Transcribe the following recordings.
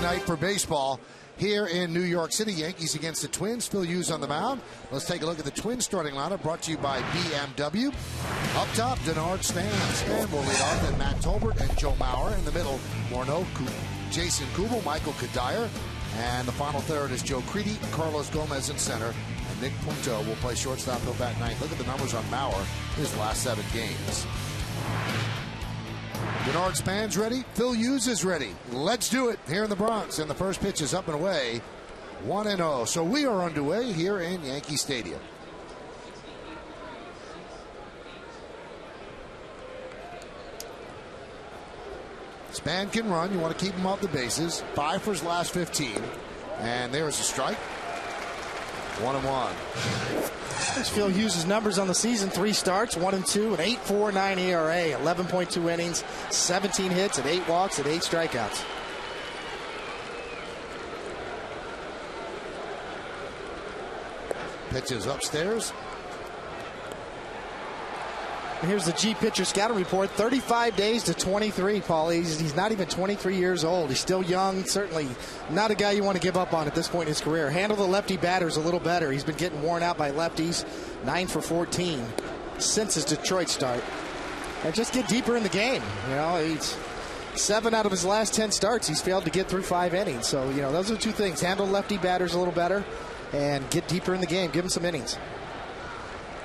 Night for baseball here in New York City. Yankees against the Twins. Phil Hughes on the mound. Let's take a look at the Twins starting lineup, brought to you by BMW. Up top, Denard Span. Span will lead off, then Matt Tolbert and Joe Mauer. In the middle, Morneau, Jason Kubel, Michael Kadire. And the final third is Joe Crede, Carlos Gomez in center. And Nick Punto will play shortstop. He'll bat ninth. Look at the numbers on Mauer, his last 7 games. Denard Span's ready. Phil Hughes is ready. Let's do it here in the Bronx. And the first pitch is up and away. 1-0. So we are underway here in Yankee Stadium. Span can run. You want to keep him off the bases. 5 for his last 15. And there's a strike. 1-1. There's Phil Hughes' numbers on the season. 3 starts, 1-2, an 8.49 ERA, 11.2 innings, 17 hits, and 8 walks, and 8 strikeouts. Pitches upstairs. And here's the G pitcher scouting report. 35 days to 23, Paul. He's not even 23 years old. He's still young. Certainly not a guy you want to give up on at this point in his career. Handle the lefty batters a little better. He's been getting worn out by lefties. 9 for 14 since his Detroit start. And just get deeper in the game. You know, he's 7 out of his last 10 starts. He's failed to get through 5 innings. So, you know, those are the 2 things. Handle lefty batters a little better and get deeper in the game. Give him some innings.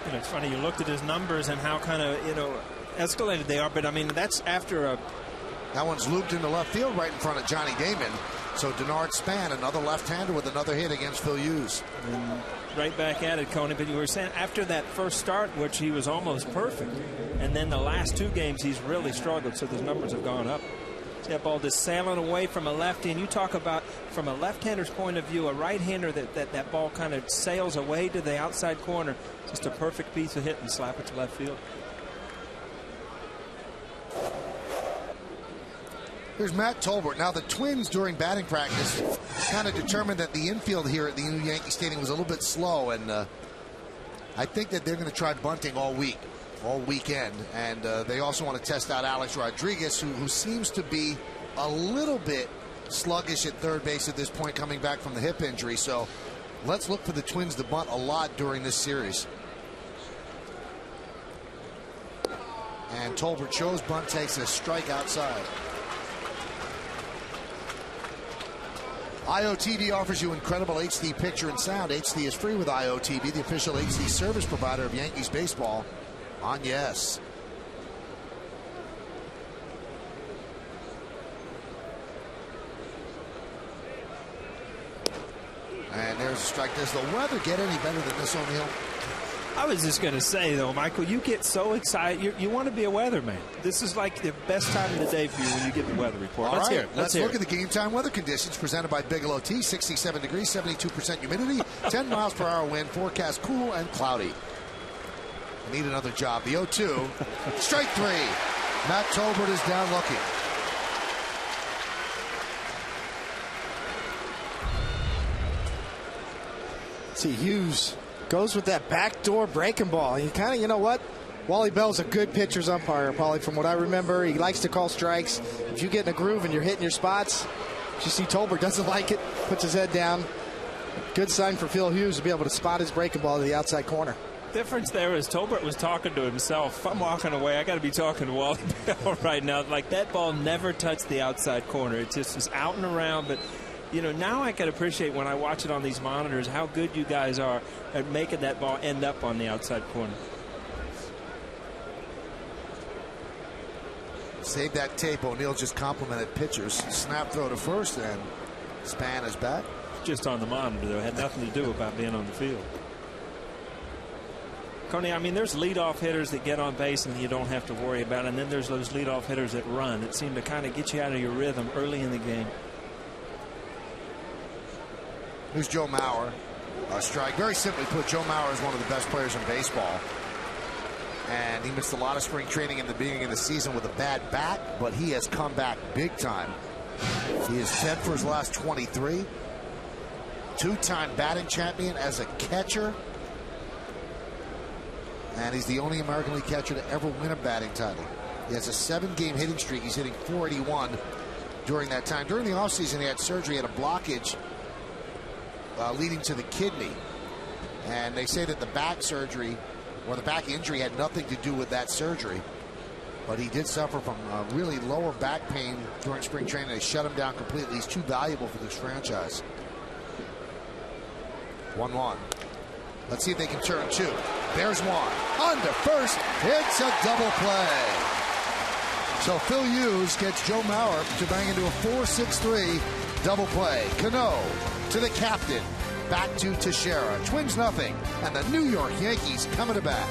You know, it's funny, you looked at his numbers and how kind of, you know, escalated they are, but I mean, that's after a... That one's looped into left field right in front of Johnny Damon. So Denard Span, another left-hander with another hit against Phil Hughes. And right back at it, Coney, but you were saying after that first start, which he was almost perfect, and then the last 2 games he's really struggled, so those numbers have gone up. That ball just sailing away from a lefty, and you talk about from a left-hander's point of view, a right-hander that ball kind of sails away to the outside corner. Just a perfect piece of hit and slap it to left field. Here's Matt Tolbert. Now the Twins during batting practice kind of determined that the infield here at the new Yankee Stadium was a little bit slow, and I think that they're going to try bunting all weekend, and they also want to test out Alex Rodriguez, who seems to be a little bit sluggish at third base at this point, coming back from the hip injury. So let's look for the Twins to bunt a lot during this series. And Tolbert shows bunt, takes a strike outside. IOTV offers you incredible HD picture and sound. HD is free with IOTV, the official HD service provider of Yankees baseball on Yes. And there's a strike. Does the weather get any better than this, O'Neill? I was just going to say, though, Michael, you get so excited. You want to be a weatherman. This is like the best time of the day for you when you get the weather report. All Let's right, hear it. Let's look at the game time weather conditions presented by Bigelow Tea. 67 degrees, 72% humidity, 10 miles per hour wind, forecast cool and cloudy. Need another job. The 0-2. Strike 3. Matt Tolbert is down looking. See, Hughes goes with that backdoor breaking ball. He kind of, you know what? Wally Bell's a good pitcher's umpire, Paulie, from what I remember. He likes to call strikes. If you get in a groove and you're hitting your spots, you see Tolbert doesn't like it, puts his head down. Good sign for Phil Hughes to be able to spot his breaking ball to the outside corner. Difference there is Tolbert was talking to himself. If I'm walking away, I got to be talking to Wally Bell right now. Like, that ball never touched the outside corner. It just was out and around. But, you know, now I can appreciate when I watch it on these monitors how good you guys are at making that ball end up on the outside corner. Save that tape. O'Neill just complimented pitchers. Snap throw to first, and Span is back. Just on the monitor, though. It had nothing to do about being on the field. Coney, I mean, there's leadoff hitters that get on base and you don't have to worry about it. And then there's those leadoff hitters that run. It seemed to kind of get you out of your rhythm early in the game. Here's Joe Mauer. A strike. Very simply put, Joe Mauer is one of the best players in baseball. And he missed a lot of spring training in the beginning of the season with a bad bat, but he has come back big time. He is 10 for his last 23. 2-time batting champion as a catcher. And he's the only American League catcher to ever win a batting title. He has a 7-game hitting streak. He's hitting .481 during that time. During the offseason, he had surgery, had a blockage leading to the kidney. And they say that the back surgery or the back injury had nothing to do with that surgery. But he did suffer from really lower back pain during spring training. They shut him down completely. He's too valuable for this franchise. 1-1. Let's see if they can turn two. There's one. Under first. It's a double play. So Phil Hughes gets Joe Mauer to bang into a 4-6-3 double play. Cano to the captain. Back to Teixeira. Twins nothing. And the New York Yankees coming to bat.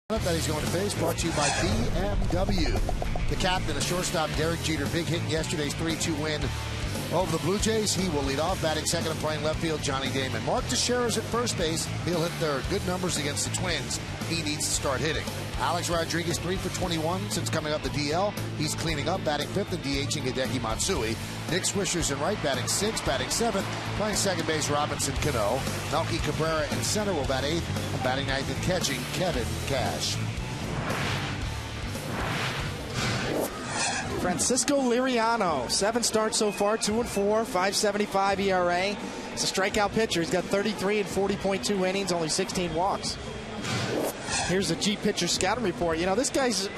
That he's going to face, brought to you by BMW. The captain, the shortstop, Derek Jeter, big hit in yesterday's 3-2 win over the Blue Jays. He will lead off, batting second and playing left field, Johnny Damon. Mark Teixeira's at first base. He'll hit third. Good numbers against the Twins. He needs to start hitting. Alex Rodriguez, 3 for 21 since coming up the DL. He's cleaning up, batting fifth and DHing Hideki Matsui. Nick Swisher's in right, batting sixth, batting seventh. Playing second base, Robinson Cano. Melky Cabrera in center will bat eighth, and batting ninth and catching, Kevin Cash. Francisco Liriano, 7 starts so far, 2-4, 5.75 ERA. He's a strikeout pitcher. He's got 33 and 40.2 innings, only 16 walks. Here's the G pitcher scouting report. You know, this guy's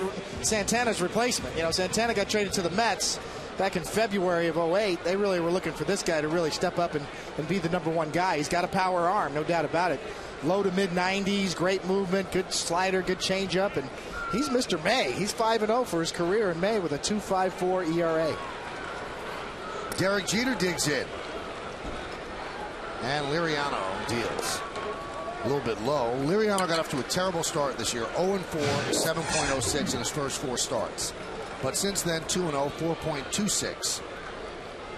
Santana's replacement. You know, Santana got traded to the Mets back in February of 08. They really were looking for this guy to really step up and be the #1 guy. He's got a power arm, no doubt about it. Low to mid-90s, great movement, good slider, good changeup, and he's Mr. May. He's 5-0 for his career in May with a 2.54 ERA. Derek Jeter digs in. And Liriano deals. A little bit low. Liriano got off to a terrible start this year. 0-4, 7.06 in his first 4 starts. But since then, 2-0, 4.26.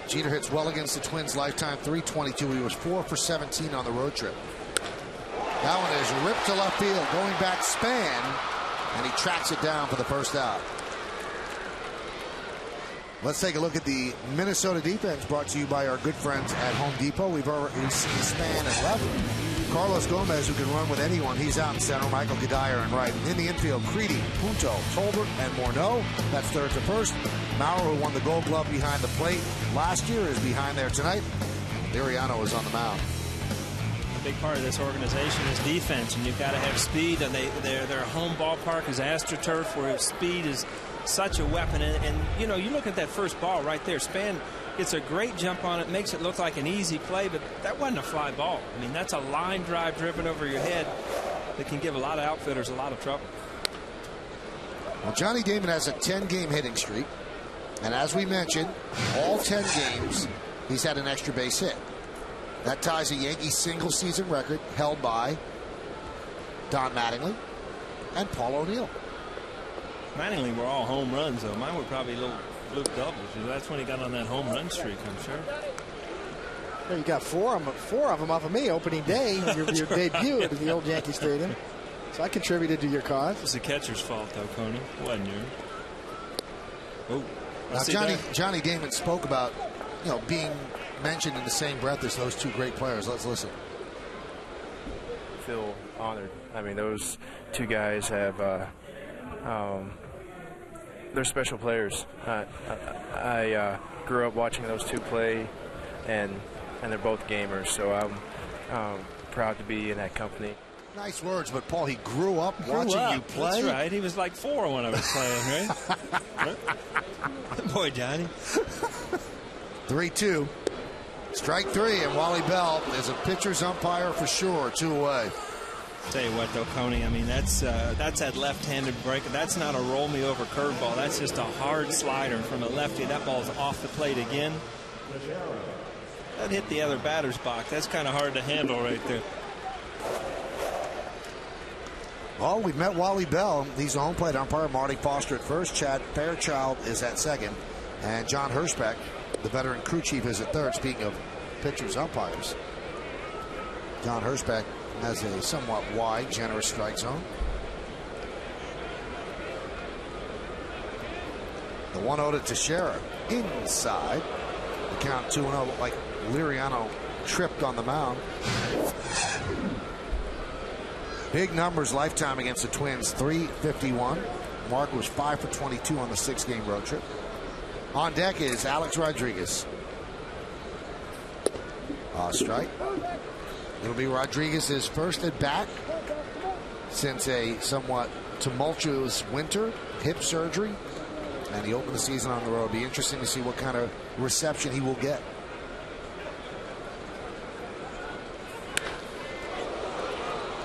Jeter hits well against the Twins lifetime, 322. He was 4 for 17 on the road trip. That one is ripped to left field, going back Span, and he tracks it down for the first out. Let's take a look at the Minnesota defense, brought to you by our good friends at Home Depot. We've already seen Span at left. Carlos Gomez, who can run with anyone, he's out in center. Michael Kadire in right. In the infield, Creedy, Punto, Tolbert, and Morneau. That's third to first. Maurer, who won the Gold Glove behind the plate last year, is behind there tonight. Liriano is on the mound. A big part of this organization is defense, and you've got to have speed. And their home ballpark is AstroTurf, where speed is such a weapon. And you know, you look at that first ball right there. Span gets a great jump on it, makes it look like an easy play, but that wasn't a fly ball. I mean, that's a line drive driven over your head that can give a lot of outfitters a lot of trouble. Well, Johnny Damon has a 10-game hitting streak, and as we mentioned, all 10 games he's had an extra base hit. That ties a Yankee single-season record held by Don Mattingly and Paul O'Neill. Mattingly were all home runs, though. Mine were probably little doubles. That's when he got on that home run streak, I'm sure. Well, you got four of them off of me opening day, your debut at the old Yankee Stadium. So I contributed to your cause. It's the catcher's fault, though, Coney. It wasn't yours. Oh, now Johnny Damon spoke about, you know, being mentioned in the same breath as those two great players. Let's listen. I feel honored. I mean, those two guys have they're special players. I grew up watching those two play, and they're both gamers. So proud to be in that company. Nice words, but Paul, he grew up watching you play. That's right. He was like 4 when I was playing, right? Boy, Johnny. 3-2. Strike 3, and Wally Bell is a pitcher's umpire for sure. 2 away. Tell you what, though, Coney, I mean, that's that left-handed break. That's not a roll-me-over curveball. That's just a hard slider from a lefty. That ball's off the plate again. That hit the other batter's box. That's kind of hard to handle right there. Well, we've met Wally Bell. He's the home plate umpire. Marty Foster at first. Chad Fairchild is at second. And John Hirschbeck, the veteran crew chief, is at third. Speaking of pitchers umpires, John Hirschbeck has a somewhat wide, generous strike zone. The 1-0 to Teixeira. Inside. The count 2-0. Looked like Liriano tripped on the mound. Big numbers lifetime against the Twins. 351. Mark was 5 for 22 on the 6-game road trip. On deck is Alex Rodriguez. Strike. It'll be Rodriguez's first at bat since a somewhat tumultuous winter, hip surgery, and he opened the season on the road. It'll be interesting to see what kind of reception he will get.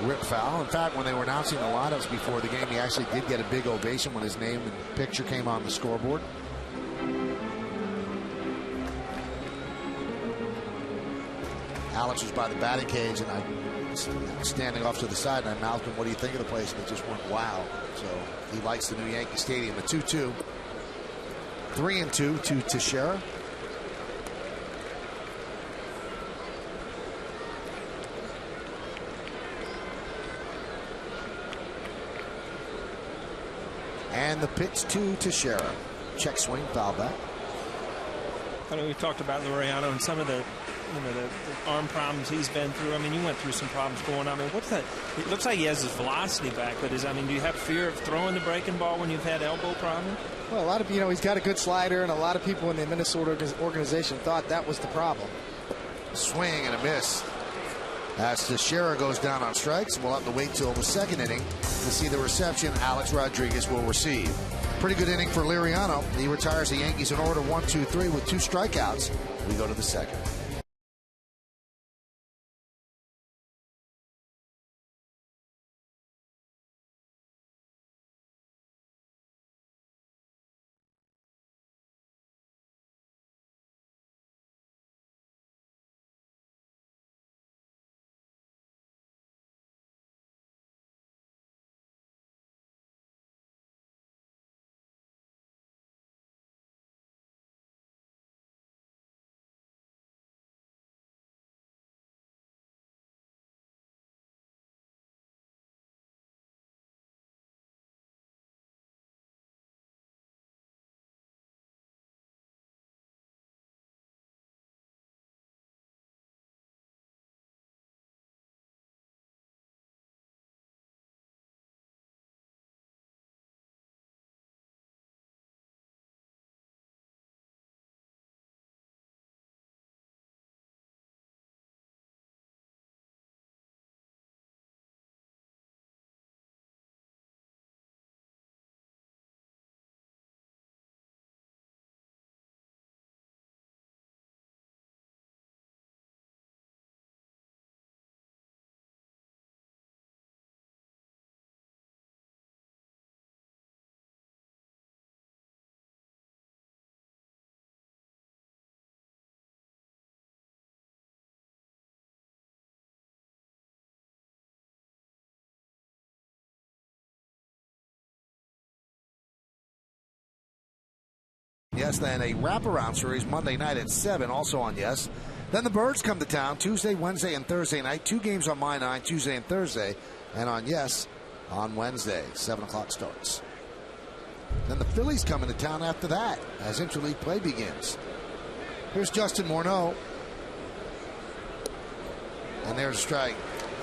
Rip foul. In fact, when they were announcing the lineups before the game, he actually did get a big ovation when his name and picture came on the scoreboard. Alex was by the batting cage, and I was standing off to the side, and I mouthed him, "What do you think of the place?" And it just went, "Wow." So he likes the new Yankee Stadium. A 2-2. 3-2 to Teixeira. And the pitch to Teixeira. Check swing, foul back. I know we talked about Liriano and some of the arm problems he's been through. I mean, you went through some problems going on. I mean, what's that? It looks like he has his velocity back, but do you have fear of throwing the breaking ball when you've had elbow problems? Well, a lot of, he's got a good slider, and a lot of people in the Minnesota organization thought that was the problem. Swing and a miss. As Teixeira goes down on strikes, we'll have to wait till the second inning to see the reception Alex Rodriguez will receive. Pretty good inning for Liriano. He retires the Yankees in order 1-2-3 with 2 strikeouts. We go to the second. Yes, then a wraparound series Monday night at 7, also on Yes. Then the Birds come to town Tuesday, Wednesday, and Thursday night. 2 games on My 9, Tuesday and Thursday, and on Yes on Wednesday. 7 o'clock starts. Then the Phillies come into town after that as interleague play begins. Here's Justin Morneau. And there's a strike.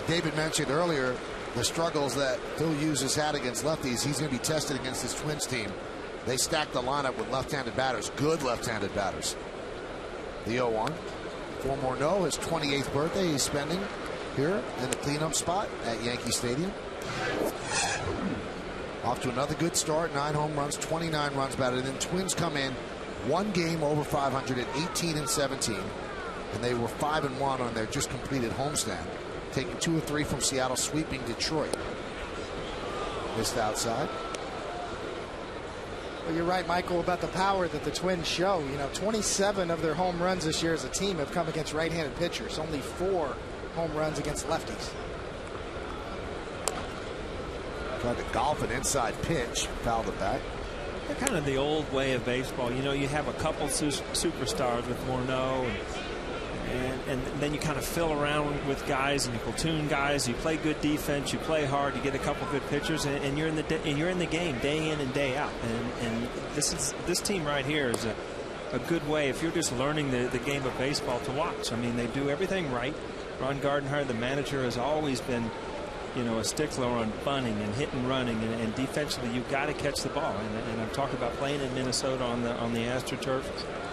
David mentioned earlier the struggles that Phil Hughes has had against lefties. He's going to be tested against this Twins team. They stacked the lineup with left-handed batters, good left-handed batters. The 0-1 for Morneau, his 28th birthday he's spending here in the cleanup spot at Yankee Stadium. Off to another good start, 9 home runs, 29 runs batted. And then Twins come in one game over 500 at 18-17, and they were 5-1 on their just completed homestand, taking 2 of 3 from Seattle, sweeping Detroit. Missed outside. Well, you're right, Michael, about the power that the Twins show. 27 of their home runs this year as a team have come against right-handed pitchers. Only 4 home runs against lefties. Tried to golf an inside pitch, fouled it back. They're kind of the old way of baseball. You have a couple superstars with Morneau, and then you kind of fill around with guys, and you platoon guys. You play good defense, you play hard, you get a couple good pitchers, and you're in the game day in and day out. And this team right here is a good way, if you're just learning the game of baseball, to watch. I mean, they do everything right. Ron Gardenhire, the manager, has always been a stickler on bunting and hit and running, and defensively you've got to catch the ball. And I'm talking about playing in Minnesota on the AstroTurf.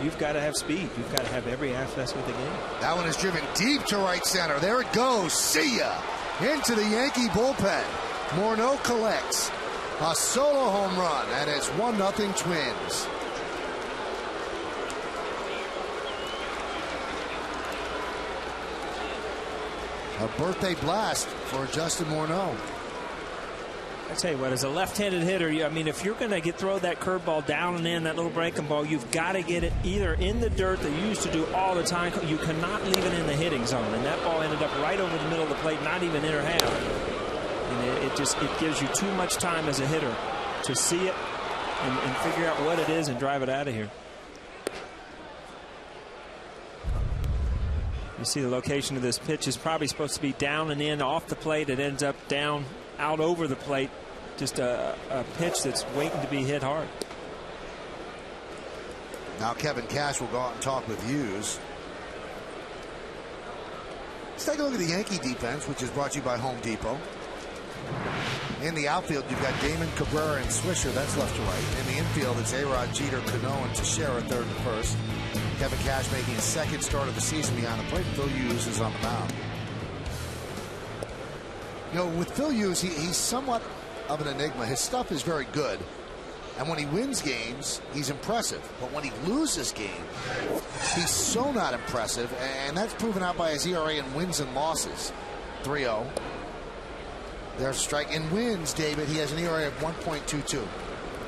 You've got to have speed. You've got to have every aspect of the game. That one is driven deep to right center. There it goes. See ya. Into the Yankee bullpen. Morneau collects a solo home run, and it's 1-0 Twins. A birthday blast for Justin Morneau. I tell you what, as a left-handed hitter, I mean, if you're going to throw that curveball down and in, that little breaking ball, you've got to get it either in the dirt that you used to do all the time. You cannot leave it in the hitting zone. And that ball ended up right over the middle of the plate, not even in or half. And it gives you too much time as a hitter to see it and figure out what it is and drive it out of here. You see the location of this pitch is probably supposed to be down and in off the plate. It ends up down out over the plate. Just a pitch that's waiting to be hit hard. Now Kevin Cash will go out and talk with Hughes. Let's take a look at the Yankee defense, which is brought to you by Home Depot. In the outfield, you've got Damon, Cabrera, and Swisher. That's left to right. In the infield, it's A-Rod, Jeter, Cano, and Teixeira, third and first. Kevin Cash making his second start of the season behind the plate. Phil Hughes is on the mound. With Phil Hughes, he's somewhat of an enigma. His stuff is very good, and when he wins games, he's impressive. But when he loses games, he's so not impressive, and that's proven out by his ERA in wins and losses. 3-0. There's a strike. In wins, David, he has an ERA of 1.22.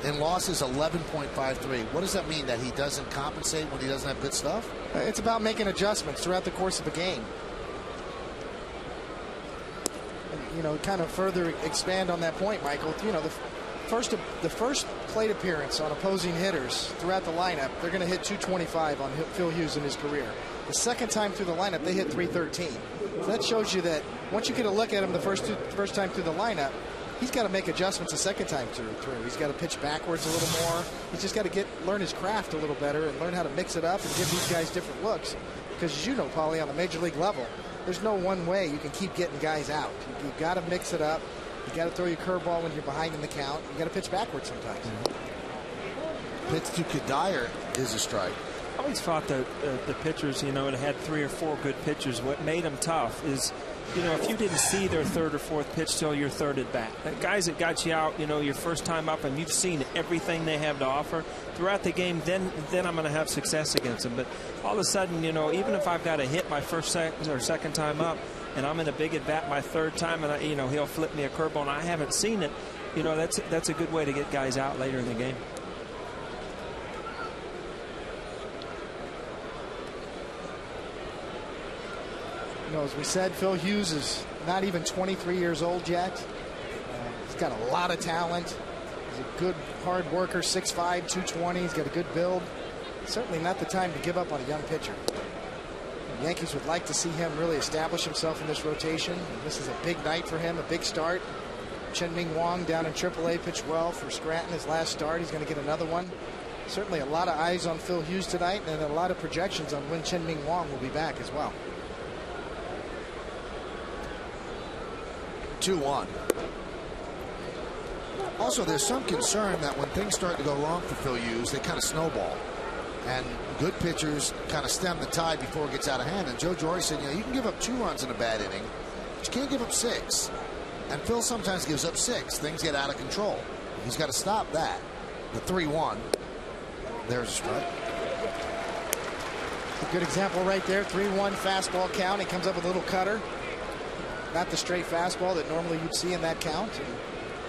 In losses, 11.53. What does that mean? That he doesn't compensate when he doesn't have good stuff? It's about making adjustments throughout the course of a game. And, kind of further expand on that point, Michael. The first plate appearance on opposing hitters throughout the lineup, they're going to hit 225 on Phil Hughes in his career. The second time through the lineup, they hit 313. So that shows you that once you get a look at him the first time through the lineup, he's got to make adjustments the second time through. He's got to pitch backwards a little more. He's just got to learn his craft a little better and learn how to mix it up and give these guys different looks. Because as you know, Paulie, on the major league level, there's no one way you can keep getting guys out. You've got to mix it up. You've got to throw your curveball when you're behind in the count. You've got to pitch backwards sometimes. Pitch to Kadire is a strike. I always thought that the pitchers, it had 3 or 4 good pitchers. What made them tough is, if you didn't see their third or fourth pitch till your third at bat, guys that got you out, your first time up, and you've seen everything they have to offer throughout the game, then I'm going to have success against them. But all of a sudden, even if I've got to hit my first or second time up, and I'm in a big at bat my third time, and he'll flip me a curveball, and I haven't seen it, that's a good way to get guys out later in the game. As we said, Phil Hughes is not even 23 years old yet. He's got a lot of talent. He's a good hard worker, 6'5", 220. He's got a good build. Certainly not the time to give up on a young pitcher. The Yankees would like to see him really establish himself in this rotation. And this is a big night for him, a big start. Chen-Ming Wang down in AAA pitched well for Scranton his last start. He's going to get another one. Certainly a lot of eyes on Phil Hughes tonight, and a lot of projections on when Chen-Ming Wang will be back as well. 2-1. Also, there's some concern that when things start to go wrong for Phil Hughes, they kind of snowball. And good pitchers kind of stem the tide before it gets out of hand. And Joe Joyce said, you can give up 2 runs in a bad inning, can't give up 6. And Phil sometimes gives up 6. Things get out of control. He's got to stop that. The 3-1. There's a strike. A good example right there. 3-1 fastball count. He comes up with a little cutter. Not the straight fastball that normally you'd see in that count. And,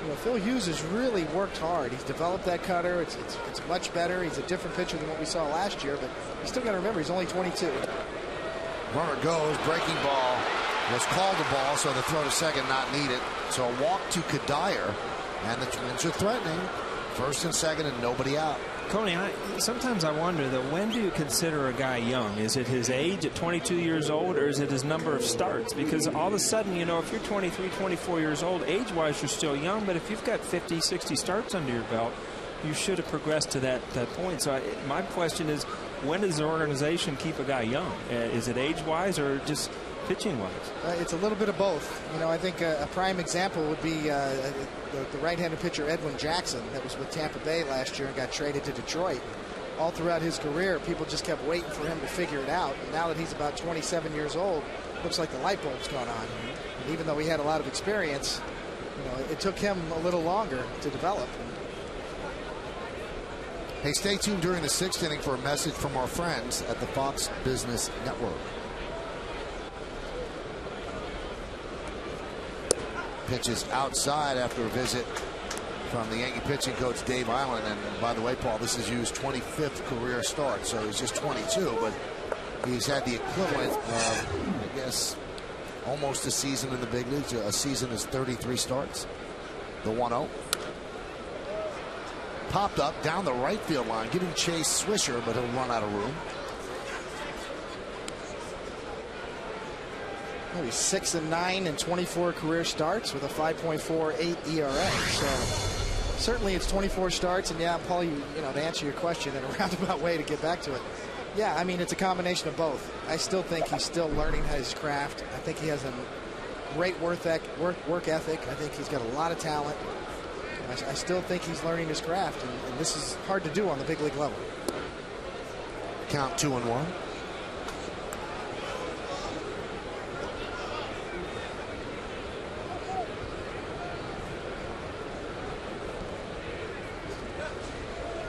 you know, Phil Hughes has really worked hard. He's developed that cutter. It's much better. He's a different pitcher than what we saw last year, but you still got to remember he's only 22. Runner goes. Breaking ball was called a ball, so the throw to second not needed. So a walk to Kadire, and the Twins are threatening. First and second and nobody out. Coney, sometimes I wonder that when do you consider a guy young? Is it his age at 22 years old, or is it his number of starts? Because all of a sudden, you know, if you're 23, 24 years old, age-wise you're still young, but if you've got 50, 60 starts under your belt, you should have progressed to that point. So my question is, when does the organization keep a guy young? Is it age-wise or just pitching-wise? It's a little bit of both. You know, I think a prime example would be the right-handed pitcher Edwin Jackson that was with Tampa Bay last year and got traded to Detroit. All throughout his career, people just kept waiting for him to figure it out. And now that he's about 27 years old, looks like the light bulb's gone on. And even though he had a lot of experience, you know, it took him a little longer to develop. Hey, stay tuned during the 6th inning for a message from our friends at the Fox Business Network. Pitches outside after a visit from the Yankee pitching coach Dave Island. And by the way, Paul, this is Hughes' 25th career start, so he's just 22, but he's had the equivalent of, I guess, almost a season in the big leagues. A season is 33 starts. The 1-0. Popped up down the right field line, giving Chase Swisher, but he'll run out of room. He's 6-9 in 24 career starts with a 5.48 ERA. So certainly it's 24 starts. And yeah, Paul, you know, to answer your question in a roundabout way to get back to it. Yeah, I mean, it's a combination of both. I still think he's still learning his craft. I think he has a great work ethic. I think he's got a lot of talent. I still think he's learning his craft, and this is hard to do on the big league level. Count 2-1.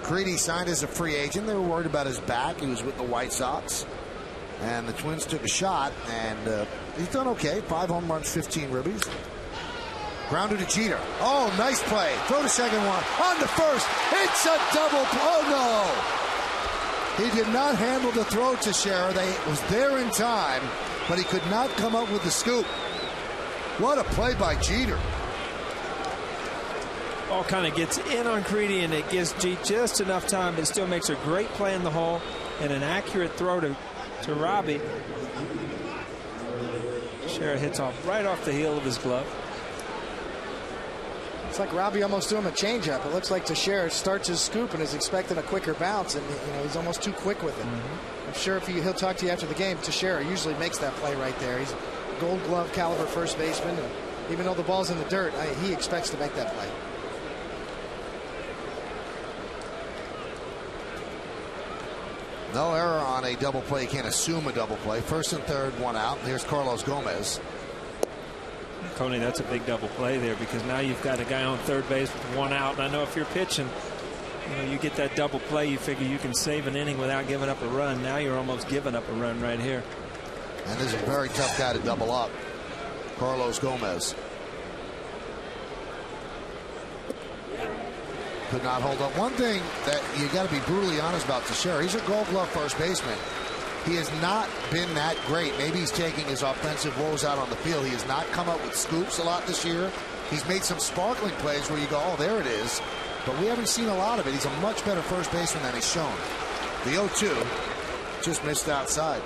Creedy signed as a free agent. They were worried about his back. He was with the White Sox. And the Twins took a shot, and he's done okay. 5 home runs, 15 ribbies. Grounded to Jeter. Oh, nice play. Throw to second one. On to first. It's a double. Oh, no. He did not handle the throw to Scherer. It was there in time, but he could not come up with the scoop. What a play by Jeter. Ball kind of gets in on Creedy, and it gives G just enough time, but still makes a great play in the hole and an accurate throw to Robbie. Scherer hits right off the heel of his glove. It's like Robbie almost threw him a changeup. It looks like Teixeira starts his scoop and is expecting a quicker bounce, and you know he's almost too quick with it. I'm sure if he'll talk to you after the game. Teixeira usually makes that play right there. He's a Gold Glove caliber first baseman, and even though the ball's in the dirt, he expects to make that play. No error on a double play. You can't assume a double play. First and third, one out. Here's Carlos Gomez. Coney, that's a big double play there, because now you've got a guy on third base with one out. And I know if you're pitching, you know, you get that double play, you figure you can save an inning without giving up a run. Now you're almost giving up a run right here. And this is a very tough guy to double up. Carlos Gomez. Could not hold up. One thing that you got to be brutally honest about Teixeira, he's a Gold Glove first baseman. He has not been that great. Maybe he's taking his offensive woes out on the field. He has not come up with scoops a lot this year. He's made some sparkling plays where you go, oh, there it is. But we haven't seen a lot of it. He's a much better first baseman than he's shown. The 0-2 just missed outside.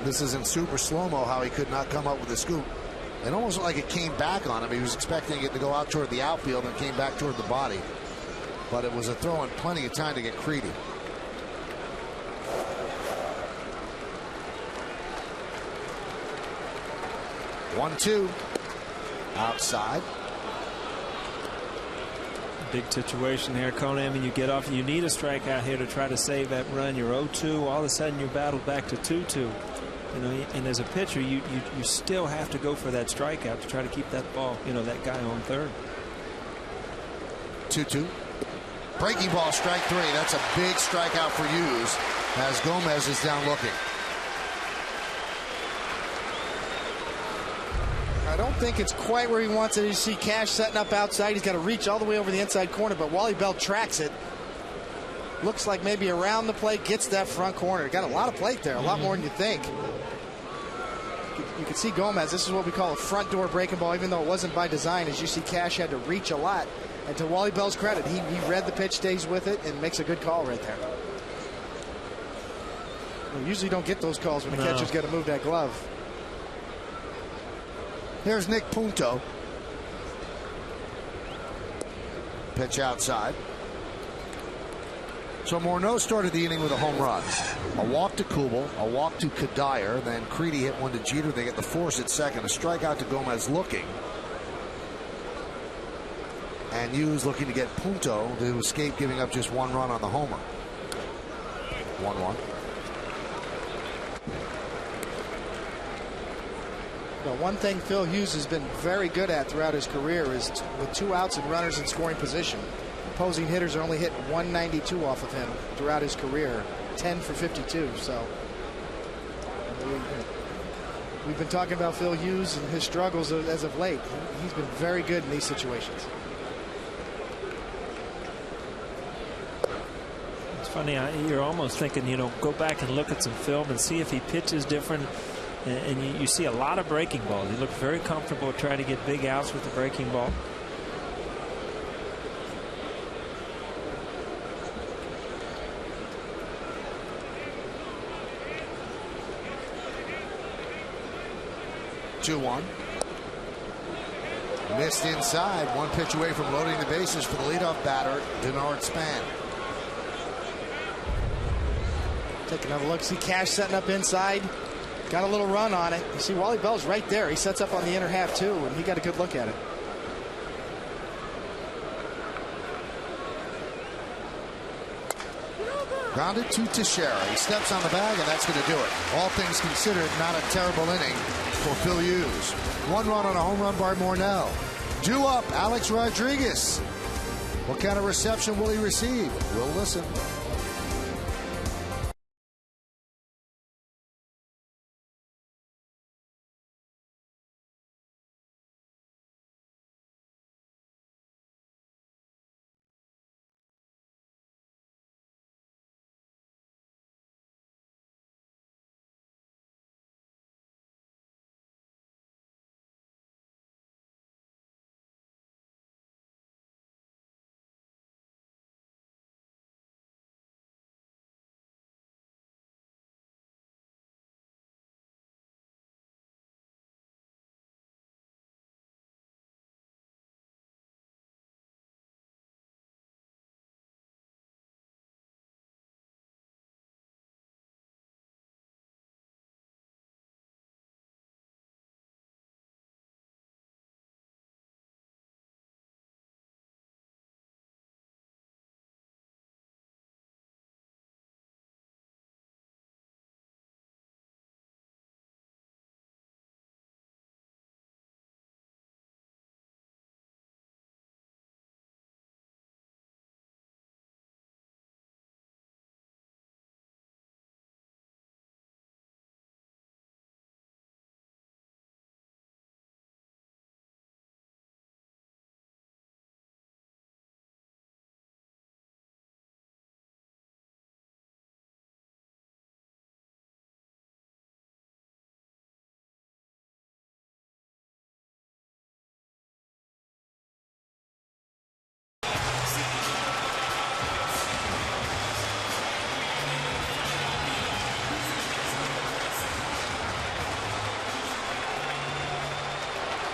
This is in super slow-mo how he could not come up with a scoop. It almost looked like it came back on him. He was expecting it to go out toward the outfield and came back toward the body. But it was a throw and plenty of time to get Creedy. One-two. Outside. Big situation here, Coney. I mean, you get off. You need a strikeout here to try to save that run. You're 0-2. All of a sudden, you're battled back to 2-2. You know, and as a pitcher, you still have to go for that strikeout to try to keep that ball, you know, that guy on third. 2-2. Breaking ball, strike 3. That's a big strikeout for Hughes as Gomez is down looking. I don't think it's quite where he wants it. You see Cash setting up outside. He's got to reach all the way over the inside corner, but Wally Bell tracks it. Looks like maybe around the plate, gets that front corner. Got a lot of plate there, a lot more than you think. You can see Gomez. This is what we call a front door breaking ball, even though it wasn't by design. As you see, Cash had to reach a lot. And to Wally Bell's credit, he read the pitch, stays with it, and makes a good call right there. We usually don't get those calls when the catcher's got to move that glove. Here's Nick Punto. Pitch outside. So Morneau started the inning with a home run. A walk to Kubel, a walk to Kadire, then Creedy hit one to Jeter. They get the force at second. A strikeout to Gomez looking. And Hughes looking to get Punto to escape giving up just one run on the homer. 1-1. Well, one thing Phil Hughes has been very good at throughout his career is with 2 outs and runners in scoring position. Opposing hitters are only hit 192 off of him throughout his career, 10 for 52. So we've been talking about Phil Hughes and his struggles as of late. He's been very good in these situations. It's funny, you're almost thinking, you know, go back and look at some film and see if he pitches different. And you see a lot of breaking balls. He looked very comfortable trying to get big outs with the breaking ball. Two-one. Missed inside. One pitch away from loading the bases for the leadoff batter, Denard Span. Take another look. See Cash setting up inside. Got a little run on it. You see Wally Bell's right there. He sets up on the inner half too, and he got a good look at it. Grounded to Teixeira. He steps on the bag, and that's going to do it. All things considered, not a terrible inning for Phil Hughes. 1 run on a home run by Morneau. Due up, Alex Rodriguez. What kind of reception will he receive? We'll listen.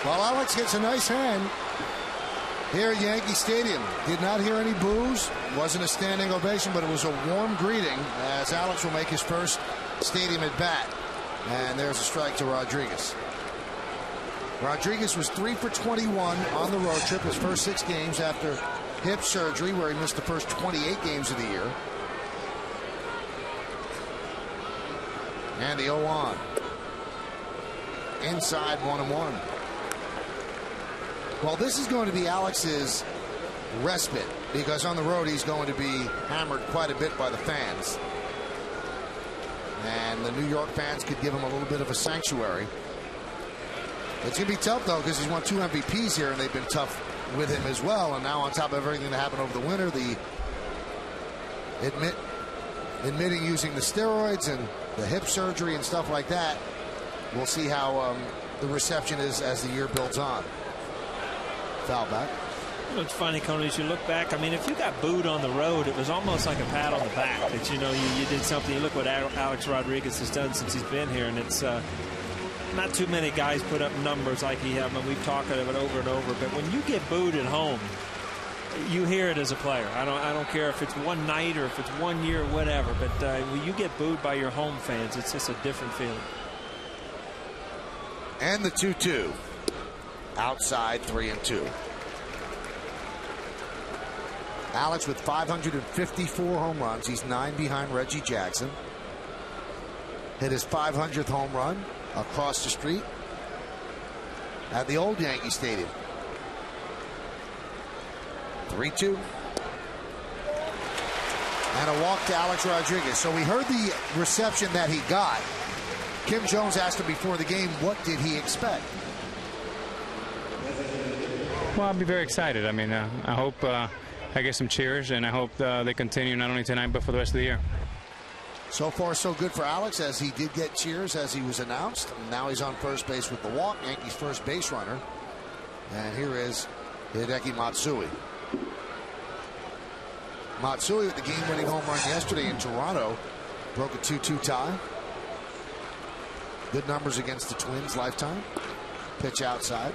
Well, Alex gets a nice hand here at Yankee Stadium. Did not hear any boos. Wasn't a standing ovation, but it was a warm greeting as Alex will make his first stadium at bat. And there's a strike to Rodriguez. Rodriguez was 3 for 21 on the road trip, his first 6 games after hip surgery, where he missed the first 28 games of the year. And the 0-1. inside 1-1. Well, this is going to be Alex's respite, because on the road he's going to be hammered quite a bit by the fans. And the New York fans could give him a little bit of a sanctuary. It's going to be tough, though, because he's won 2 MVPs here, and they've been tough with him as well. And now on top of everything that happened over the winter, the admitting using the steroids and the hip surgery and stuff like that, we'll see how the reception is as the year builds on. Foul back. It's funny, Coney, as you look back, I mean, if you got booed on the road, it was almost like a pat on the back that, you know, you did something. You look what Alex Rodriguez has done since he's been here, and it's not too many guys put up numbers like he has. I mean, we've talked about it over and over, but when you get booed at home, you hear it as a player. I don't care if it's one night or if it's 1 year or whatever, but when you get booed by your home fans, it's just a different feeling. And the 2-2. Outside 3-2. Alex with 554 home runs. He's 9 behind Reggie Jackson. Hit his 500th home run across the street at the old Yankee Stadium. 3-2. And a walk to Alex Rodriguez. So we heard the reception that he got. Kim Jones asked him before the game, what did he expect? Well, I'll be very excited. I mean, I hope I get some cheers, and I hope they continue not only tonight but for the rest of the year. So far, so good for Alex, as he did get cheers as he was announced. Now he's on first base with the walk, Yankees' first base runner. And here is Hideki Matsui. Matsui with the game-winning home run yesterday in Toronto. Broke a 2-2 tie. Good numbers against the Twins lifetime. Pitch outside.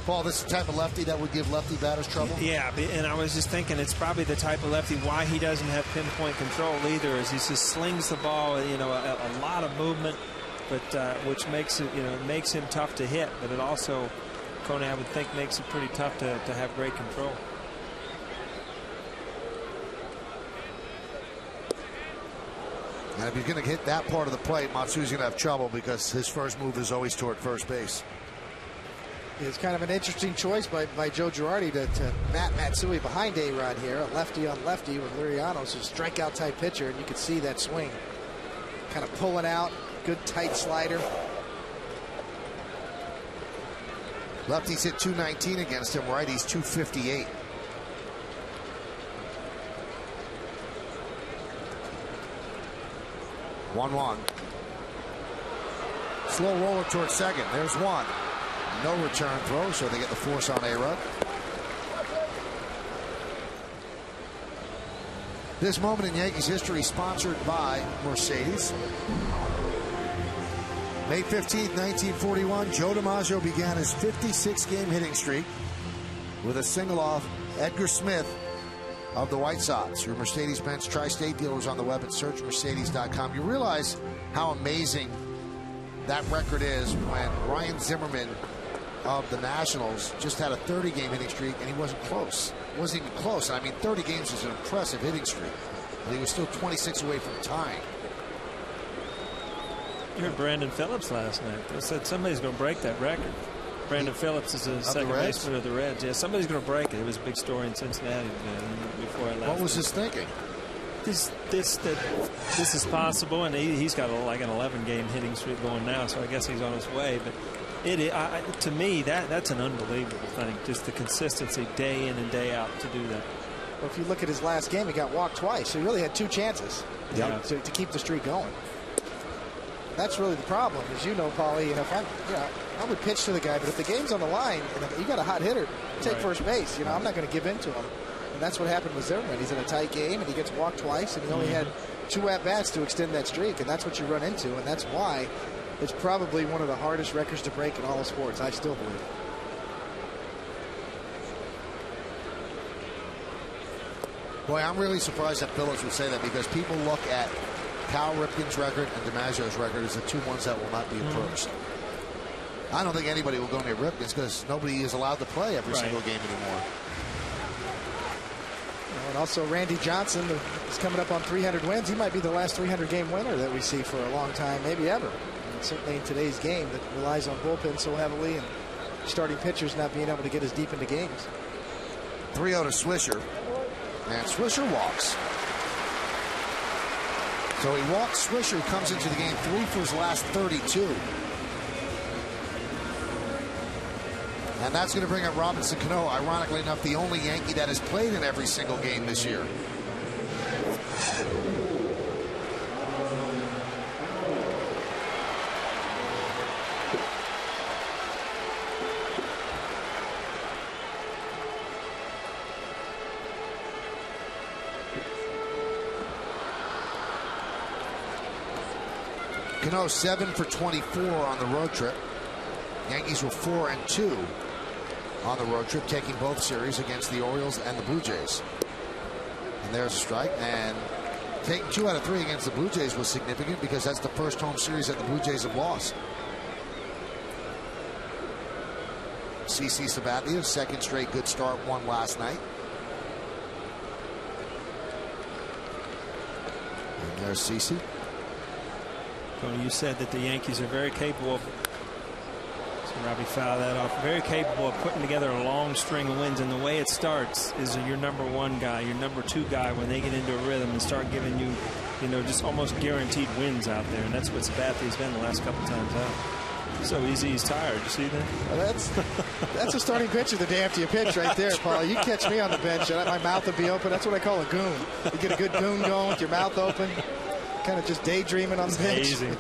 Paul, this is the type of lefty that would give lefty batters trouble? Yeah, and I was just thinking it's probably the type of lefty why he doesn't have pinpoint control either, is he just slings the ball, you know, a lot of movement, but which makes it, you know, makes him tough to hit, but it also, Coney, I would think, makes it pretty tough to have great control. And if he's going to hit that part of the plate, Matsui's going to have trouble because his first move is always toward first base. It's kind of an interesting choice by Joe Girardi to Matt Matsui behind A-Rod here, a lefty on lefty with Liriano's a strikeout type pitcher, and you can see that swing kind of pulling out, good tight slider. Lefties hit 219 against him, righties 258. One. Slow roller towards second. There's one. No return throw, so they get the force on A-Rod. This moment in Yankees history sponsored by Mercedes. May 15th, 1941, Joe DiMaggio began his 56-game hitting streak with a single off Edgar Smith of the White Sox. Your Mercedes-Benz Tri-State dealers on the web at searchmercedes.com. You realize how amazing that record is when Ryan Zimmerman of the Nationals just had a 30-game hitting streak, and he wasn't close. It wasn't even close. I mean, 30 games is an impressive hitting streak, but he was still 26 away from tying. You heard Brandon Phillips last night. They said somebody's going to break that record. Brandon Phillips is a second baseman of the Reds. Yeah, somebody's going to break it. It was a big story in Cincinnati before I left. What was his thinking? This is possible, and he's got like an 11-game hitting streak going now, so I guess he's on his way. But to me, that's an unbelievable thing. Just the consistency day in and day out to do that. Well, if you look at his last game, he got walked twice, so he really had 2 chances to keep the streak going. That's really the problem, as you know, Paulie. You know, I would pitch to the guy, but if the game's on the line, and you got a hot hitter, take first base. You know, I'm not going to give in to him. And that's what happened with Zimmerman. He's in a tight game, and he gets walked twice, and he only had 2 at-bats to extend that streak, and that's what you run into, and that's why it's probably one of the hardest records to break in all of sports, I still believe. Boy, I'm really surprised that Phillips would say that, because people look at Cal Ripken's record and DiMaggio's record as the 2 ones that will not be approached. I don't think anybody will go near Ripken's because nobody is allowed to play every single game anymore. Well, And also Randy Johnson is coming up on 300 wins. He might be the last 300-game winner that we see for a long time, maybe ever. And certainly in today's game that relies on bullpen so heavily and starting pitchers not being able to get as deep into games. 3-0 to Swisher. And Swisher walks. So he walks Swisher, comes into the game 3 for his last 32. And that's going to bring up Robinson Cano, ironically enough, the only Yankee that has played in every single game this year. Cano 7 for 24 on the road trip. Yankees were 4-2 on the road trip, taking both series against the Orioles and the Blue Jays. And there's a strike. And taking 2 out of 3 against the Blue Jays was significant because that's the first home series that the Blue Jays have lost. CC Sabathia, second straight good start, won last night. And there's CC. Tony, you said that the Yankees are very capable of, so Robbie fouled that off, very capable of putting together a long string of wins. And the way it starts is your number 1 guy, your number 2 guy, when they get into a rhythm and start giving you, just almost guaranteed wins out there. And that's what Sabathia's been the last couple times out. So easy, he's tired. You see that? Well, that's a starting pitcher the day after you pitch right there, Paul. You catch me on the bench, my mouth would be open. That's what I call a goon. You get a good goon going with your mouth open. Kind of just daydreaming on the bench. Amazing.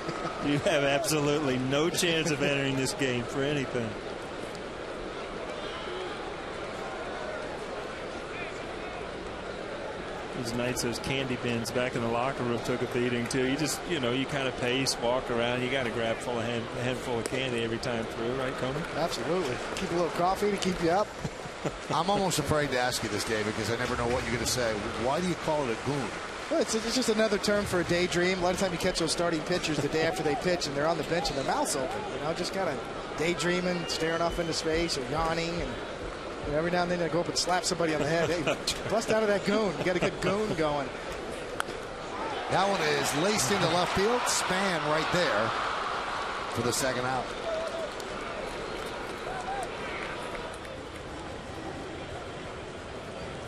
You have absolutely no chance of entering this game for anything. Those nights, those candy bins back in the locker room took a beating too. You just, you kind of pace, walk around. You got to grab a handful of candy every time through, right, Coney? Absolutely. Keep a little coffee to keep you up. I'm almost afraid to ask you this, David, because I never know what you're going to say. Why do you call it a goon? Well, it's just another term for a daydream. A lot of time you catch those starting pitchers the day after they pitch and they're on the bench and their mouth's open. Just kind of daydreaming, staring off into space or yawning. And every now and then they go up and slap somebody on the head. Hey, bust out of that goon. You got a good goon going. That one is laced into left field. Span right there for the second out.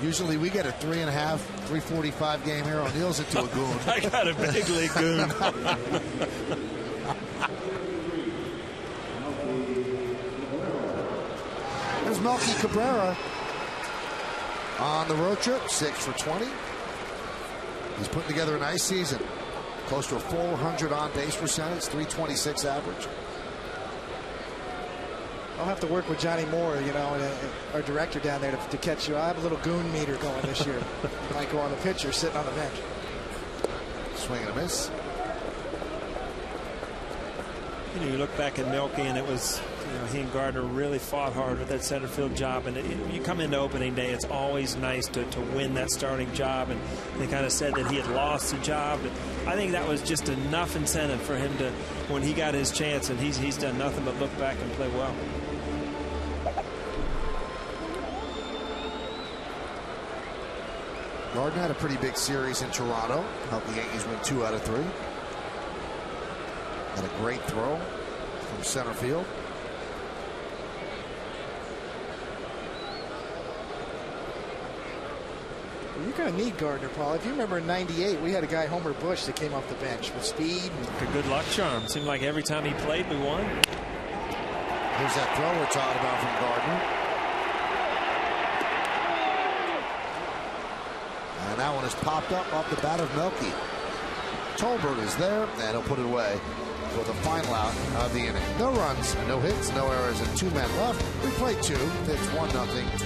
Usually we get a 3.5, 3:45 game here. O'Neill's into a goon. I got a big league goon. There's Melky Cabrera on the road trip, 6 for 20. He's putting together a nice season. Close to a 400 on base percentage, 326 average. I'll have to work with Johnny Moore, our director down there to catch you. I have a little goon meter going this year. Might go on the pitcher sitting on the bench. Swing and a miss. You look back at Melky, and it was, he and Gardner really fought hard with that center field job. And you come into opening day, it's always nice to win that starting job. And they kind of said that he had lost the job. But I think that was just enough incentive for him to, when he got his chance, and he's done nothing but look back and play well. Gardner had a pretty big series in Toronto. Helped the Yankees win 2 out of 3. Had a great throw from center field. You're going to need Gardner, Paul. If you remember in '98, we had a guy, Homer Bush, that came off the bench with speed. A good luck charm. Seemed like every time he played, we won. Here's that throw we're talking about from Gardner. And that one is popped up off the bat of Melky. Tolbert is there, and he'll put it away for the final out of the inning. No runs, no hits, no errors, and 2 men left. We played 2. It's 1-0 Twins.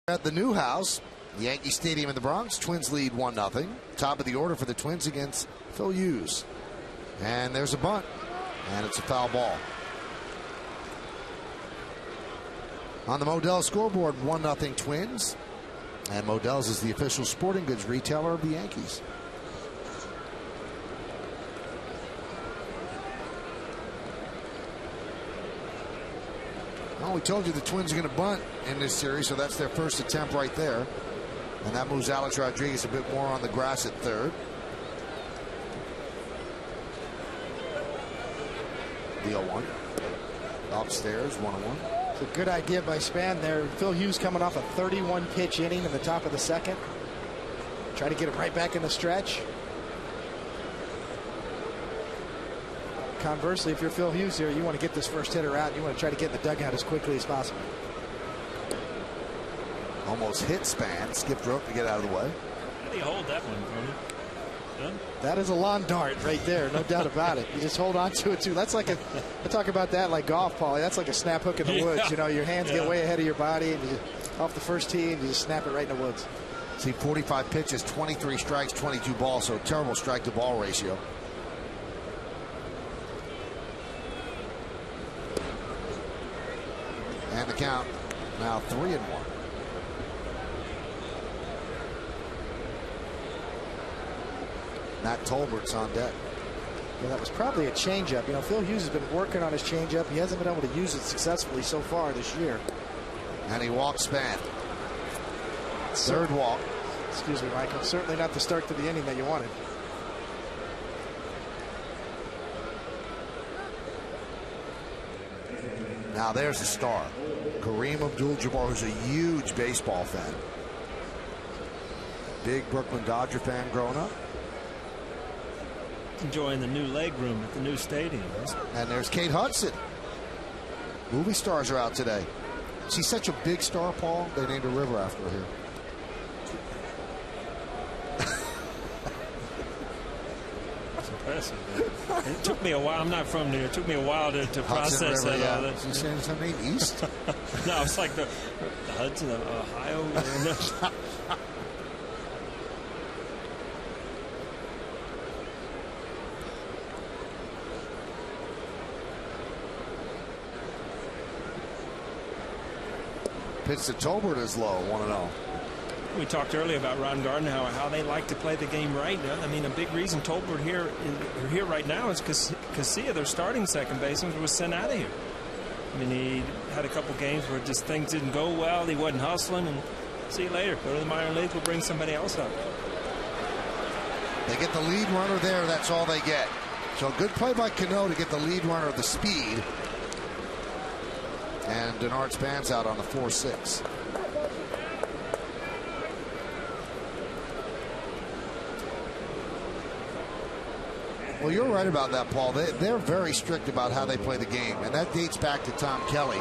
At the new house, Yankee Stadium in the Bronx, Twins lead 1-0. Top of the order for the Twins against Phil Hughes. And there's a bunt, and it's a foul ball. On the Modell's scoreboard, 1-0 Twins. And Modell's is the official sporting goods retailer of the Yankees. Well, we told you the Twins are going to bunt in this series, so that's their first attempt right there. And that moves Alex Rodriguez a bit more on the grass at third. The 0-1. Upstairs, 1-1. It's a good idea by Span there. Phil Hughes coming off a 31-pitch inning in the top of the second. Try to get him right back in the stretch. Conversely, if you're Phil Hughes here, you want to get this first hitter out. You want to try to get in the dugout as quickly as possible. Almost hit Span. Skipped rope to get out of the way. How do you hold that one, Tony? That is a lawn dart right there, no doubt about it. You just hold on to it too. That's like I talk about that like golf, Paulie. That's like a snap hook in the woods. You know, your hands get way ahead of your body, and you just, off the first tee, and you just snap it right in the woods. See, 45 pitches, 23 strikes, 22 balls, so terrible strike to ball ratio. And the count now 3-1. Matt Tolbert's on deck. Yeah, that was probably a changeup. You know, Phil Hughes has been working on his changeup. He hasn't been able to use it successfully so far this year. And he walks Span. Third walk. Excuse me, Michael. Certainly not the start to the inning that you wanted. Now there's a star. Kareem Abdul-Jabbar, who's a huge baseball fan. Big Brooklyn Dodger fan growing up. Enjoying the new leg room at the new stadium. And there's Kate Hudson. Movie stars are out today. She's such a big star, Paul, they named a river after her here. That's impressive. It took me a while. I'm not from there. It took me a while to process River, that. All that. You saying something east? No, it's like the Hudson of Ohio. Pitch to Tolbert is low, 1-0. We talked earlier about Ron Gardner, how they like to play the game right. I mean, a big reason Tolbert here right now is because Casilla, their starting second baseman, was sent out of here. I mean, he had a couple games where just things didn't go well. He wasn't hustling, and see you later. Go to the minor leagues. We'll bring somebody else up. They get the lead runner there. That's all they get. So good play by Cano to get the lead runner of the speed. And Denard Span's out on the 4-6. Well, you're right about that, Paul. They're very strict about how they play the game, and that dates back to Tom Kelly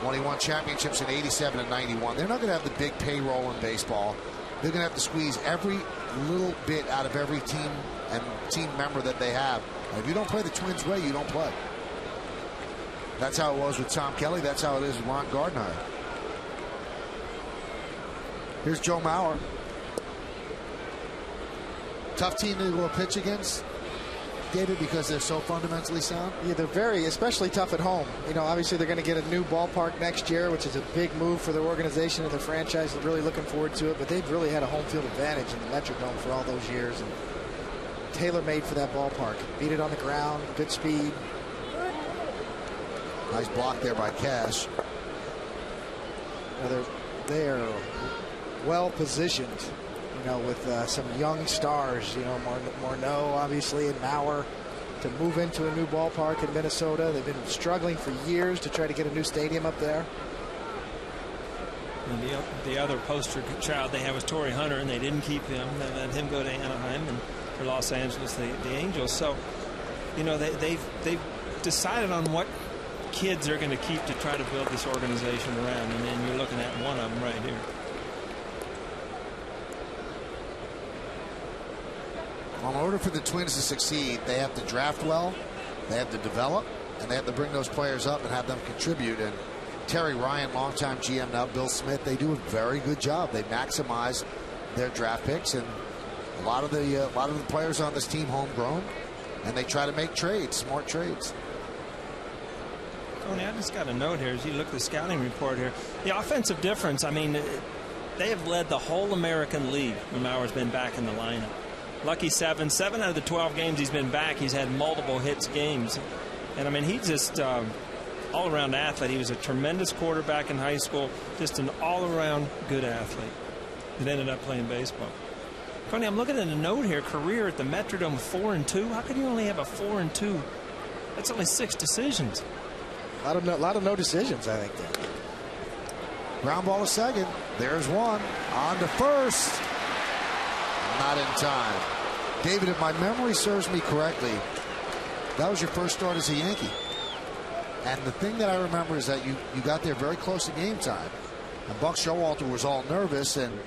when he won championships in '87 and '91. They're not going to have the big payroll in baseball. They're going to have to squeeze every little bit out of every team and team member that they have. And if you don't play the Twins' way, you don't play. That's how it was with Tom Kelly. That's how it is with Ron Gardner. Here's Joe Mauer. Tough team to go pitch against, David, because they're so fundamentally sound. Yeah, they're very, especially tough at home. You know, obviously they're going to get a new ballpark next year, which is a big move for their organization and their franchise. They're really looking forward to it, but they've really had a home field advantage in the Metrodome for all those years. And tailor-made for that ballpark. Beat it on the ground, good speed. Nice block there by Cash. Well, they're well positioned, you know, with some young stars, you know, Morneau obviously and Mauer, to move into a new ballpark in Minnesota. They've been struggling for years to try to get a new stadium up there. And the other poster child they have was Torrey Hunter, and they didn't keep him. They let him go to Anaheim and for Los Angeles, the Angels. So, you know, they've decided on what kids are going to keep to try to build this organization around, and then you're looking at one of them right here. Well, in order for the Twins to succeed, they have to draft well, they have to develop, and they have to bring those players up and have them contribute. And Terry Ryan, longtime GM, now Bill Smith, they do a very good job. They maximize their draft picks, and a lot of the players on this team homegrown, and they try to make trades, smart trades. Tony, I just got a note here as you look at the scouting report here. The offensive difference, I mean, they have led the whole American League when Mauer's been back in the lineup. Lucky 7 out of the 12 games he's been back, he's had multiple hits games. And I mean, he's just all-around athlete. He was a tremendous quarterback in high school, just an all-around good athlete that ended up playing baseball. Tony, I'm looking at a note here, career at the Metrodome 4-2. How could you only have a 4-2? That's only 6 decisions. A lot of no decisions, I think, there. Ground ball to second. There's one. On to first. Not in time. David, if my memory serves me correctly, that was your first start as a Yankee. And the thing that I remember is that you got there very close to game time. And Buck Showalter was all nervous, and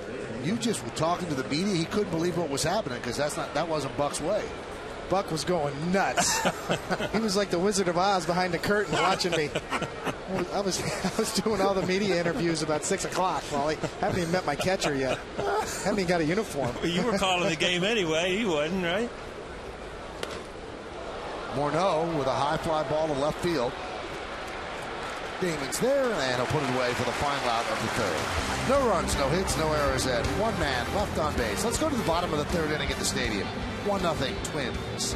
you just were talking to the media. He couldn't believe what was happening because that wasn't Buck's way. Buck was going nuts. He was like the Wizard of Oz behind the curtain watching me. I was doing all the media interviews about 6 o'clock, Wally. Haven't even met my catcher yet. Haven't even got a uniform. Well, you were calling the game anyway. He wasn't, right? Morneau with a high fly ball to left field. Damon's there, and he'll put it away for the final out of the third. No runs, no hits, no errors, and one man left on base. Let's go to the bottom of the third inning at the stadium. 1-0 Twins.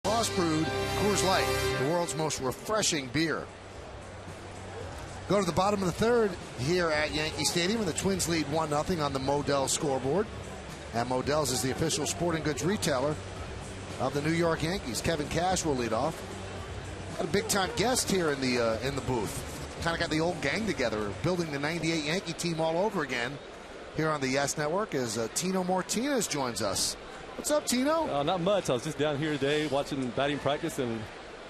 Cross-brewed Coors Light, the world's most refreshing beer. Go to the bottom of the third here at Yankee Stadium, and the Twins lead 1-0 on the Modell scoreboard. And Modell's is the official sporting goods retailer of the New York Yankees. Kevin Cash will lead off. Got a big-time guest here in the booth. Kind of got the old gang together, building the '98 Yankee team all over again here on the Yes Network as Tino Martinez joins us. What's up, Tino? Not much. I was just down here today watching batting practice and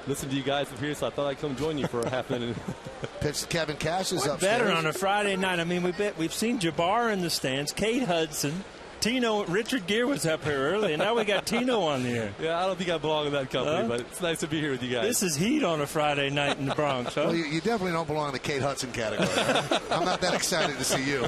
listening to you guys up here, so I thought I'd come join you for a half minute. Pitch to Kevin Cash is upstairs. Better on a Friday night. I mean, we've seen Jabbar in the stands, Kate Hudson, Tino, Richard Gere was up here early, and now we got Tino on the air. Yeah, I don't think I belong in that company, but it's nice to be here with you guys. This is heat on a Friday night in the Bronx, huh? Well, you definitely don't belong in the Kate Hudson category. Right? I'm not that excited to see you.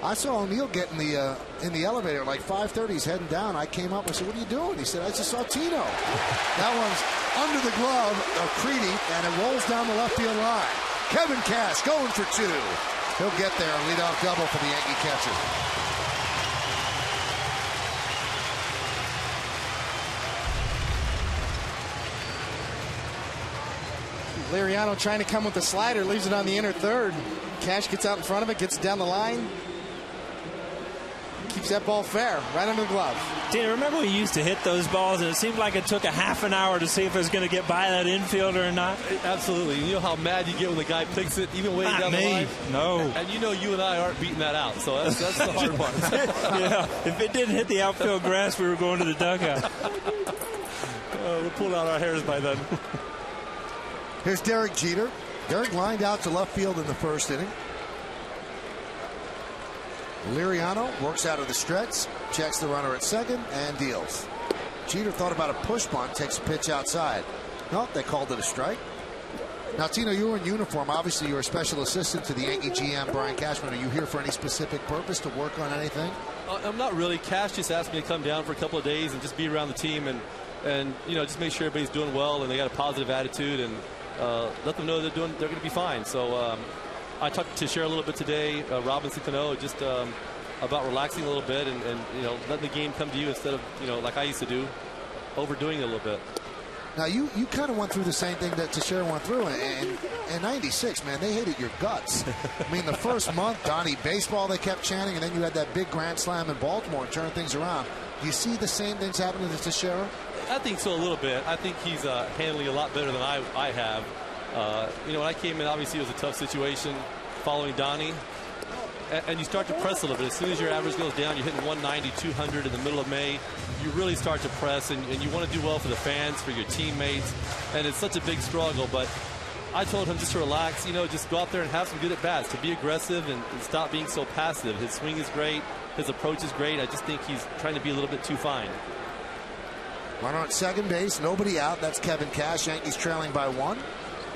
I saw O'Neill get in the elevator at like 5:30. He's heading down. I came up and said, "What are you doing?" He said, "I just saw Tino." That one's under the glove of Creedy, and it rolls down the left field line. Kevin Cash going for two. He'll get there and lead off double for the Yankee catcher. Liriano trying to come with the slider, leaves it on the inner third. Cash gets out in front of it, gets down the line. Keeps that ball fair, right under the glove. Tina, remember we used to hit those balls, and it seemed like it took a half an hour to see if it was going to get by that infielder or not? Absolutely. You know how mad you get when the guy picks it, even way down the line? No. And you know you and I aren't beating that out, so that's the hard part. Yeah, if it didn't hit the outfield grass, we were going to the dugout. We'll pull out our hairs by then. Here's Derek Jeter. Derek lined out to left field in the first inning. Liriano works out of the stretch, checks the runner at second, and deals. Jeter thought about a push bunt, takes a pitch outside. No, they called it a strike. Now, Tino, you were in uniform. Obviously, you're a special assistant to the Yankee GM, Brian Cashman. Are you here for any specific purpose, to work on anything? I'm not really. Cash just asked me to come down for a couple of days and just be around the team and you know, just make sure everybody's doing well and they got a positive attitude and let them know they're going to be fine. So I talked to Cher a little bit today, Robinson Cano, just about relaxing a little bit and you know, letting the game come to you instead of, you know, like I used to do, overdoing it a little bit. Now, you kind of went through the same thing that Teixeira went through. In 96, man, they hated your guts. I mean, the first month, Donnie Baseball, they kept chanting, and then you had that big grand slam in Baltimore and turned things around. Do you see the same things happening to Teixeira? I think so, a little bit. I think he's handling a lot better than I have. You know, when I came in, obviously it was a tough situation following Donnie. And you start to press a little bit. As soon as your average goes down, you're hitting 190, 200 in the middle of May. You really start to press, and you want to do well for the fans, for your teammates. And it's such a big struggle. But I told him just to relax, you know, just go out there and have some good at-bats, to be aggressive and stop being so passive. His swing is great. His approach is great. I just think he's trying to be a little bit too fine. Runner at second base, nobody out. That's Kevin Cash. Yankees trailing by 1.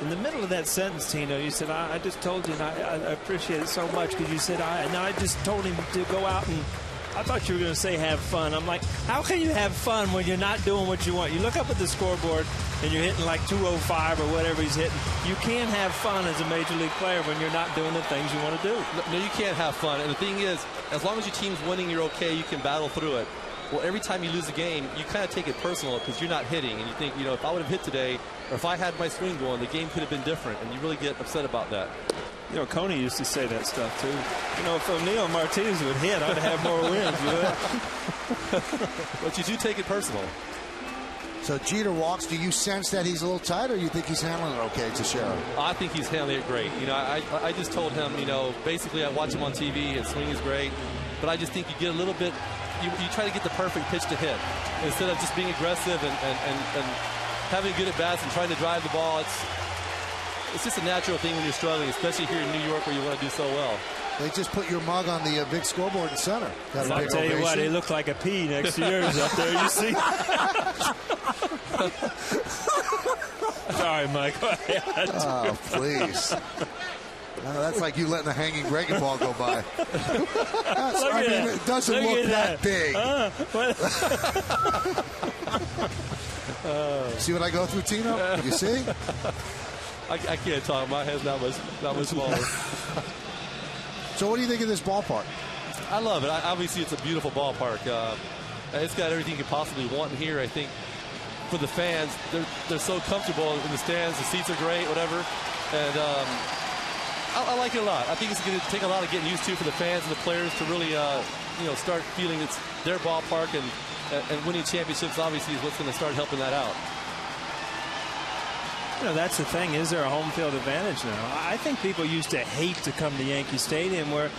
In the middle of that sentence, Tino, you said, I just told you, and I appreciate it so much, because you said, I just told him to go out, and I thought you were going to say have fun. I'm like, how can you have fun when you're not doing what you want? You look up at the scoreboard, and you're hitting like 205 or whatever he's hitting. You can't have fun as a major league player when you're not doing the things you want to do. No, you can't have fun. And the thing is, as long as your team's winning, you're okay. You can battle through it. Well, every time you lose a game, you kind of take it personal because you're not hitting. And you think, you know, if I would have hit today, or if I had my swing going, the game could have been different. And you really get upset about that. You know, Coney used to say that stuff, too. You know, if O'Neill Martinez would hit, I'd have more wins. But you do take it personal. So Jeter walks. Do you sense that he's a little tight, or you think he's handling it okay, Teixeira? I think he's handling it great. You know, I just told him, you know, basically I watch him on TV. His swing is great. But I just think you get a little bit, you try to get the perfect pitch to hit instead of just being aggressive and having good at bats and trying to drive the ball. It's just a natural thing when you're struggling, especially here in New York where you want to do so well. They just put your mug on the big scoreboard in center. I'll tell you what, it looked like a P next to yours up there. You see? Sorry, Mike. Oh, please. That's like you letting the hanging Reagan ball go by. It doesn't look that big. See what I go through, Tino? You see? I can't talk. My head's not much smaller. So what do you think of this ballpark? I love it. Obviously, it's a beautiful ballpark. It's got everything you could possibly want in here. I think for the fans, they're so comfortable in the stands. The seats are great, whatever. And I like it a lot. I think it's going to take a lot of getting used to for the fans and the players to really, you know, start feeling it's their ballpark, and winning championships obviously is what's going to start helping that out. You know, that's the thing. Is there a home field advantage now? I think people used to hate to come to Yankee Stadium, where,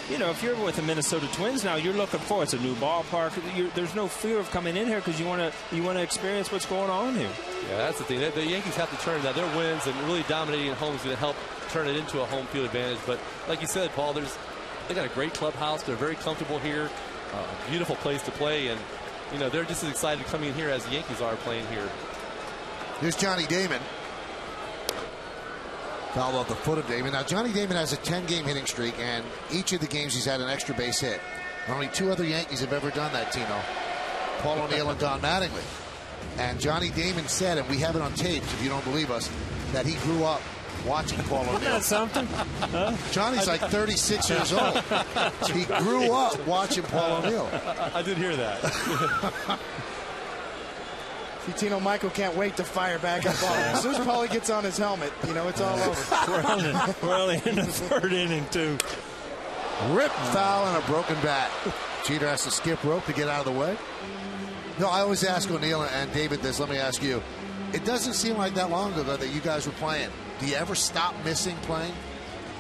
you know, if you're with the Minnesota Twins now, you're looking for it's a new ballpark. There's no fear of coming in here because you want to experience what's going on here. Yeah, that's the thing. The Yankees have to turn that. Their wins and really dominating at home is going to help turn it into a home field advantage. But like you said, Paul, they got a great clubhouse. They're very comfortable here. A beautiful place to play, and you know they're just as excited coming in here as the Yankees are playing here. Here's Johnny Damon. Foul off the foot of Damon. Now, Johnny Damon has a 10-game hitting streak, and each of the games he's had an extra base hit. Only 2 other Yankees have ever done that, Tino. Paul O'Neill and Don Mattingly. And Johnny Damon said, and we have it on tape if you don't believe us, that he grew up watching Paul O'Neill. Isn't that something? Huh? Johnny's like 36 years old. He grew up watching Paul O'Neill. I did hear that. See, Tino, Michael can't wait to fire back up on him. As soon as Paulie gets on his helmet, you know, it's all over. We're only in the 3rd inning, too. Rip foul and a broken bat. Jeter has to skip rope to get out of the way. No, I always ask O'Neill and David this. Let me ask you. It doesn't seem like that long ago that you guys were playing. Do you ever stop missing playing?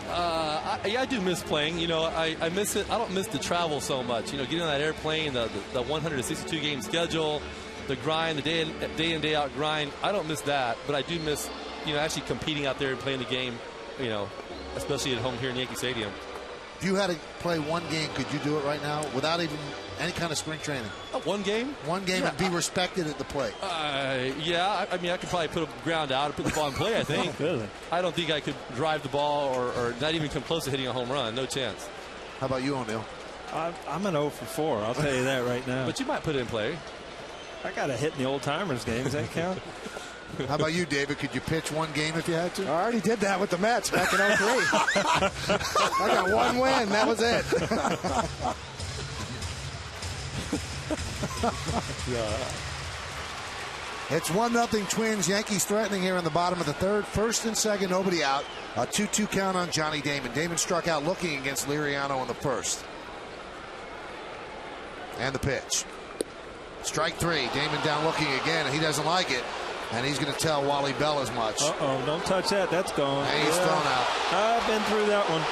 I do miss playing. You know, I miss it. I don't miss the travel so much. You know, getting on that airplane, the 162 game schedule, the grind, the day in day out grind. I don't miss that, but I do miss, you know, actually competing out there and playing the game. You know, especially at home here in Yankee Stadium. If you had to play one game, could you do it right now without even any kind of spring training? One game? One game, yeah, and be respected at the plate. Yeah, I mean, I could probably put a ground out and put the ball in play, I think. Really? I don't think I could drive the ball or not even come close to hitting a home run. No chance. How about you, O'Neill? I'm an 0 for 4. I'll tell you that right now. But you might put it in play. I got a hit in the old-timers game. Does that count? How about you, David? Could you pitch one game if you had to? I already did that with the Mets back in 03. I got one win. That was it. It's 1-0 Twins. Yankees threatening here in the bottom of the third. First and second, nobody out. A 2-2 count on Johnny Damon. Damon struck out looking against Liriano in the first. And the pitch. Strike 3. Damon down looking again, and he doesn't like it. And he's going to tell Wally Bell as much. Uh-oh, don't touch that. That's gone. And he's thrown out. I've been through that one.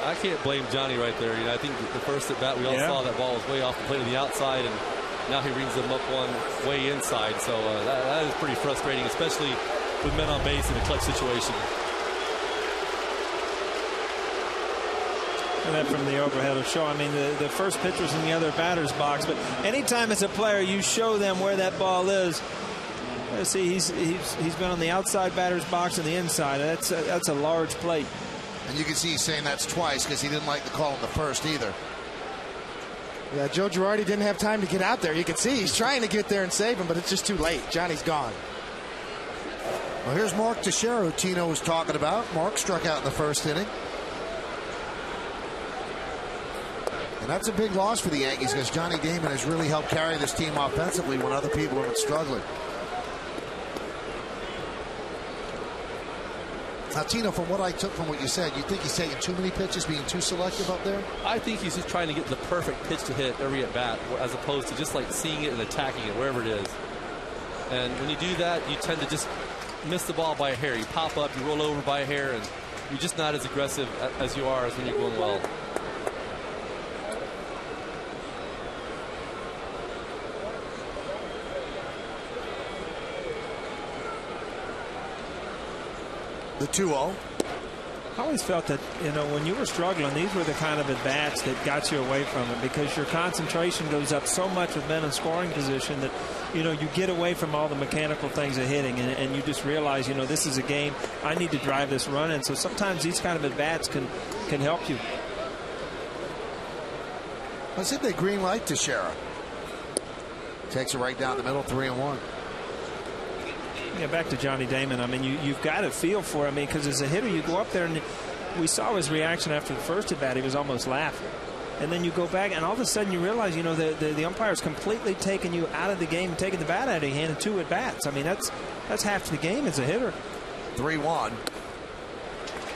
I can't blame Johnny right there. You know, I think the first at bat we all saw that ball was way off the plate on the outside, and now he rings them up one way inside. So that is pretty frustrating, especially with men on base in a clutch situation. And that from the overhead will show. I mean, the first pitch was in the other batter's box, but anytime as a player you show them where that ball is. See, he's been on the outside batter's box and the inside. That's a large plate. And you can see he's saying that's twice because he didn't like the call in the first either. Yeah, Joe Girardi didn't have time to get out there. You can see he's trying to get there and save him, but it's just too late. Johnny's gone. Well, here's Mark Teixeira, who Tino was talking about. Mark struck out in the first inning. And that's a big loss for the Yankees because Johnny Damon has really helped carry this team offensively when other people have been struggling. Now, Tino, from what I took from what you said, you think he's taking too many pitches, being too selective up there? I think he's just trying to get the perfect pitch to hit every at bat, as opposed to just like seeing it and attacking it wherever it is. And when you do that, you tend to just miss the ball by a hair. You pop up, you roll over by a hair, and you're just not as aggressive as you are as when you're going well. The 2-0. I always felt that, you know, when you were struggling, these were the kind of at-bats that got you away from it because your concentration goes up so much with men in scoring position that, you know, you get away from all the mechanical things of hitting and you just realize, you know, this is a game. I need to drive this run in. So sometimes these kind of at-bats can help you. I said they green light Teixeira. Takes it right down the middle, 3-1. Yeah, back to Johnny Damon. I mean, you've got to feel for him. I mean, because as a hitter, you go up there and we saw his reaction after the first at bat. He was almost laughing. And then you go back, and all of a sudden you realize, you know, the umpire's completely taking you out of the game, taking the bat out of your hand in 2 at bats. I mean, that's half the game as a hitter. 3-1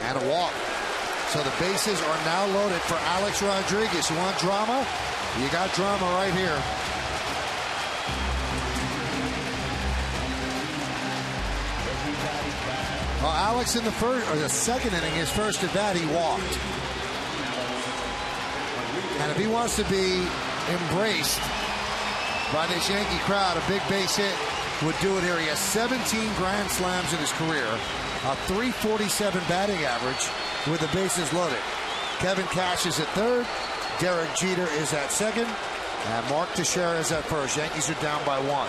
and a walk. So the bases are now loaded for Alex Rodriguez. You want drama? You got drama right here. Well, Alex in the second inning, his first at bat, he walked. And if he wants to be embraced by this Yankee crowd, a big base hit would do it here. He has 17 grand slams in his career, a .347 batting average with the bases loaded. Kevin Cash is at third, Derek Jeter is at second, and Mark Teixeira is at first. Yankees are down by 1.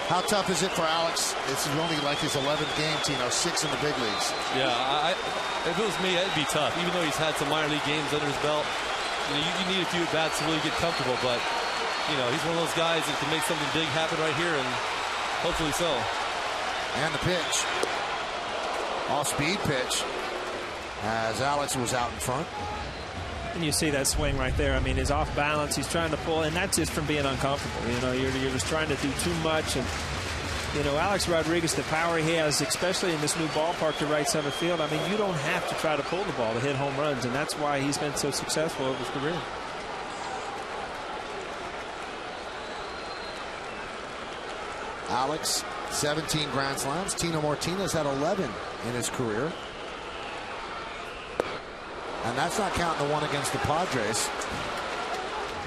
How tough is it for Alex? This is only like his 11th game, Tino, 6 in the big leagues. Yeah, if it was me, it'd be tough. Even though he's had some minor league games under his belt, you know, you need a few at-bats to really get comfortable. But, you know, he's one of those guys that can make something big happen right here, and hopefully so. And the pitch. Off-speed pitch as Alex was out in front. And you see that swing right there. I mean, he's off balance. He's trying to pull, and that's just from being uncomfortable. You know, you're just trying to do too much, and You know, Alex Rodriguez, the power he has, especially in this new ballpark to right center field, I mean, you don't have to try to pull the ball to hit home runs, and that's why he's been so successful over his career. Alex, 17 grand slams. Tino Martinez had 11 in his career. And that's not counting the one against the Padres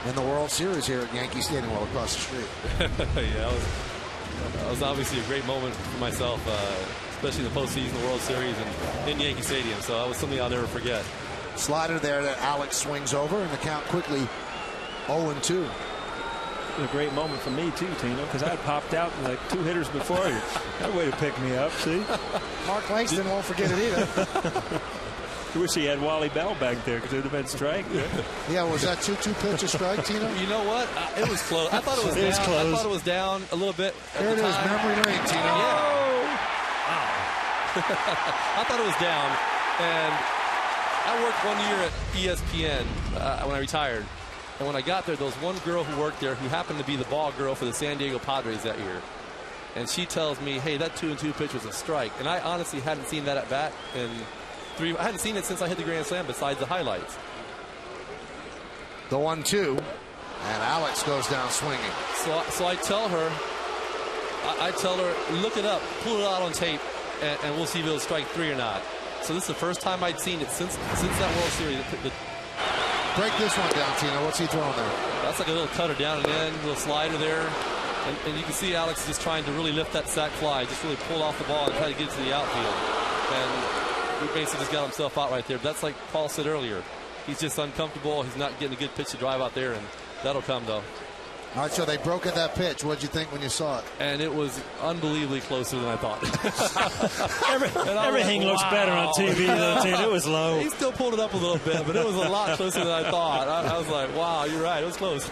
in the World Series here at Yankee Stadium, well across the street. Yeah, that was obviously a great moment for myself, especially in the postseason, the World Series, and in Yankee Stadium. So that was something I'll never forget. Slider there that Alex swings over, and the count quickly 0-2. A great moment for me too, Tino, because I had popped out like 2 hitters before you. That way to pick me up, see? Mark Langston won't forget it either. I wish he had Wally Bell back there, because it would have been strike. Yeah, was that 2-2 pitch a strike, Tino? You know what? It was close. I thought it was down. I thought it was down a little bit. Here it is, memory lane, Tino. Yeah. Wow. I thought it was down, and I worked 1 year at ESPN when I retired. And when I got there was one girl who worked there who happened to be the ball girl for the San Diego Padres that year. And she tells me, hey, that 2-2 pitch was a strike. And I honestly hadn't seen that at bat in I hadn't seen it since I hit the grand slam besides the highlights. The 1-2, and Alex goes down swinging. So I tell her, look it up, pull it out on tape, and we'll see if it'll strike 3 or not. So this is the first time I'd seen it since that World Series. Break this one down, Tino. What's he throwing there? That's like a little cutter down and in, a little slider there. And you can see Alex just trying to really lift that sac fly, just really pull off the ball and try to get it to the outfield. And he basically just got himself out right there. But that's like Paul said earlier. He's just uncomfortable. He's not getting a good pitch to drive out there, and that'll come, though. All right, so they broke at that pitch. What did you think when you saw it? And it was unbelievably closer than I thought. Everything looks better on TV, though, Tino. It was low. He still pulled it up a little bit, but it was a lot closer than I thought. I was like, wow, you're right. It was close.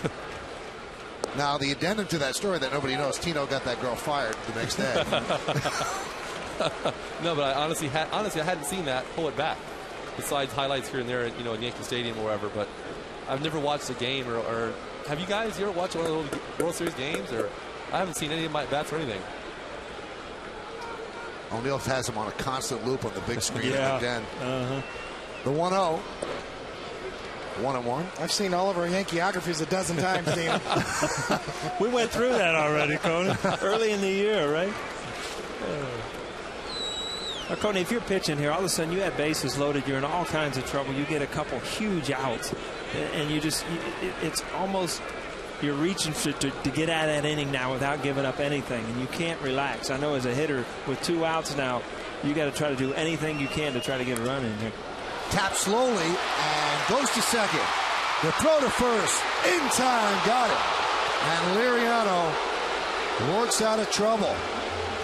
Now, the addendum to that story that nobody knows, Tino got that girl fired the next day. No, but I honestly I hadn't seen that pull it back. Besides highlights here and there, at Yankee Stadium or wherever. But I've never watched a game or have you guys ever watched one of those World Series games? Or I haven't seen any of my bats or anything. O'Neill has him on a constant loop on the big screen yeah. in the den. The 1-0. 1-1. I've seen all of our Yankeeographies a dozen times, Dana. We went through that already, Conan. Early in the year, right? Now, Coney, if you're pitching here, all of a sudden you have bases loaded, you're in all kinds of trouble. You get a couple huge outs, and it's almost you're reaching to get out of that inning now without giving up anything, and you can't relax. I know as a hitter with 2 outs now, you got to try to do anything you can to try to get a run in here. Tap slowly and goes to second. The throw to first. In time, got it. And Liriano works out of trouble.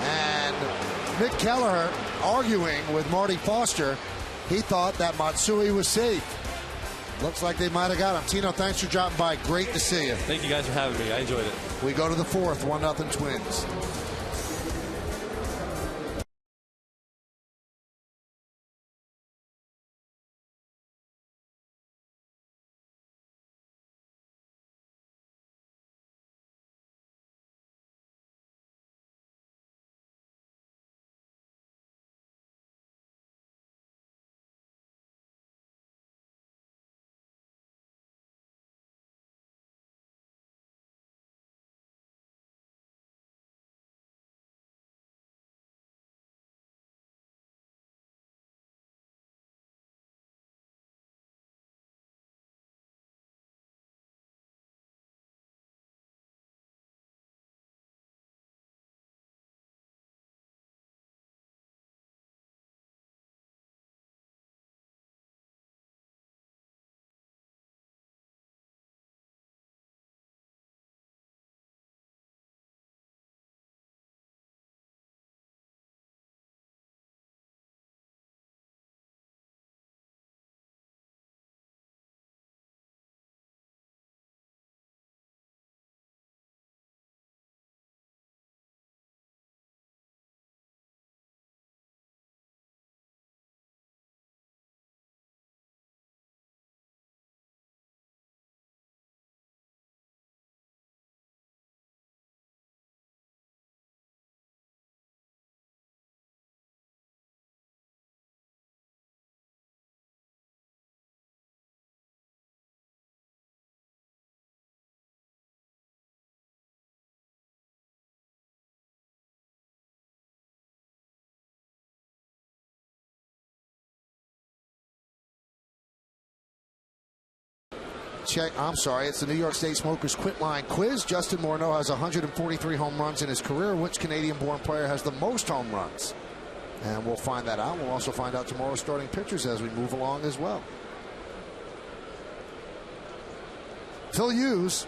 And Mick Kelleher arguing with Marty Foster. He thought that Matsui was safe. Looks like they might have got him. Tino, thanks for dropping by. Great to see you. Thank you guys for having me. I enjoyed it. We go to the 4th, 1-0 Twins. I'm sorry, it's the New York State Smokers Quit Line Quiz. Justin Morneau has 143 home runs in his career. Which Canadian-born player has the most home runs? And we'll find that out. We'll also find out tomorrow's starting pitchers as we move along as well. Phil Hughes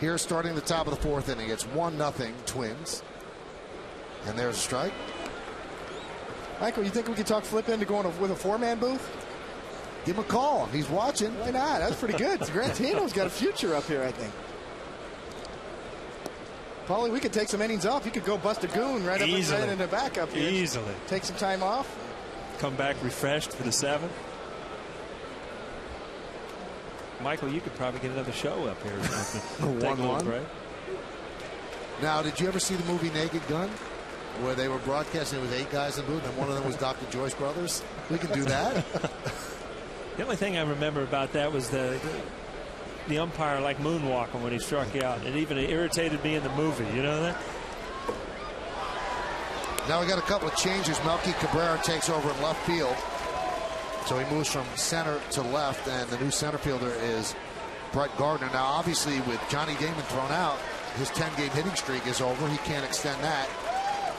here starting the top of the fourth inning. It's 1-0 Twins. And there's a strike. Michael, you think we could talk Flip into going with a four-man booth? Give him a call. He's watching. Why not? That's pretty good. Grantino's got a future up here, I think. Paulie, we could take some innings off. You could go bust a goon right up in the back up here. Easily. Take some time off. Come back refreshed for the 7th. Michael, you could probably get another show up here or something. Take a little break. Now, did you ever see the movie Naked Gun? Where they were broadcasting with 8 guys in the booth, and one of them was Dr. Joyce Brothers? We can do that. The only thing I remember about that was the umpire like moonwalking when he struck you out. It even irritated me in the movie. You know that? Now we got a couple of changes. Melky Cabrera takes over in left field. So he moves from center to left, and the new center fielder is Brett Gardner. Now, obviously, with Johnny Damon thrown out, his 10-game hitting streak is over. He can't extend that.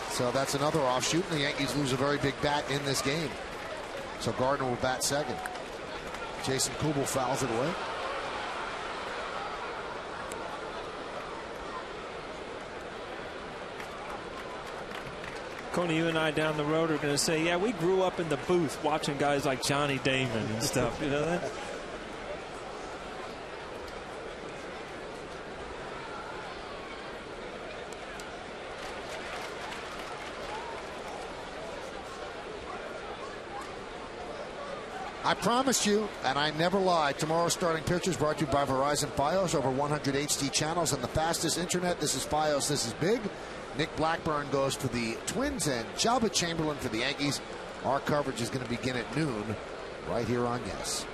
So that's another offshoot, and the Yankees lose a very big bat in this game. So Gardner will bat second. Jason Kubel fouls it away. Coney, you and I down the road are going to say, yeah, we grew up in the booth watching guys like Johnny Damon and stuff. You know that? I promised you, and I never lie, tomorrow's starting pitchers brought to you by Verizon Fios, over 100 HD channels and the fastest internet. This is Fios, this is big. Nick Blackburn goes for the Twins and Jabba Chamberlain for the Yankees. Our coverage is going to begin at noon right here on Yes.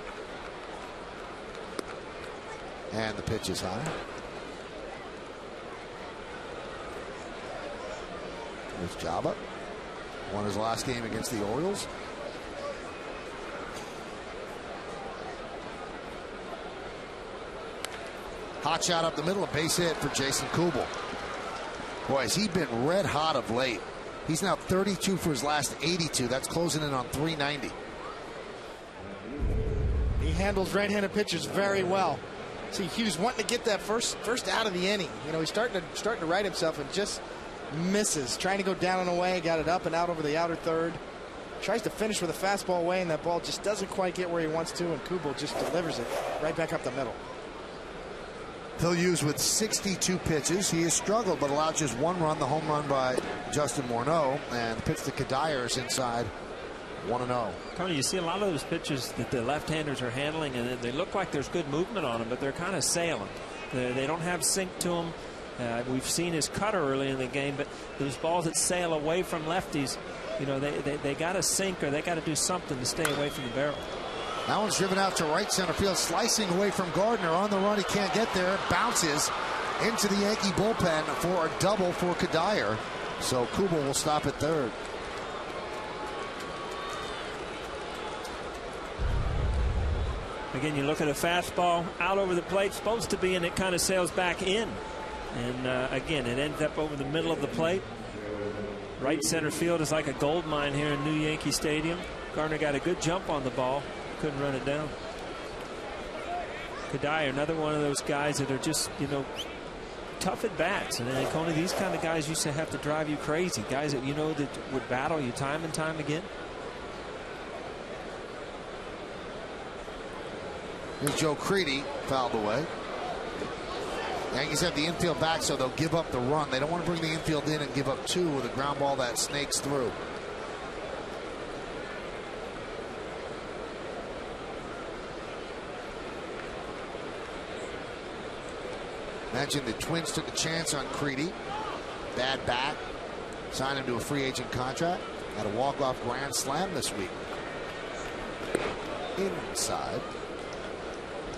And the pitch is high. There's Jabba. Won his last game against the Orioles. Hot shot up the middle, a base hit for Jason Kubel. Boy, has he been red hot of late. He's now 32 for his last 82. That's closing in on 390. He handles right-handed pitchers very well. See, Hughes wanting to get that first out of the inning. You know, he's starting to right himself and just misses. Trying to go down and away, got it up and out over the outer third. Tries to finish with a fastball away, and that ball just doesn't quite get where he wants to, and Kubel just delivers it right back up the middle. Phil Hughes with 62 pitches. He has struggled, but allowed just 1 run, the home run by Justin Morneau, and the pitch to Kadire is inside 1-0. Tony, you see a lot of those pitches that the left-handers are handling, and they look like there's good movement on them, but they're kind of sailing. They don't have sink to them. We've seen his cutter early in the game, but those balls that sail away from lefties, you know, they got to sink or they got to do something to stay away from the barrel. That one's driven out to right center field, slicing away from Gardner. On the run, he can't get there. Bounces into the Yankee bullpen for a double for Kadire. So Kubel will stop at third. Again, you look at a fastball out over the plate, supposed to be, and it kind of sails back in. And again, it ends up over the middle of the plate. Right center field is like a gold mine here in new Yankee Stadium. Gardner got a good jump on the ball. Couldn't run it down. Kadire, another one of those guys that are just, you know, tough at bats. And then, Coney, these kind of guys used to have to drive you crazy. Guys that, you know, that would battle you time and time again. Here's Joe Creedy, fouled away. Yankees have the infield back, so they'll give up the run. They don't want to bring the infield in and give up 2 with a ground ball that snakes through. Mentioned the Twins took a chance on Creedy. Bad bat. Signed him to a free agent contract. Had a walk-off grand slam this week. Inside.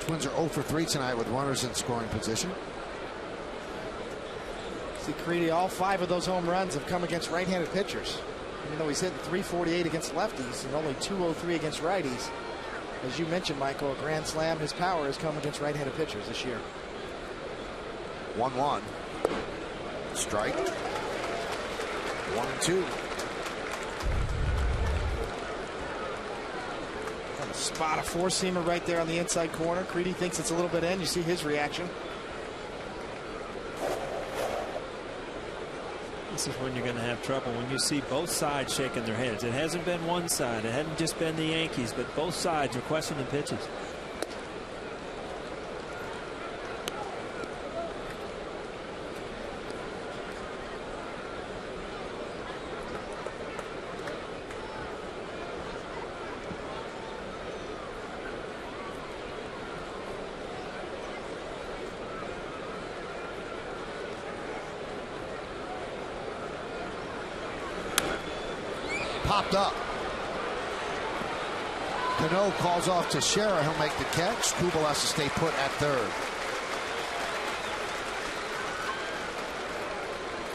Twins are 0 for 3 tonight with runners in scoring position. See, Creedy, all 5 of those home runs have come against right-handed pitchers. Even though he's hitting .348 against lefties and only .203 against righties. as you mentioned, Michael, a grand slam. His power has come against right-handed pitchers this year. 1-1. Strike. 1-2. Got a spot, a four-seamer right there on the inside corner. Creedy thinks it's a little bit in. You see his reaction. This is when you're going to have trouble, when you see both sides shaking their heads. It hasn't been one side. It hadn't just been the Yankees, but both sides are questioning pitches. Popped up. Morneau calls off to Shera. He'll make the catch. Kubel has to stay put at third.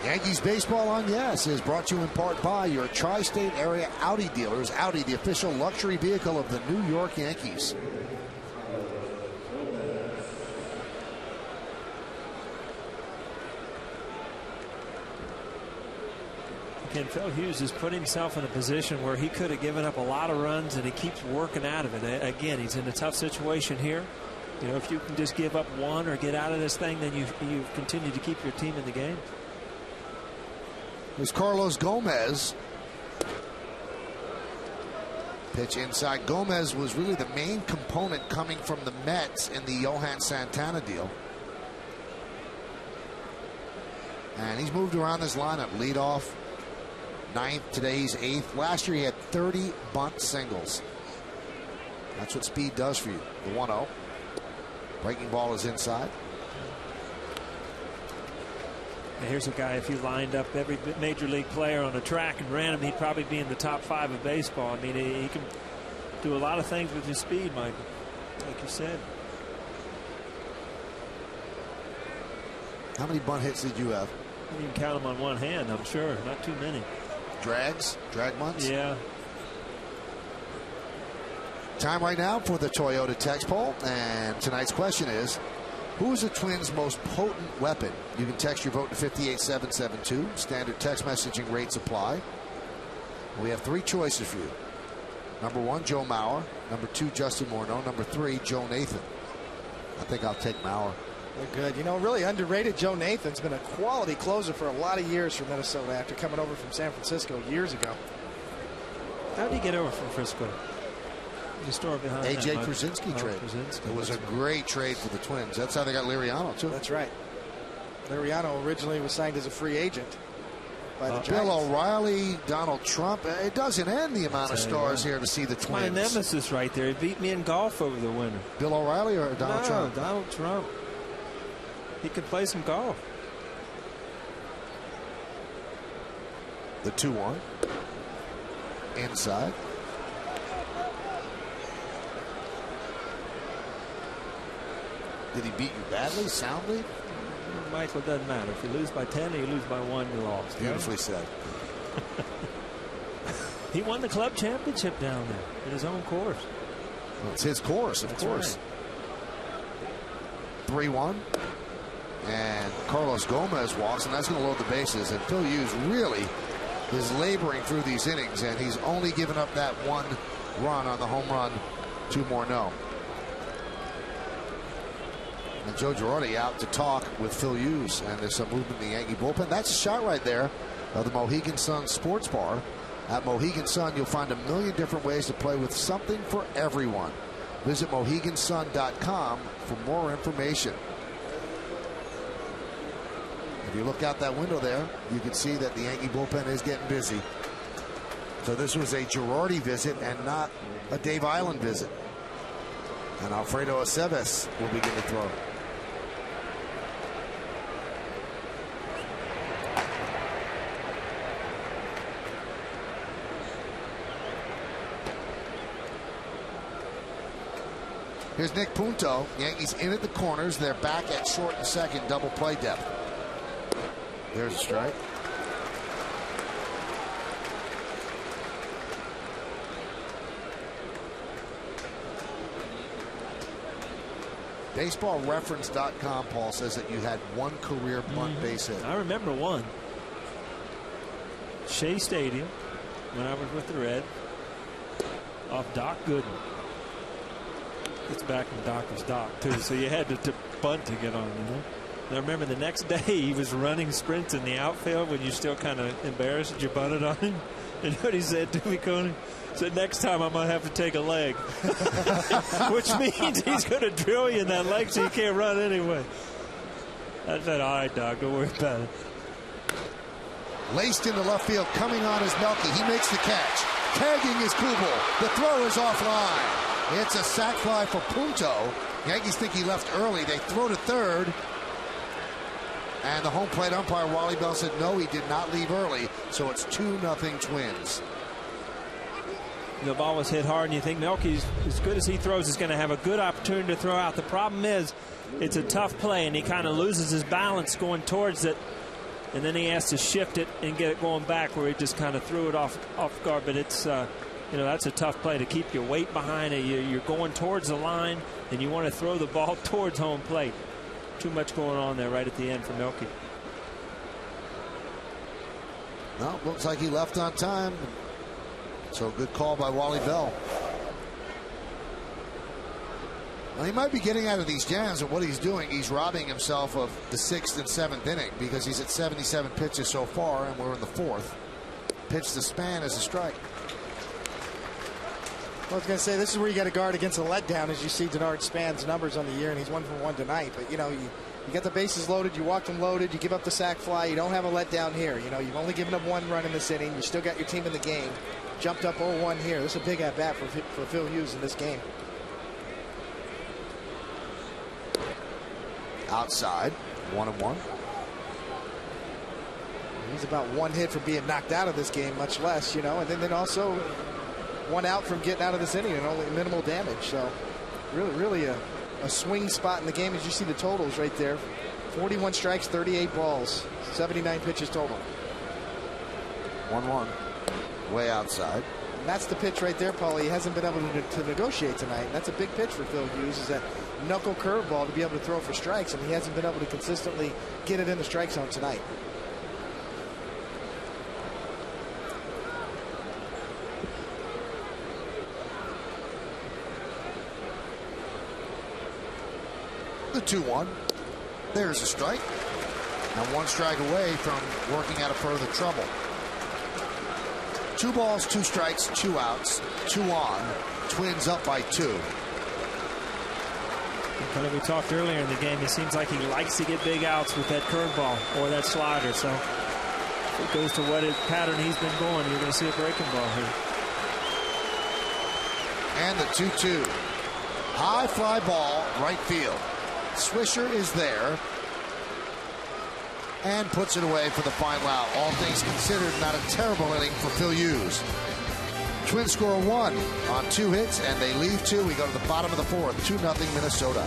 Yankees baseball on Yes is brought to you in part by your tri-state area Audi dealers. Audi, the official luxury vehicle of the New York Yankees. And Phil Hughes has put himself in a position where he could have given up a lot of runs, and he keeps working out of it. Again, he's in a tough situation here. You know, if you can just give up one or get out of this thing, then you continue to keep your team in the game. There's Carlos Gomez. Pitch inside. Gomez was really the main component coming from the Mets in the Johan Santana deal. And he's moved around this lineup. Leadoff. 9th, today he's 8th. Last year he had 30 bunt singles. That's what speed does for you. The 1-0. Breaking ball is inside. And here's a guy, if you lined up every major league player on a track and ran him, he'd probably be in the top 5 of baseball. I mean, he can do a lot of things with his speed, Michael, like you said. How many bunt hits did you have? You can count them on one hand, I'm sure. Not too many. Drags? Drag bunts? Yeah. Time right now for the Toyota text poll. And tonight's question is, who is the Twins' most potent weapon? You can text your vote to 58772. Standard text messaging rates apply. We have 3 choices for you. Number 1, Joe Mauer. Number 2, Justin Morneau. Number 3, Joe Nathan. I think I'll take Mauer. They're good. You know, really underrated Joe Nathan's been a quality closer for a lot of years for Minnesota after coming over from San Francisco years ago. How did he get over from Frisco? The story behind A.J. Krasinski trade. It was a great trade for the Twins. That's how they got Liriano, too. That's right. Liriano originally was signed as a free agent by the Giants. Bill O'Reilly, Donald Trump. It doesn't end the amount of stars here to see the Twins. My nemesis right there. He beat me in golf over the winter. Bill O'Reilly or Donald Trump? Donald Trump. He could play some golf. The 2-1. Inside. Did he beat you badly, soundly? Michael, it doesn't matter. If you lose by 10 or you lose by 1, you lost. Beautifully said. He won the club championship down there in his own course. Well, it's his course, of course. Right. 3-1. And Carlos Gomez walks, and that's going to load the bases. And Phil Hughes really is laboring through these innings, and he's only given up that 1 run on the home run to Morneau. And Joe Girardi out to talk with Phil Hughes, and there's some movement in the Yankee bullpen. That's a shot right there of the Mohegan Sun Sports Bar. At Mohegan Sun, you'll find a million different ways to play with something for everyone. Visit MoheganSun.com for more information. If you look out that window there, you can see that the Yankee bullpen is getting busy. So this was a Girardi visit and not a Dave Island visit. And Alfredo Aceves will begin to throw. Here's Nick Punto. Yankees in at the corners. They're back at short and second, double play depth. There's a strike. BaseballReference.com, Paul, says that you had one career bunt base hit. I remember one. Shea Stadium, when I was with the Reds, off Doc Gooden. It's back when Doc was Doc, too, so you had to bunt to get on, you know. And I remember the next day he was running sprints in the outfield when you still kind of embarrassed that you bunted on him. And what he said to me, Coney? He said, next time I might have to take a leg. Which means he's going to drill you in that leg so you can't run anyway. I said, all right, Doc, don't worry about it. Laced into left field, coming on is Melky. He makes the catch. Tagging is Kubel. The throw is offline. It's a sac fly for Punto. Yankees think he left early. They throw to third. And the home plate umpire, Wally Bell, said no, he did not leave early. So it's 2-0 Twins. The ball was hit hard, and you think Melky's, as good as he throws, is going to have a good opportunity to throw out. The problem is it's a tough play, and he kind of loses his balance going towards it. And then he has to shift it and get it going back where he just kind of threw it off guard. But it's, you know, that's a tough play to keep your weight behind it. You're going towards the line, and you want to throw the ball towards home plate. Too much going on there right at the end for Melky. No, looks like he left on time. So good call by Wally Bell. Well, he might be getting out of these jams, and what he's doing, he's robbing himself of the 6th and 7th inning because he's at 77 pitches so far, and we're in the 4th. Pitch to Span is a strike. I was going to say, this is where you got to guard against a letdown, as you see Denard Span's numbers on the year, and he's 1 for 1 tonight. But, you know, you got the bases loaded, you walked them loaded, you give up the sac fly, you don't have a letdown here. You know, you've only given up 1 run in this inning. You still got your team in the game. Jumped up 0-1 here. This is a big at-bat for Phil Hughes in this game. Outside, 1-1. He's about 1 hit from being knocked out of this game, much less, you know, and then also 1 out from getting out of this inning and only minimal damage. So really a swing spot in the game, as you see the totals right there. 41 strikes, 38 balls, 79 pitches total. 1-1, way outside. And that's the pitch right there, Paulie. He hasn't been able to negotiate tonight. And that's a big pitch for Phil Hughes, is that knuckle curveball to be able to throw for strikes, and he hasn't been able to consistently get it in the strike zone tonight. The 2-1. There's a strike. Now 1 strike away from working out of further trouble. 2 balls, 2 strikes, 2 outs, 2 on. Twins up by 2. We talked earlier in the game, it seems like he likes to get big outs with that curveball or that slider. So if it goes to what pattern he's been going, you're going to see a breaking ball here. And the 2-2. High fly ball, right field. Swisher is there and puts it away for the final out. All things considered, not a terrible inning for Phil Hughes. Twins score 1 on 2 hits, and they leave 2. We go to the bottom of the 4th, 2-0 Minnesota.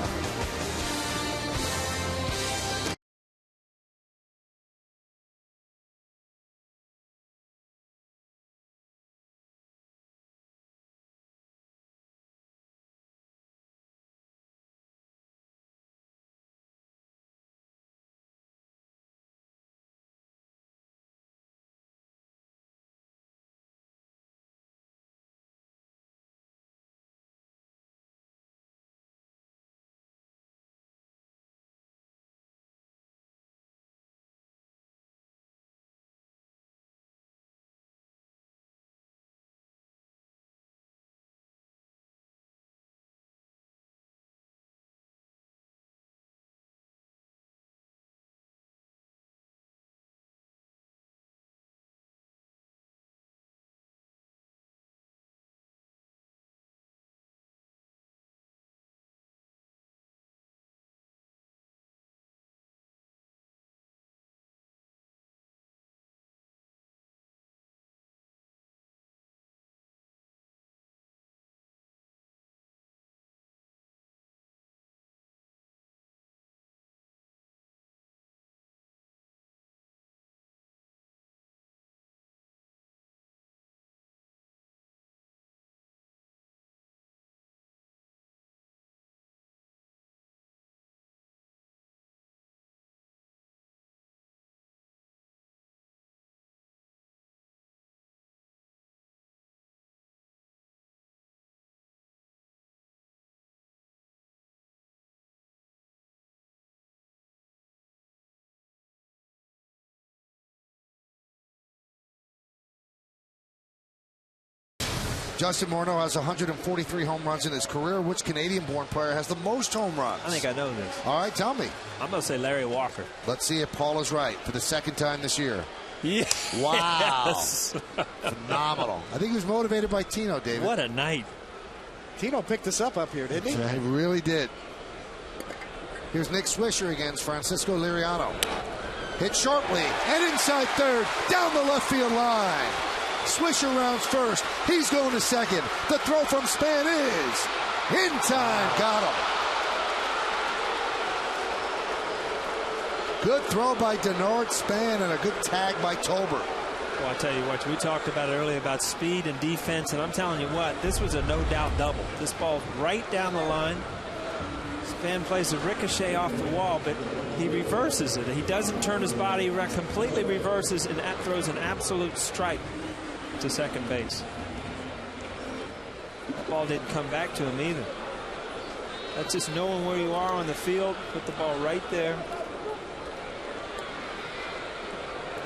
Justin Morneau has 143 home runs in his career. Which Canadian-born player has the most home runs? I think I know this. All right, tell me. I'm going to say Larry Walker. Let's see if Paul is right for the second time this year. Yeah. Wow. Yes. Phenomenal. I think he was motivated by Tino, David. What a night. Tino picked us up here, didn't he? Yeah, he really did. Here's Nick Swisher against Francisco Liriano. Hit sharply and inside third, down the left field line. Swisher rounds first. He's going to second. The throw from Span is in time. Got him. Good throw by Denard Span and a good tag by Tolbert. Well, I'll tell you what, we talked about it earlier about speed and defense, and I'm telling you what, this was a no-doubt double. This ball right down the line. Span plays a ricochet off the wall, but he reverses it. He doesn't turn his body, completely reverses and throws an absolute strike to second base. That ball didn't come back to him either. That's just knowing where you are on the field. Put the ball right there.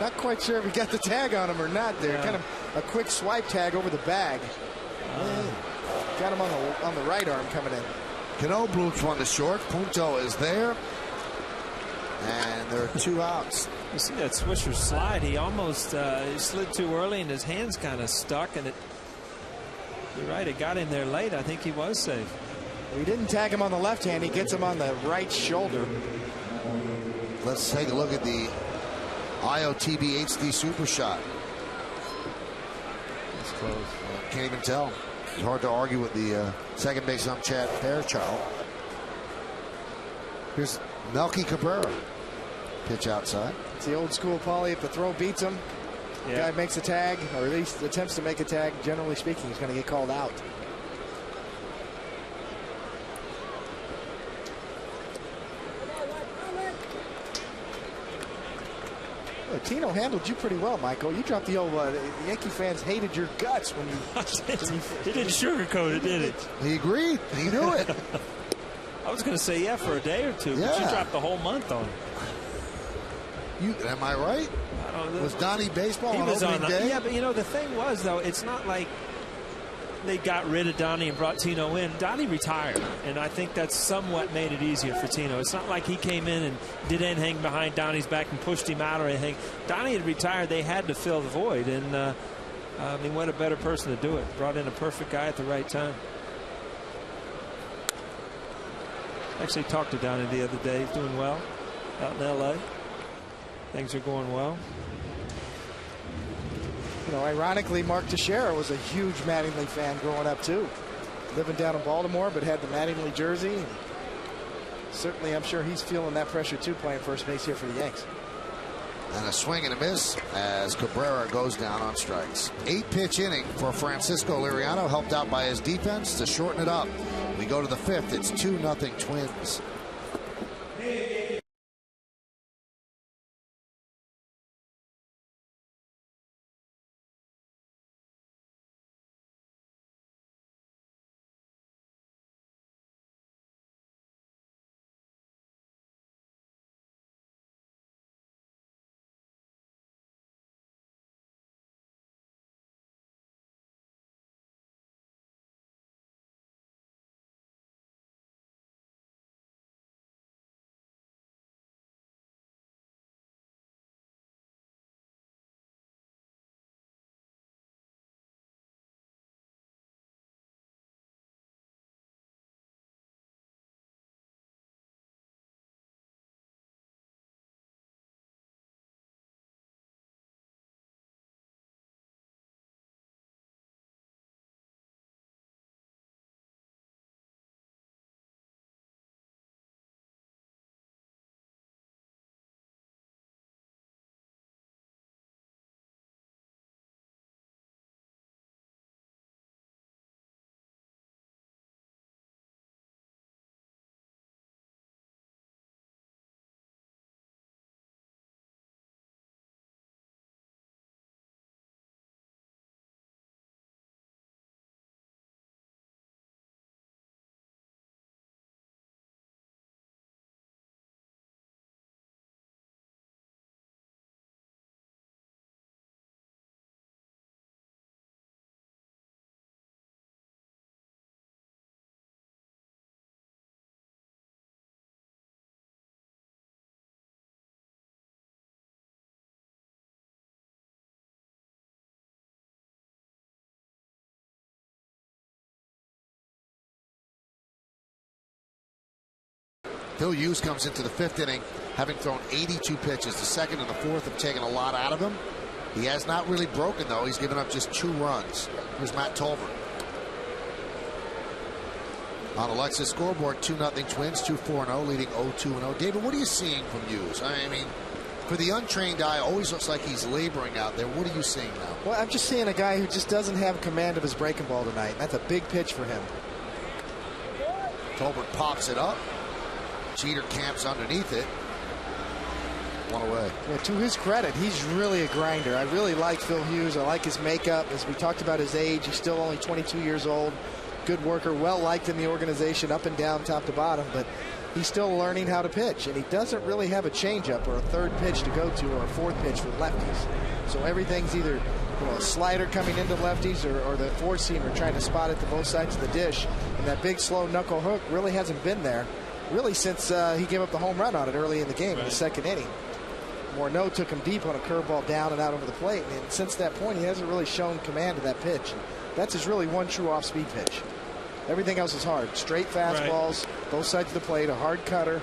Not quite sure if he got the tag on him or not there. Yeah. Kind of a quick swipe tag over the bag. Got him on the right arm coming in. Cano bloops one to short. Punto is there. And there are 2 outs. You see that Swisher slide. He almost he slid too early and his hands kind of stuck. And you're right, it got him there late. I think he was safe. He didn't tag him on the left hand. He gets him on the right shoulder. Let's take a look at the IOTB HD Super Shot. It's close. Can't even tell. It's hard to argue with the second base ump Chad Fairchild. Here's Melky Cabrera. Pitch outside. It's the old school, Paulie. If the throw beats him, the guy makes a tag, or at least attempts to make a tag, generally speaking, he's going to get called out. Tino handled you pretty well, Michael. You dropped the old Yankee fans hated your guts when you he didn't sugarcoat it, did it? He agreed. He knew it. I was going to say for a day or two, but you dropped the whole month on it. Am I right? I don't know. Was Donnie baseball he on was opening day? Yeah, but the thing was, though, it's not like they got rid of Donnie and brought Tino in. Donnie retired, and I think that's somewhat made it easier for Tino. It's not like he came in and did anything behind Donnie's back and pushed him out or anything. Donnie had retired. They had to fill the void, and I mean, what a better person to do it. Brought in a perfect guy at the right time. Actually talked to Donnie the other day. He's doing well out in L.A. Things are going well. Ironically, Mark Teixeira was a huge Mattingly fan growing up, too. Living down in Baltimore, but had the Mattingly jersey. And certainly, I'm sure he's feeling that pressure, too, playing first base here for the Yanks. And a swing and a miss as Cabrera goes down on strikes. 8-pitch inning for Francisco Liriano, helped out by his defense to shorten it up. We go to the 5th. It's 2-0 Twins. Phil Hughes comes into the 5th inning having thrown 82 pitches. The 2nd and the 4th have taken a lot out of him. He has not really broken, though. He's given up just 2 runs. Here's Matt Tolbert. On Alexa's scoreboard, 2-0 Twins, 2-4-0, leading 0-2-0. David, what are you seeing from Hughes? I mean, for the untrained eye, always looks like he's laboring out there. What are you seeing now? Well, I'm just seeing a guy who just doesn't have command of his breaking ball tonight. That's a big pitch for him. Tolbert pops it up. Jeter camps underneath it. 1 away. Yeah, to his credit, he's really a grinder. I really like Phil Hughes. I like his makeup. As we talked about his age, he's still only 22 years old. Good worker, well liked in the organization, up and down, top to bottom, but he's still learning how to pitch, and he doesn't really have a changeup or a 3rd pitch to go to or a 4th pitch for lefties. So everything's either a slider coming into lefties or the 4-seamer trying to spot it to both sides of the dish. And that big slow knuckle hook really hasn't been there really since he gave up the home run on it early in the game in the 2nd inning. Morneau took him deep on a curveball down and out over the plate, and since that point he hasn't really shown command of that pitch. And that's his really one true off-speed pitch. Everything else is hard. Straight fastballs, both sides of the plate, a hard cutter,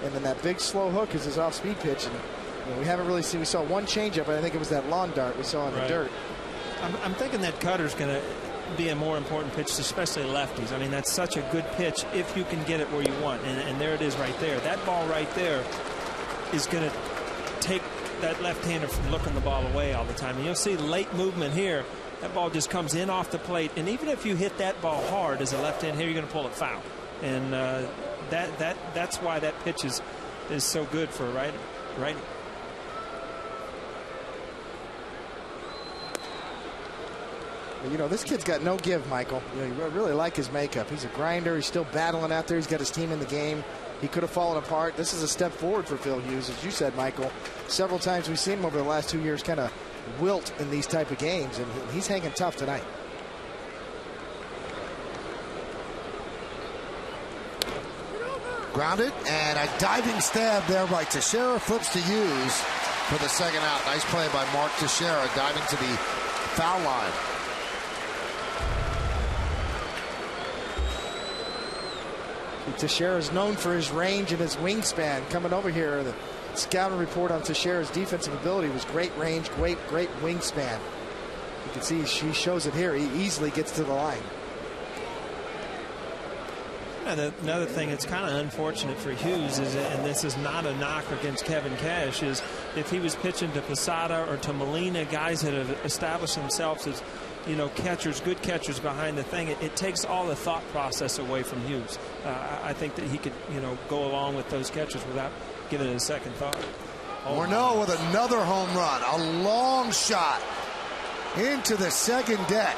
and then that big slow hook is his off-speed pitch. And we haven't really seen. We saw one changeup, but I think it was that lawn dart we saw in the dirt. I'm thinking that cutter's going to be a more important pitch, especially lefties. I mean, that's such a good pitch if you can get it where you want. And there it is right there. That ball right there is going to take that left-hander from looking the ball away all the time. And you'll see late movement here. That ball just comes in off the plate, and even if you hit that ball hard as a left-hand here, you're going to pull it foul. And that's why that pitch is so good for a righty. You know, this kid's got no give, Michael. You know, you really like his makeup. He's a grinder. He's still battling out there. He's got his team in the game. He could have fallen apart. This is a step forward for Phil Hughes, as you said, Michael. Several times we've seen him over the last 2 years kind of wilt in these type of games, and he's hanging tough tonight. Grounded, and a diving stab there by Teixeira. Flips to Hughes for the 2nd out. Nice play by Mark Teixeira, diving to the foul line. Teixeira is known for his range and his wingspan. Coming over here, the scouting report on Teixeira's defensive ability was great range, great wingspan. You can see she shows it here. He easily gets to the line. Another thing that's kind of unfortunate for Hughes is, and this is not a knock against Kevin Cash, is if he was pitching to Posada or to Molina, guys that have established themselves as, you know, catchers, good catchers behind the thing, it takes all the thought process away from Hughes. I think that he could, you know, go along with those catchers without giving it a second thought. Morneau with another home run, a long shot into the 2nd deck.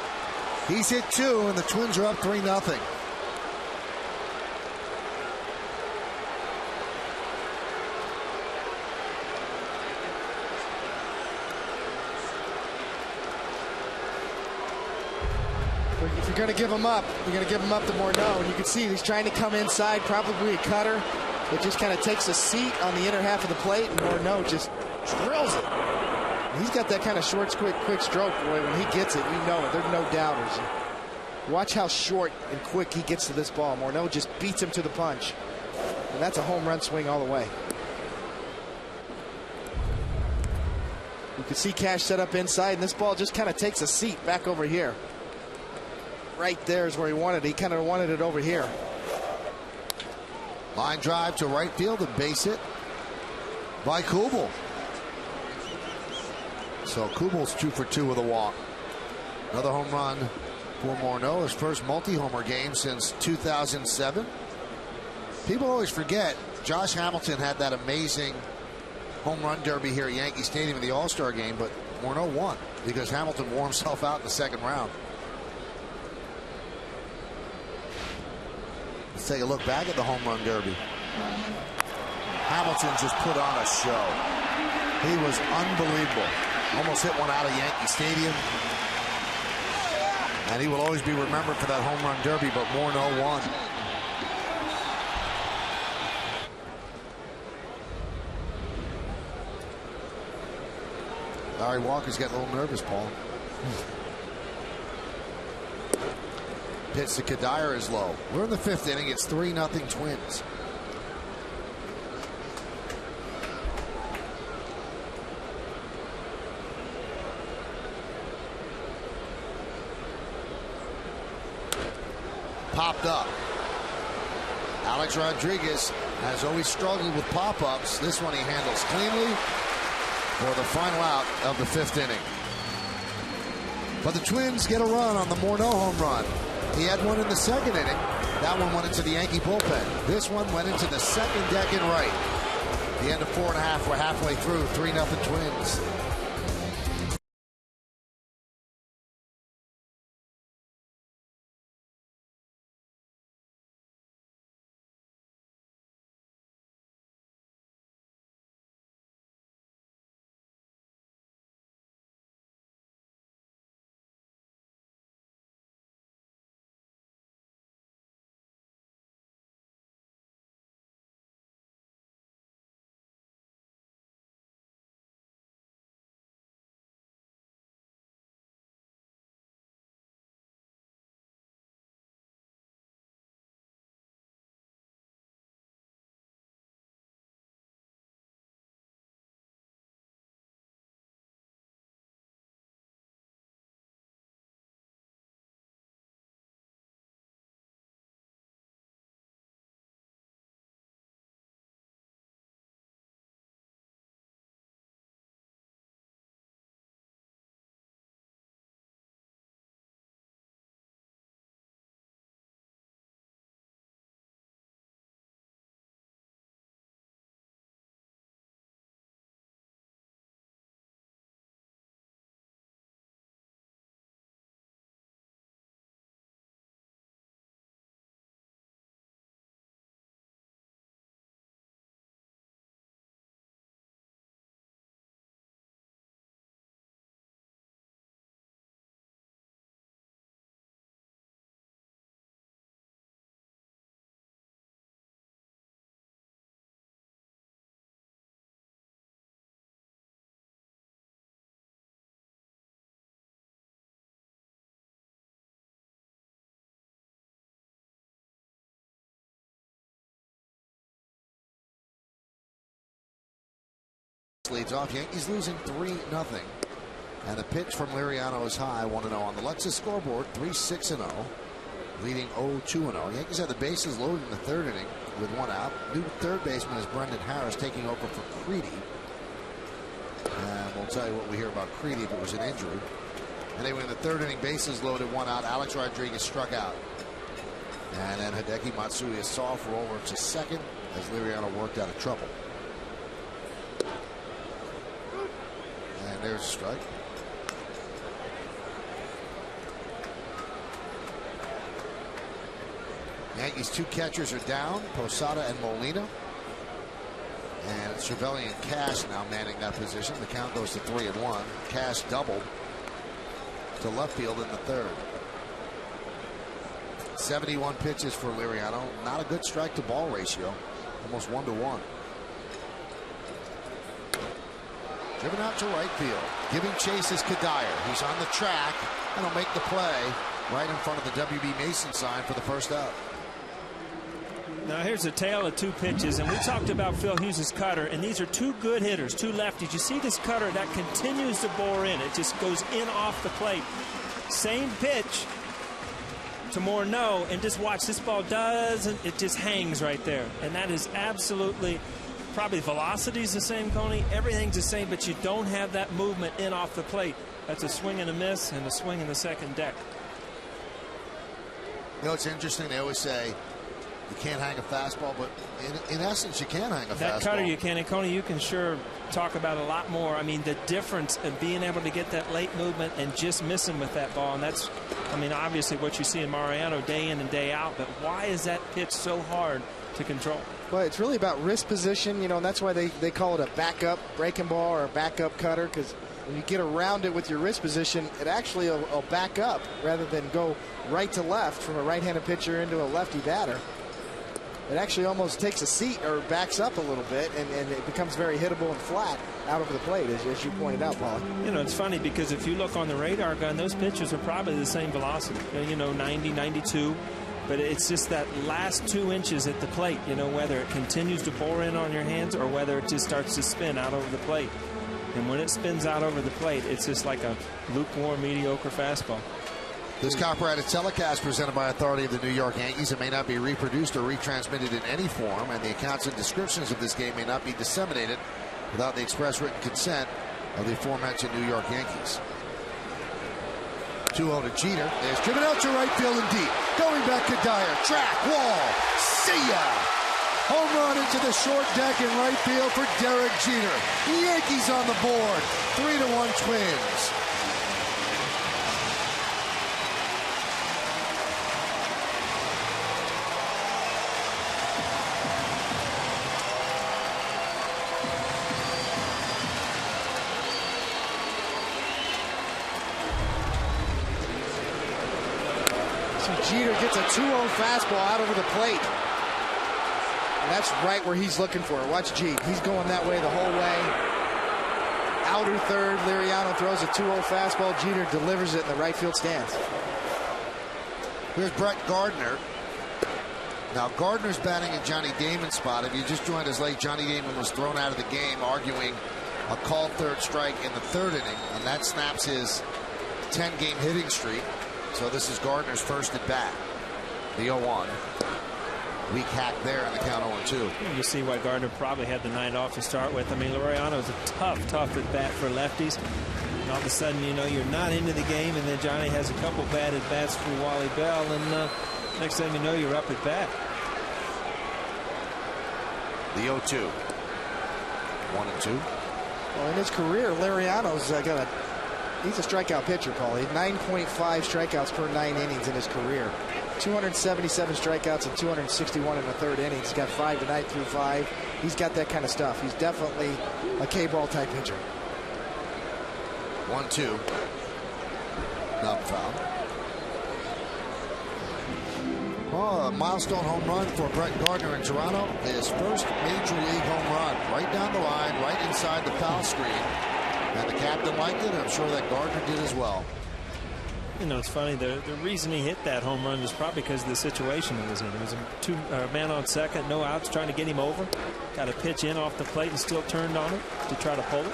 He's hit 2, and the Twins are up 3-0. If you're going to give him up, you're going to give him up to Morneau. And you can see he's trying to come inside, probably a cutter. It just kind of takes a seat on the inner half of the plate, and Morneau just drills it. And he's got that kind of short, quick stroke, boy. When he gets it, you know it. There's no doubters. Watch how short and quick he gets to this ball. Morneau just beats him to the punch. And that's a home run swing all the way. You can see Cash set up inside, and this ball just kind of takes a seat back over here. Right there is where he wanted it. He kind of wanted it over here. Line drive to right field, and base hit by Kubel. So Kubel's 2 for 2 with a walk. Another home run for Morneau, his first multi-homer game since 2007. People always forget Josh Hamilton had that amazing home run derby here at Yankee Stadium in the All-Star game, but Morneau won because Hamilton wore himself out in the 2nd round. Let's take a look back at the home run derby. Hamilton just put on a show. He was unbelievable. Almost hit one out of Yankee Stadium. And he will always be remembered for that home run derby, but Morneau won. Larry Walker's getting a little nervous, Paul. Pitch to Kadire is low. We're in the 5th inning. It's 3-0 Twins. popped up. Alex Rodriguez has always struggled with pop-ups. This one he handles cleanly for the final out of the 5th inning. But the Twins get a run on the Morneau home run. He had one in the 2nd inning. That one went into the Yankee bullpen. This one went into the 2nd deck in right. The end of 4 1/2. We're halfway through. 3-0 Twins. Leads off. Yankees losing 3-0. And the pitch from Liriano is high, 1-0 on the Lexus scoreboard, 3-6-0, leading 0-2-0. Yankees have the bases loaded in the 3rd inning with 1 out. New 3rd baseman is Brendan Harris taking over for Creedy. And we'll tell you what we hear about Creedy if it was an injury. Anyway, in the 3rd inning, bases loaded, 1 out. Alex Rodriguez struck out. And then Hideki Matsui, a soft roller to 2nd as Liriano worked out of trouble. And there's a strike. Yankees 2 catchers are down, Posada and Molina. And Cervelli and Cash now manning that position. The count goes to 3-1. Cash doubled to left field in the 3rd. 71 pitches for Liriano. Not a good strike to ball ratio. Almost 1-1. Driven out to right field. Giving chase is Kadire. He's on the track and will make the play right in front of the WB Mason sign for the first out. Now here's a tale of 2 pitches, and we talked about Phil Hughes' cutter, and these are 2 good hitters, 2 lefties. You see this cutter that continues to bore in. It just goes in off the plate. Same pitch to Morneau, and just watch, this ball doesn't, it just hangs right there. And that is absolutely, probably velocity's the same, Coney, everything's the same, but you don't have that movement in off the plate. That's a swing and a miss and a swing in the 2nd deck. You know, it's interesting, they always say you can't hang a fastball, but in essence, you can hang a fastball. That cutter you can, and Coney, you can sure talk about a lot more. I mean, the difference of being able to get that late movement and just missing with that ball, and that's, I mean, obviously what you see in Mariano day in and day out, but why is that pitch so hard to control? Well, it's really about wrist position, you know, and that's why they call it a backup breaking ball or a backup cutter, because when you get around it with your wrist position, it actually will back up rather than go right to left from a right-handed pitcher into a lefty batter. It actually almost takes a seat or backs up a little bit, and it becomes very hittable and flat out over the plate, as you pointed out, Paul. You know, it's funny because if you look on the radar gun, those pitches are probably the same velocity, you know, 90, 92. But it's just that last 2 inches at the plate, you know, whether it continues to bore in on your hands or whether it just starts to spin out over the plate. And when it spins out over the plate, it's just like a lukewarm, mediocre fastball. This copyrighted telecast presented by authority of the New York Yankees. It may not be reproduced or retransmitted in any form, and the accounts and descriptions of this game may not be disseminated without the express written consent of the aforementioned New York Yankees. 2-0 to Jeter. There's driven out to right field and deep. Going back to Dyer. Track, wall. See ya! Home run into the short deck in right field for Derek Jeter. Yankees on the board. 3-1 Twins. Jeter gets a 2-0 fastball out over the plate. And that's right where he's looking for it. Watch G. He's going that way the whole way. Outer third. Liriano throws a 2-0 fastball. Jeter delivers it in the right field stands. Here's Brett Gardner. Now Gardner's batting in Johnny Damon's spot. If you just joined us late, Johnny Damon was thrown out of the game arguing a called third strike in the third inning, and that snaps his 10-game hitting streak. So this is Gardner's first at bat. The 0-1. Weak hack there in the count 0-2. You see why Gardner probably had the night off to start with. I mean, Liriano's a tough at bat for lefties. And all of a sudden, you know, you're not into the game, and then Johnny has a couple bad at bats for Wally Bell, and next thing you know, you're up at bat. The 0-2. 1-2. Well, in his career, Liriano's he's a strikeout pitcher, Paulie. 9.5 strikeouts per 9 innings in his career. 277 strikeouts and 261 in the third inning. He's got 5 tonight through 5. He's got that kind of stuff. He's definitely a K-ball type pitcher. 1-2. Not foul. Oh, a milestone home run for Brett Gardner in Toronto. His first major league home run. Right down the line, right inside the foul screen. And the captain liked it. I'm sure that Gardner did as well. You know, it's funny. The reason he hit that home run was probably because of the situation it was in. It was a man on second, no outs, trying to get him over. Got a pitch in off the plate and still turned on it to try to pull it.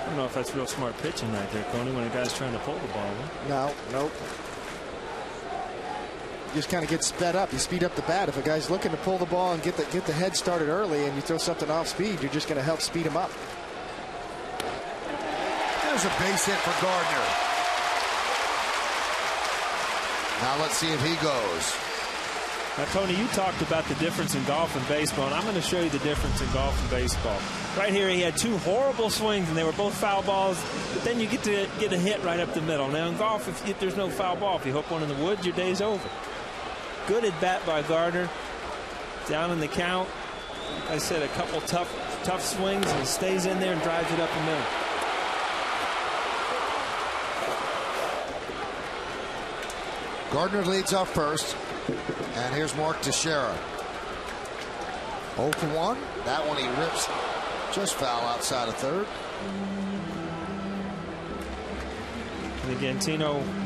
I don't know if that's real smart pitching right there, Coney, when a guy's trying to pull the ball. No, nope. Just kind of get sped up. You speed up the bat. If a guy's looking to pull the ball and get the head started early, and you throw something off speed, you're just going to help speed him up. There's a base hit for Gardner. Now let's see if he goes. Now, Tony, you talked about the difference in golf and baseball, and I'm going to show you the difference in golf and baseball. Right here, he had 2 horrible swings, and they were both foul balls, but then you get to get a hit right up the middle. Now, in golf, if there's no foul ball, if you hook one in the woods, your day's over. Good at bat by Gardner. Down in the count. Like I said, a couple tough swings, and stays in there and drives it up the middle. Gardner leads off first. And here's Mark Teixeira. 0 for 1. That one he rips just foul outside of third. And again,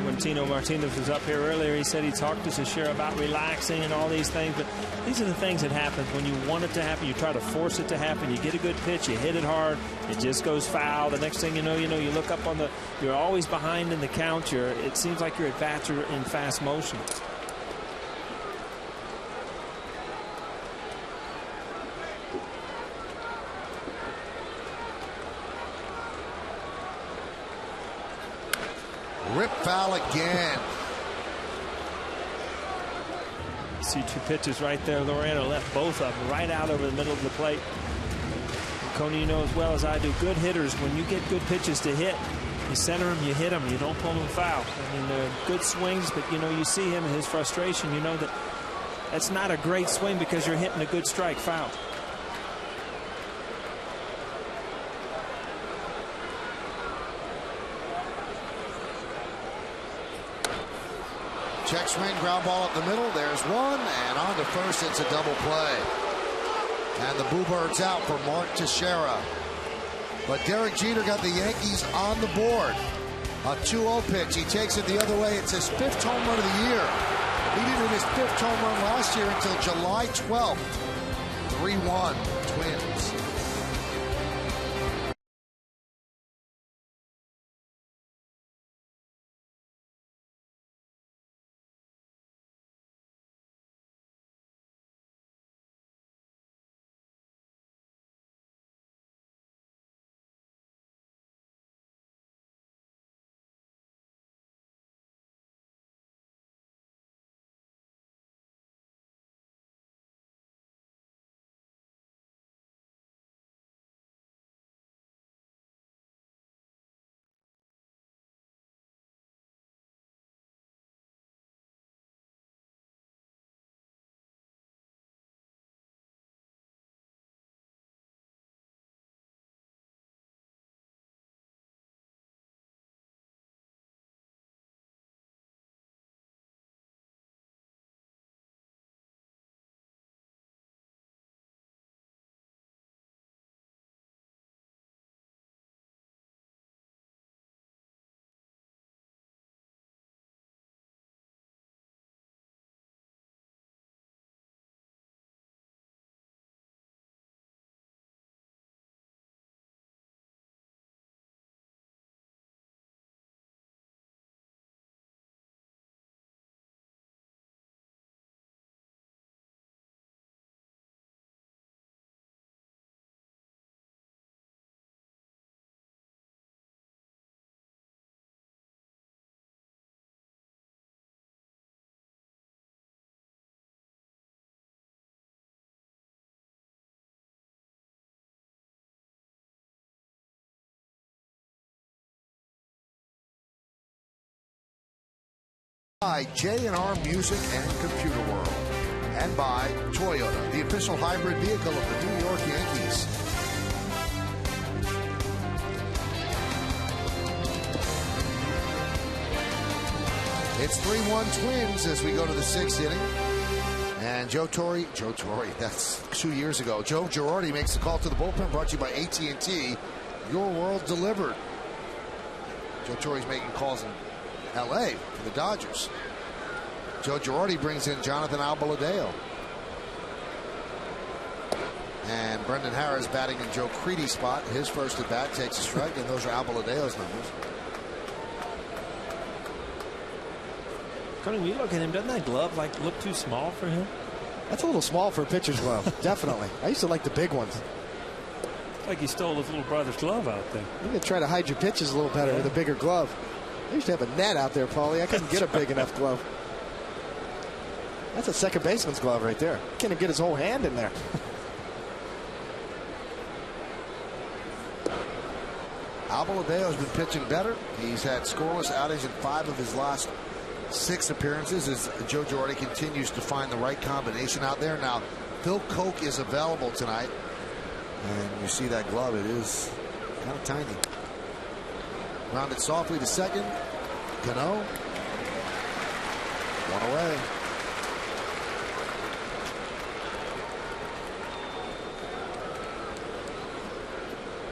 when Tino Martinez was up here earlier, he said he talked to Teixeira about relaxing and all these things. But these are the things that happen when you want it to happen. You try to force it to happen. You get a good pitch, you hit it hard, it just goes foul. The next thing you know, you look up on you're always behind in the count. It seems like your at bats are in fast motion. Rip foul again. See 2 pitches right there. Liriano left both of them right out over the middle of the plate. And Coney, you know as well as I do, good hitters, when you get good pitches to hit, you center them, you hit them, you don't pull them foul. I mean, they're good swings, but you see him and his frustration. You know that's not a great swing because you're hitting a good strike foul. Check swing, ground ball up the middle. There's one, and on to first, it's a double play. And the Boo Bird's out for Mark Teixeira. But Derek Jeter got the Yankees on the board. A 2-0 pitch. He takes it the other way. It's his 5th home run of the year. He didn't hit his 5th home run last year until July 12th. 3-1 Twins. by J&R Music and Computer World. And by Toyota, the official hybrid vehicle of the New York Yankees. It's 3-1 Twins as we go to the 6th inning. And Joe Torre, that's 2 years ago. Joe Girardi makes the call to the bullpen, brought to you by AT&T. Your world delivered. Joe Torre's making calls in L.A. for the Dodgers. Joe Girardi brings in Jonathan Albaladeo. And Brendan Harris batting in Joe Creedy's spot. His first at bat takes a strike, and those are Albaladeo's numbers. Connie, when you look at him, doesn't that glove look too small for him? That's a little small for a pitcher's glove. Definitely. I used to like the big ones. Like he stole his little brother's glove out there. You can try to hide your pitches a little better with a bigger glove. I used to have a net out there, Paulie. I couldn't get a big enough glove. That's a second baseman's glove right there. Can't even get his whole hand in there. Albaladeo's been pitching better. He's had scoreless outings in 5 of his last 6 appearances as Joe Girardi continues to find the right combination out there. Now, Phil Koch is available tonight. And you see that glove, it is kind of tiny. Rounded softly to second. Cano. One away.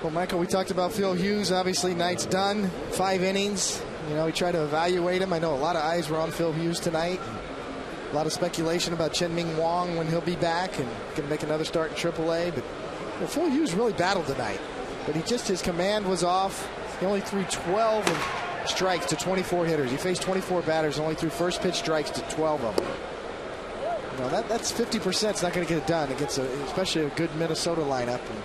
Well, Michael, we talked about Phil Hughes. Obviously, night's done. 5 innings. You know, we tried to evaluate him. I know a lot of eyes were on Phil Hughes tonight. A lot of speculation about Chen-Ming Wong when he'll be back and going to make another start in AAA. But well, Phil Hughes really battled tonight. But his command was off. He only threw 12 strikes to 24 hitters. He faced 24 batters, only threw first pitch strikes to 12 of them. You know, that's 50%. It's not going to get it done against especially a good Minnesota lineup. And,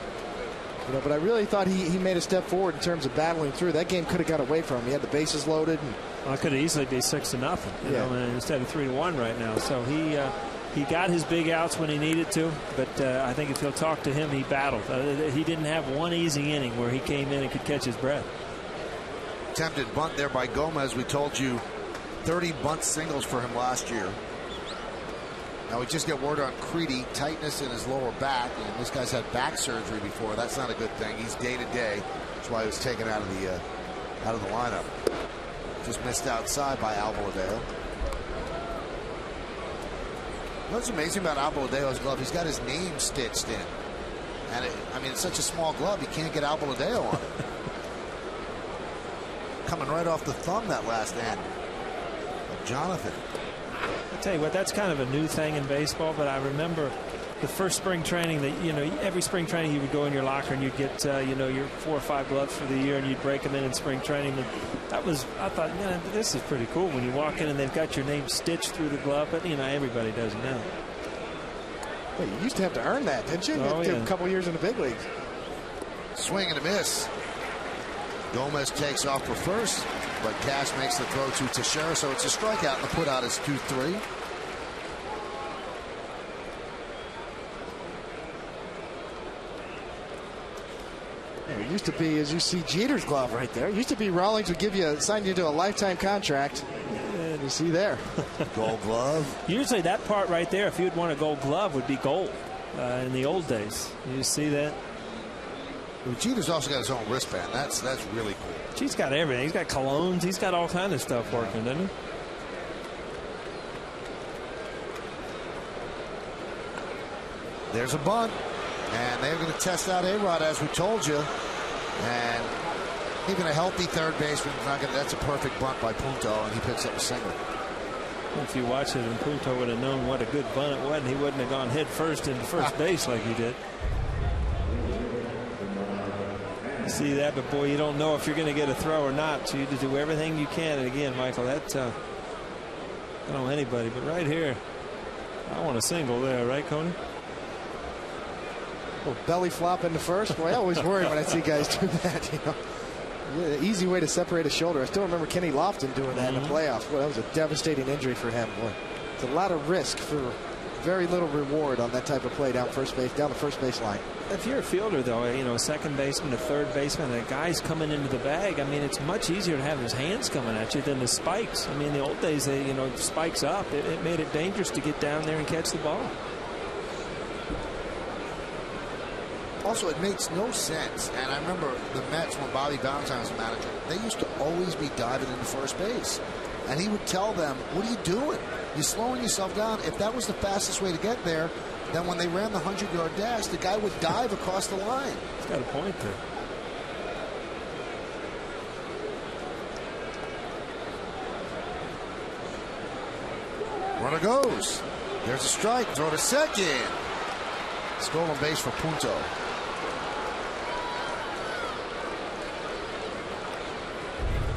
you know, but I really thought he made a step forward in terms of battling through. That game could have got away from him. He had the bases loaded. Well, it could have easily be 6-0, you know, instead of 3-1 right now. So he got his big outs when he needed to, but I think if you'll talk to him, he battled. He didn't have one easy inning where he came in and could catch his breath. Attempted bunt there by Gomez. We told you 30 bunt singles for him last year. Now we just get word on Creedy, tightness in his lower back, and this guy's had back surgery before. That's not a good thing. He's day to day. That's why he was taken out of the lineup. Just missed outside by Albaladeo. What's amazing about Albaladeo's glove? He's got his name stitched in, and I mean, it's such a small glove, you can't get Albaladeo on it. Coming right off the thumb, that last end of Jonathan. I tell you what, that's kind of a new thing in baseball, but I remember the first spring training that, you know, every spring training you would go in your locker and you'd get, you know, your 4 or 5 gloves for the year and you'd break them in spring training. And that was, I thought, yeah, this is pretty cool when you walk in and they've got your name stitched through the glove, but, you know, everybody does it now. Well, you used to have to earn that, didn't you? Oh, yeah. A couple years in the big leagues. Swing and a miss. Gomez takes off for first, but Cash makes the throw to Teixeira, so it's a strikeout, and the put out is 2-3. It used to be, as you see, Jeter's glove right there. It used to be Rawlings would sign you to a lifetime contract. And you see there. Gold glove. Usually that part right there, if you'd want a gold glove, would be gold in the old days. You see that? Well, Jeter's also got his own wristband. That's really cool. He's got everything. He's got colognes. He's got all kind of stuff working, doesn't he? There's a bunt. And they're going to test out A-Rod, as we told you. And even a healthy third baseman, that's a perfect bunt by Punto, and he picks up a single. If you watch it, and Punto would have known what a good bunt it was, and he wouldn't have gone head first into first base like he did. You see that, but boy, you don't know if you're going to get a throw or not. So you just do everything you can. And again, Michael, that I don't know anybody, but right here, I want a single there, right, Coney? Well, belly flop into first. Boy, I always worry when I see guys do that. You know, the easy way to separate a shoulder. I still remember Kenny Lofton doing that in the playoffs. Boy, that was a devastating injury for him. Boy, it's a lot of risk for very little reward on that type of play down the first base line. If you're a fielder, though, you know, a second baseman, a third baseman, and a guy's coming into the bag, I mean, it's much easier to have his hands coming at you than the spikes. I mean, in the old days, they, you know, spikes up. It made it dangerous to get down there and catch the ball. Also, it makes no sense. And I remember the Mets, when Bobby Valentine was the manager, they used to always be diving into first base. And he would tell them, what are you doing? You're slowing yourself down. If that was the fastest way to get there, then when they ran the 100-yard dash, the guy would dive across the line. He's got a point there. Runner goes. There's a strike. Throw to second. Stolen base for Punto.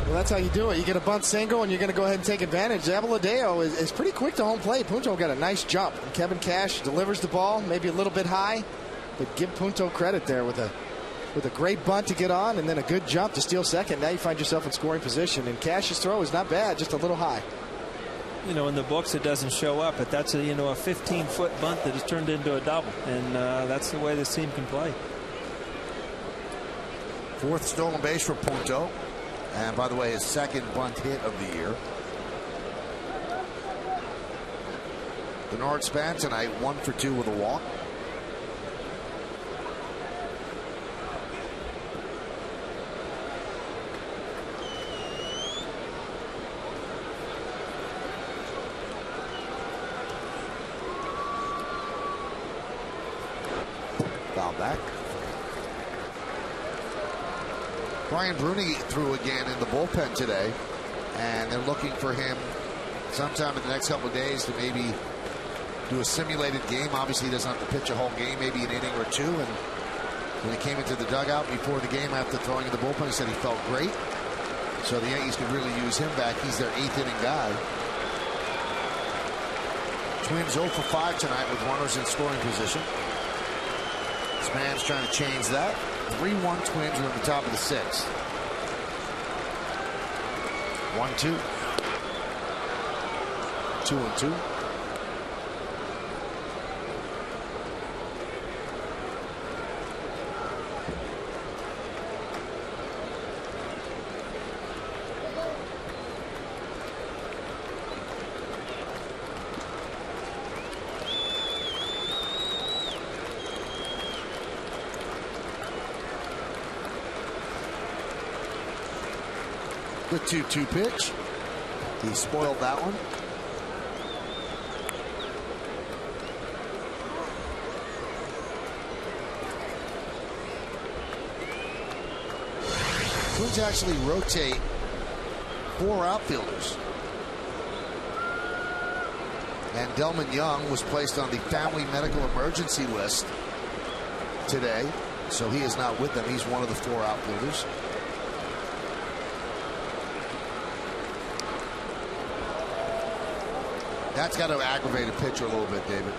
Well, that's how you do it. You get a bunt single, and you're going to go ahead and take advantage. Abeladeo is pretty quick to home plate. Punto got a nice jump. And Kevin Cash delivers the ball, maybe a little bit high, but give Punto credit there with a great bunt to get on, and then a good jump to steal second. Now you find yourself in scoring position, and Cash's throw is not bad, just a little high. You know, in the books it doesn't show up, but that's a 15-foot bunt that has turned into a double, and that's the way this team can play. Fourth stolen base for Punto. And by the way, his second bunt hit of the year. Bernard Span tonight, 1 for 2 with a walk. Foul back. Brian Bruni threw again in the bullpen today, and they're looking for him sometime in the next couple of days to maybe do a simulated game. Obviously, he doesn't have to pitch a whole game, maybe an inning or two. And when he came into the dugout before the game after throwing in the bullpen, he said he felt great. So the Yankees could really use him back. He's their 8th inning guy. Twins 0 for 5 tonight with runners in scoring position. This man's trying to change that. 3-1 Twins are in the top of the 6th. 1-2. 2-2. The 2-2 pitch. He spoiled that one. Twins actually rotate 4 outfielders. And Delman Young was placed on the family medical emergency list today, so he is not with them. He's one of the 4 outfielders. That's got to aggravate a pitcher a little bit, David.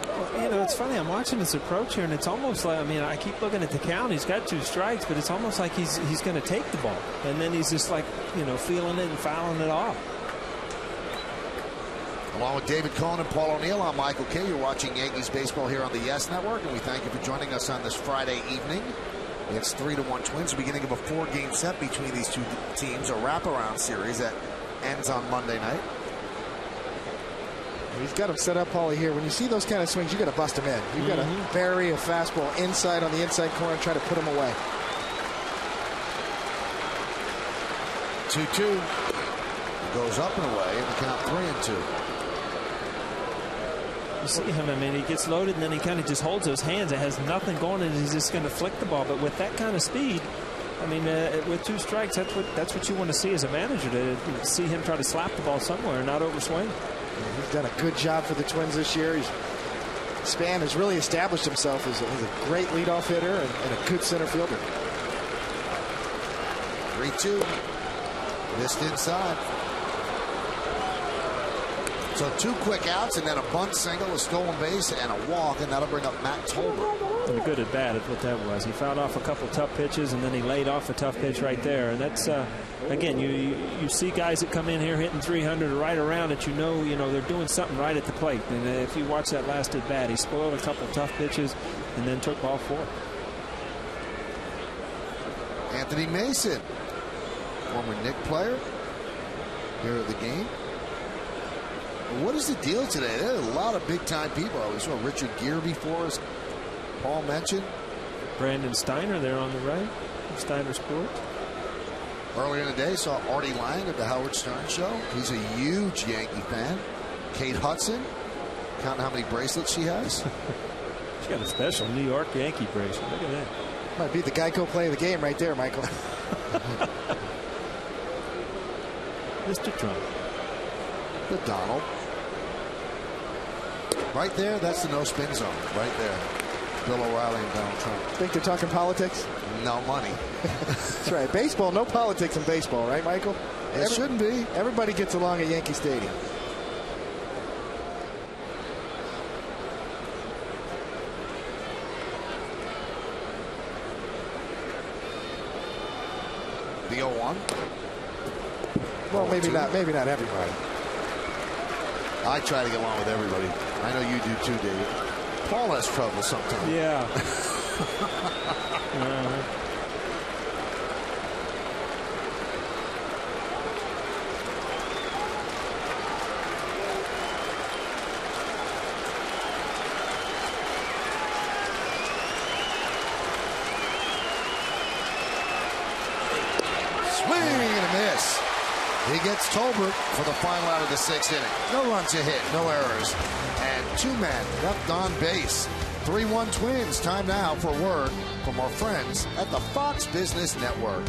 Well, you know, it's funny. I'm watching this approach here, and it's almost like, I mean, I keep looking at the count. He's got 2 strikes, but it's almost like he's going to take the ball. And then he's just like, you know, feeling it and fouling it off. Along with David Cohn and Paul O'Neill, I'm Michael Kay. You're watching Yankees baseball here on the Yes Network, and we thank you for joining us on this Friday evening. It's 3-1 Twins, the beginning of a 4-game set between these two teams, a wraparound series that ends on Monday night. He's got him set up, Paulie, here. When you see those kind of swings, you got to bust him in. You've got to bury a fastball inside on the inside corner and try to put him away. 2-2. Goes up and away, and the count 3-2. You see him, I mean, he gets loaded, and then he kind of just holds those hands. It has nothing going, and he's just going to flick the ball. But with that kind of speed, I mean, with 2 strikes, that's what you want to see as a manager, to see him try to slap the ball somewhere and not overswing. He's done a good job for the Twins this year. Span has really established himself as a great leadoff hitter and a good center fielder. 3-2. Missed inside. So 2 quick outs and then a bunt single, a stolen base, and a walk, and that'll bring up Matt Tolbert. And a good at bat is what that was. He fouled off a couple tough pitches, and then he laid off a tough pitch right there. And that's again, you see guys that come in here hitting 300 or right around it. You know they're doing something right at the plate. And if you watch that last at bat, he spoiled a couple tough pitches, and then took ball 4. Anthony Mason, former Knicks player, here at the game. What is the deal today? There are a lot of big-time people. We saw Richard Gere before, as Paul mentioned. Brandon Steiner there on the right, Steiner Sports. Earlier in the day, saw Artie Lang at the Howard Stern Show. He's a huge Yankee fan. Kate Hudson, counting how many bracelets she has. She's got a special New York Yankee bracelet. Look at that. Might be the Geico play of the game right there, Michael. Mr. Trump. The Donald. Right there, that's the no-spin zone. Right there. Bill O'Reilly and Donald Trump. Think they're talking politics? No money. That's right. Baseball, no politics in baseball, right, Michael? It shouldn't be. Everybody gets along at Yankee Stadium. The 0-1. Well, maybe not everybody. I try to get along with everybody. I know you do too, David. Paul has trouble sometimes. Yeah. Swing and a miss. He gets Tolbert for the final out of the 6th inning. No runs a hit, no errors. And 2 men left on base. 3-1 Twins. Time now for a word from our friends at the Fox Business Network.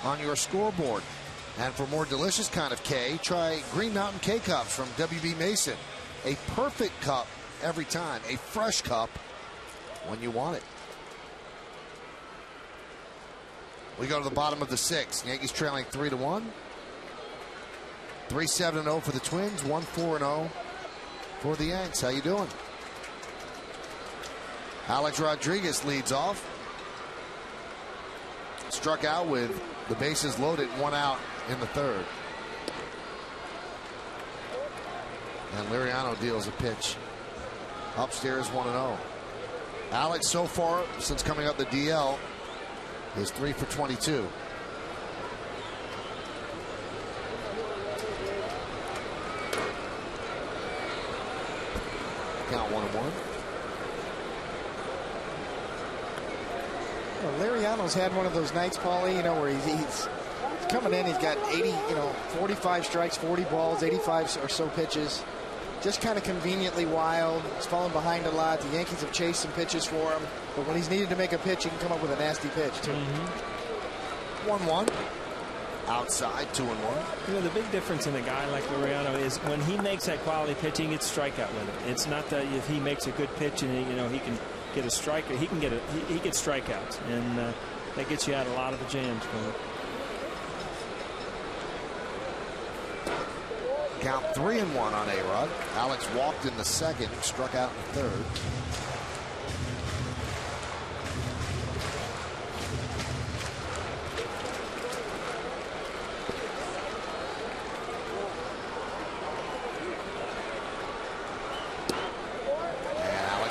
On your scoreboard. And for more delicious kind of K, try Green Mountain K-Cups from WB Mason. A perfect cup every time. A fresh cup when you want it. We go to the bottom of the 6th. Yankees trailing 3-1. 3-7-0 for the Twins. 1-4-0 for the Yanks. How you doing? Alex Rodriguez leads off. Struck out with the bases loaded, 1 out in the 3rd. And Liriano deals a pitch. Upstairs 1-0. Alex so far since coming up the DL is 3 for 22. Count 1-1. Liriano's had one of those nights, Paulie, where he's coming in. He's got 45 strikes, 40 balls, 85 or so pitches. just kind of conveniently wild. He's fallen behind a lot. The Yankees have chased some pitches for him, but when he's needed to make a pitch, he can come up with a nasty pitch too. 1-1. Outside, 2-1. You know, the big difference in a guy like Liriano is when he makes that quality pitch, he gets strikeout with it. It's not that if he makes a good pitch and he can get a strike, he gets strikeouts, and that gets you out a lot of the jams for him. Count 3-1 on A-Rod. Alex walked in the second, struck out in the third.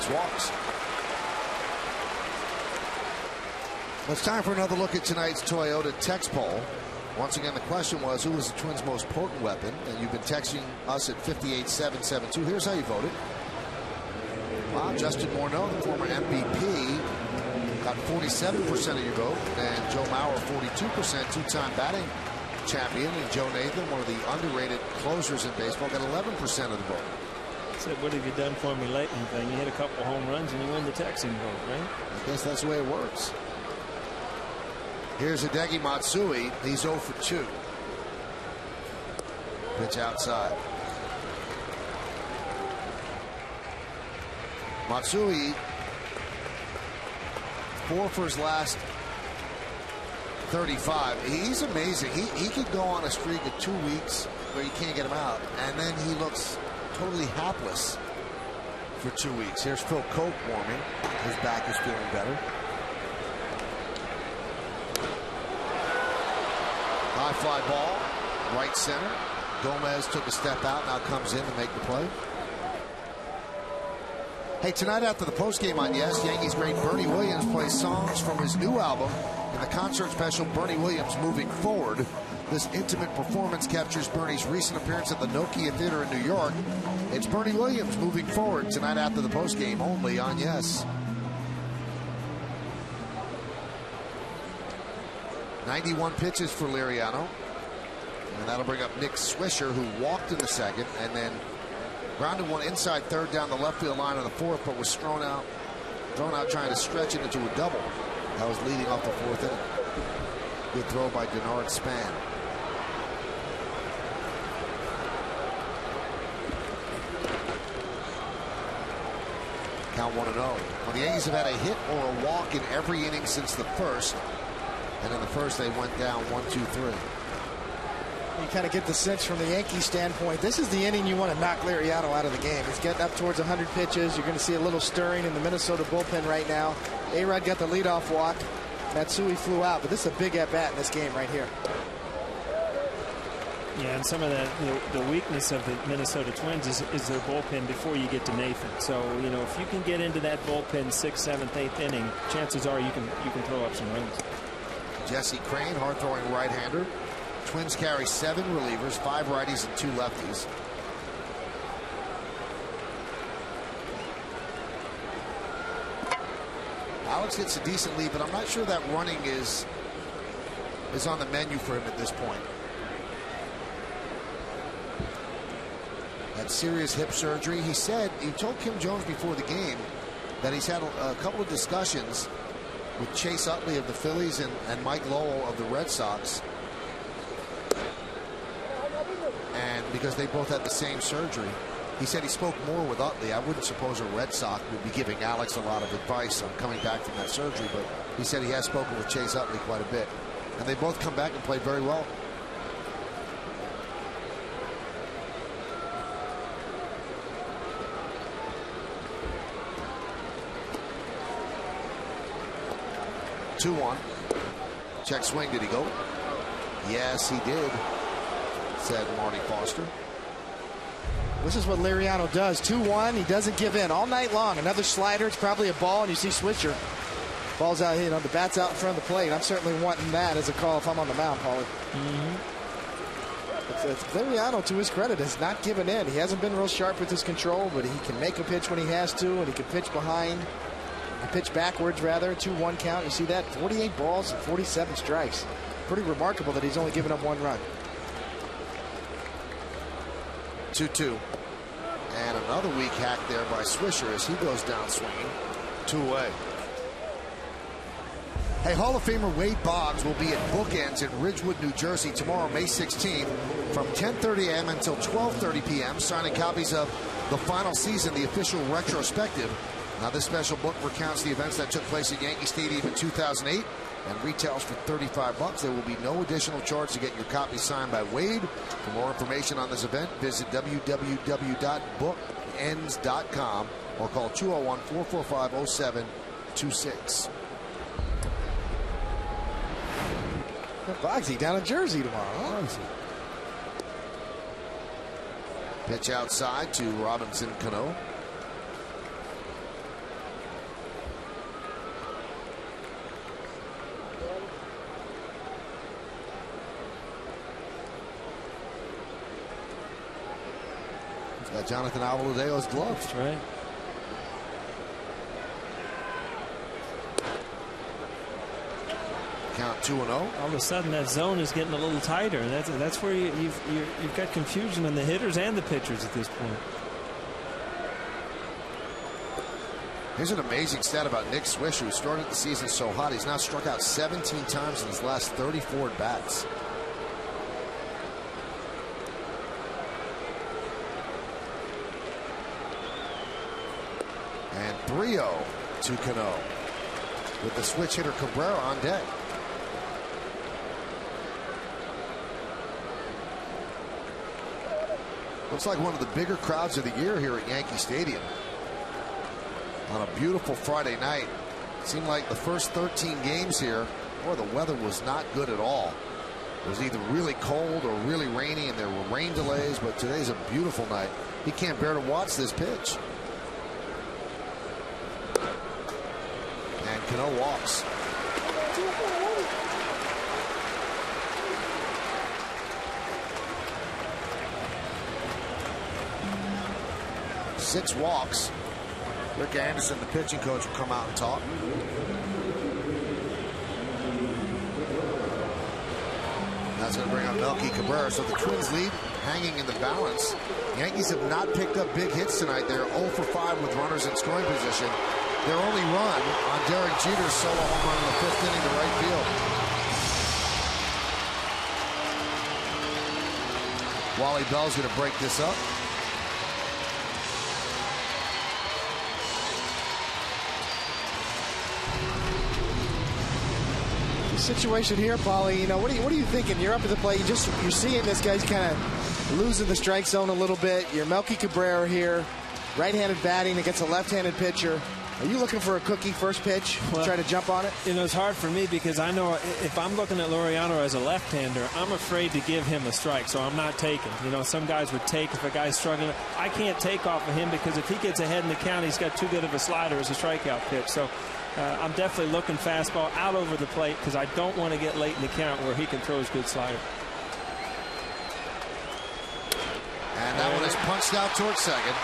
Walks. Well, it's time for another look at tonight's Toyota text poll. Once again, the question was, who was the Twins' most potent weapon? And you've been texting us at 58772. Here's how you voted. Wow, Justin Morneau, the former MVP, got 47% of your vote. And Joe Mauer, 42%, two-time batting champion. And Joe Nathan, one of the underrated closers in baseball, got 11% of the vote. Said, what have you done for me lately thing? You hit a couple home runs and you win the texting vote, right? I guess that's the way it works. Here's Hideki Matsui. He's 0 for 2. Pitch outside. Matsui, 4 for his last 35. He's amazing. He could go on a streak of 2 weeks where you can't get him out, and then he looks totally hapless for 2 weeks. Here's Phil Coke warming. His back is feeling better. High fly ball, right center. Gomez took a step out, now comes in to make the play. Hey, tonight after the postgame on Yes, Yankees great Bernie Williams plays songs from his new album in the concert special Bernie Williams Moving Forward. This intimate performance captures Bernie's recent appearance at the Nokia Theater in New York. It's Bernie Williams Moving Forward tonight after the postgame only on Yes. 91 pitches for Liriano. And that'll bring up Nick Swisher, who walked in the second and then grounded one inside third down the left field line on the fourth, but was thrown out trying to stretch it into a double. That was leading off the fourth inning. Good throw by Denard Span. Count 1-0. Well, the Yankees have had a hit or a walk in every inning since the first. And in the first, they went down 1-2-3. You kind of get the sense from the Yankee standpoint, this is the inning you want to knock Liriano out of the game. He's getting up towards 100 pitches. You're going to see a little stirring in the Minnesota bullpen right now. A-Rod got the leadoff walk. Matsui flew out, but this is a big at-bat in this game right here. Yeah, and some of the weakness of the Minnesota Twins is their bullpen before you get to Nathan. So, if you can get into that bullpen 6th, 7th, 8th inning, chances are you can throw up some runs. Jesse Crain, hard-throwing right-hander. Twins carry 7 relievers, 5 righties and 2 lefties. Alex gets a decent lead, but I'm not sure that running is on the menu for him at this point. Had serious hip surgery. He told Kim Jones before the game that he's had a couple of discussions with Chase Utley of the Phillies and Mike Lowell of the Red Sox. And because they both had the same surgery, he said he spoke more with Utley. I wouldn't suppose a Red Sox would be giving Alex a lot of advice on coming back from that surgery, but he said he has spoken with Chase Utley quite a bit. And they both come back and played very well. Check swing. Did he go? Yes, he did, said Marty Foster. This is what Liriano does. 2-1. He doesn't give in all night long. Another slider. It's probably a ball, and you see Swisher. Ball's out here. The bat's out in front of the plate. I'm certainly wanting that as a call if I'm on the mound, Paulie. It's Liriano, to his credit, has not given in. He hasn't been real sharp with his control, but he can make a pitch when he has to, and he can pitch behind. Pitch backwards, rather. 2-1 count. You see that? 48 balls and 47 strikes. Pretty remarkable that he's only given up 1 run. 2-2. And another weak hack there by Swisher as he goes down swinging. 2 away. Hey, Hall of Famer Wade Boggs will be at Bookends in Ridgewood, New Jersey tomorrow, May 16th from 10:30 a.m. until 12:30 p.m. signing copies of The Final Season, the official retrospective. Now, this special book recounts the events that took place at Yankee Stadium in 2008 and retails for $35. There will be no additional charge to get your copy signed by Wade. For more information on this event, visit www.bookends.com or call 201-445-0726. Boggsy down in Jersey tomorrow. Huh? Pitch outside to Robinson Cano. He's got Jonathan Avaladeo's gloves. That's right. Count 2-0. All of a sudden, that zone is getting a little tighter. That's where you've got confusion in the hitters and the pitchers at this point. Here's an amazing stat about Nick Swisher, who started the season so hot. He's now struck out 17 times in his last 34 at-bats. And 3-0 to Cano with the switch hitter Cabrera on deck. Looks like one of the bigger crowds of the year here at Yankee Stadium on a beautiful Friday night. It seemed like the first 13 games here, boy, the weather was not good at all. It was either really cold or really rainy, and there were rain delays, but today's a beautiful night. He can't bear to watch this pitch. And Cano walks. Six walks. Rick Anderson, the pitching coach, will come out and talk. That's going to bring on Melky Cabrera. So the Twins lead hanging in the balance. Yankees have not picked up big hits tonight. They're 0 for 5 with runners in scoring position. Their only run on Derek Jeter's solo home run in the 5th inning to right field. Wally Bell's going to break this up. Situation here, Paulie, you know, what are you thinking? You're up at the plate. You're seeing this guy's kind of losing the strike zone a little bit. You're Melky Cabrera here, right-handed batting against a left-handed pitcher. Are you looking for a cookie first pitch? Well, try to jump on it? You know, it's hard for me because I know if I'm looking at Laureano as a left-hander, I'm afraid to give him a strike, so I'm not taking. You know, some guys would take if a guy's struggling. I can't take off of him because if he gets ahead in the count, he's got too good of a slider as a strikeout pitch. So I'm definitely looking fastball out over the plate because I don't want to get late in the count where he can throw his good slider. And that one is punched out towards second.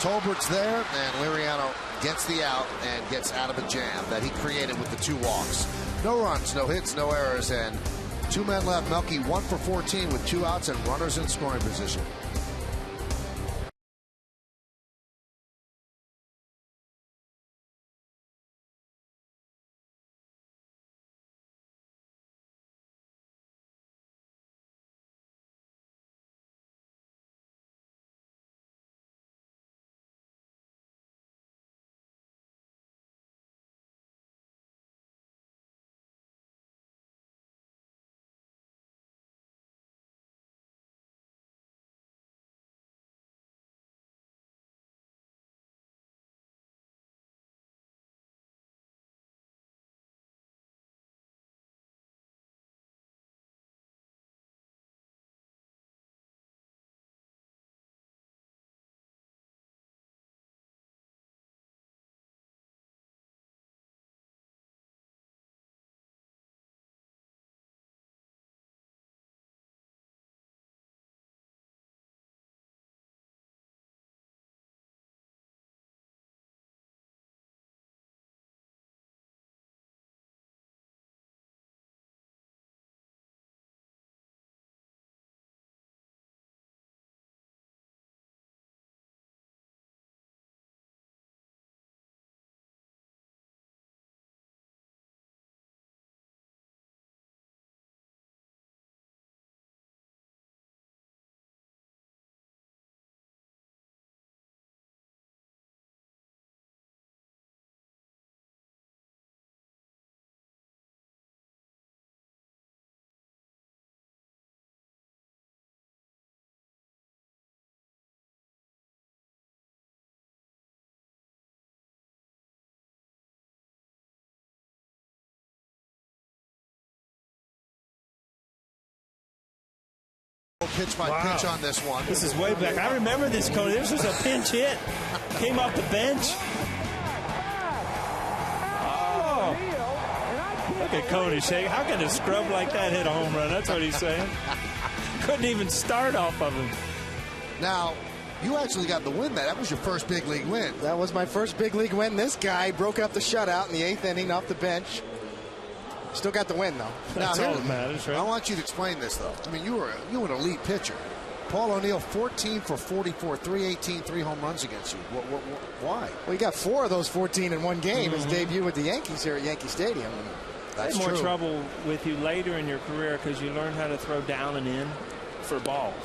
Tolbert's there, and Laureano gets the out and gets out of a jam that he created with the 2 walks. No runs, no hits, no errors, and 2 men left. Melky 1 for 14 with 2 outs and runners in scoring position. Pitch by pitch on this one. This is way back. I remember this, Cody. This was a pinch hit. Came off the bench. Oh. Look at Cody shake. How can a scrub like that hit a home run? That's what he's saying. Couldn't even start off of him. Now, you actually got the win there. That was your first big league win. That was my first big league win. This guy broke up the shutout in the 8th inning off the bench. Still got the win, though. That's all that matters, right? I want you to explain this, though. I mean, you were an elite pitcher. Paul O'Neill, 14 for 44, 318, 3 home runs against you. Why? Well, he got 4 of those 14 in one game. His debut with the Yankees here at Yankee Stadium. That's more true. trouble with you later in your career because you learned how to throw down and in for balls.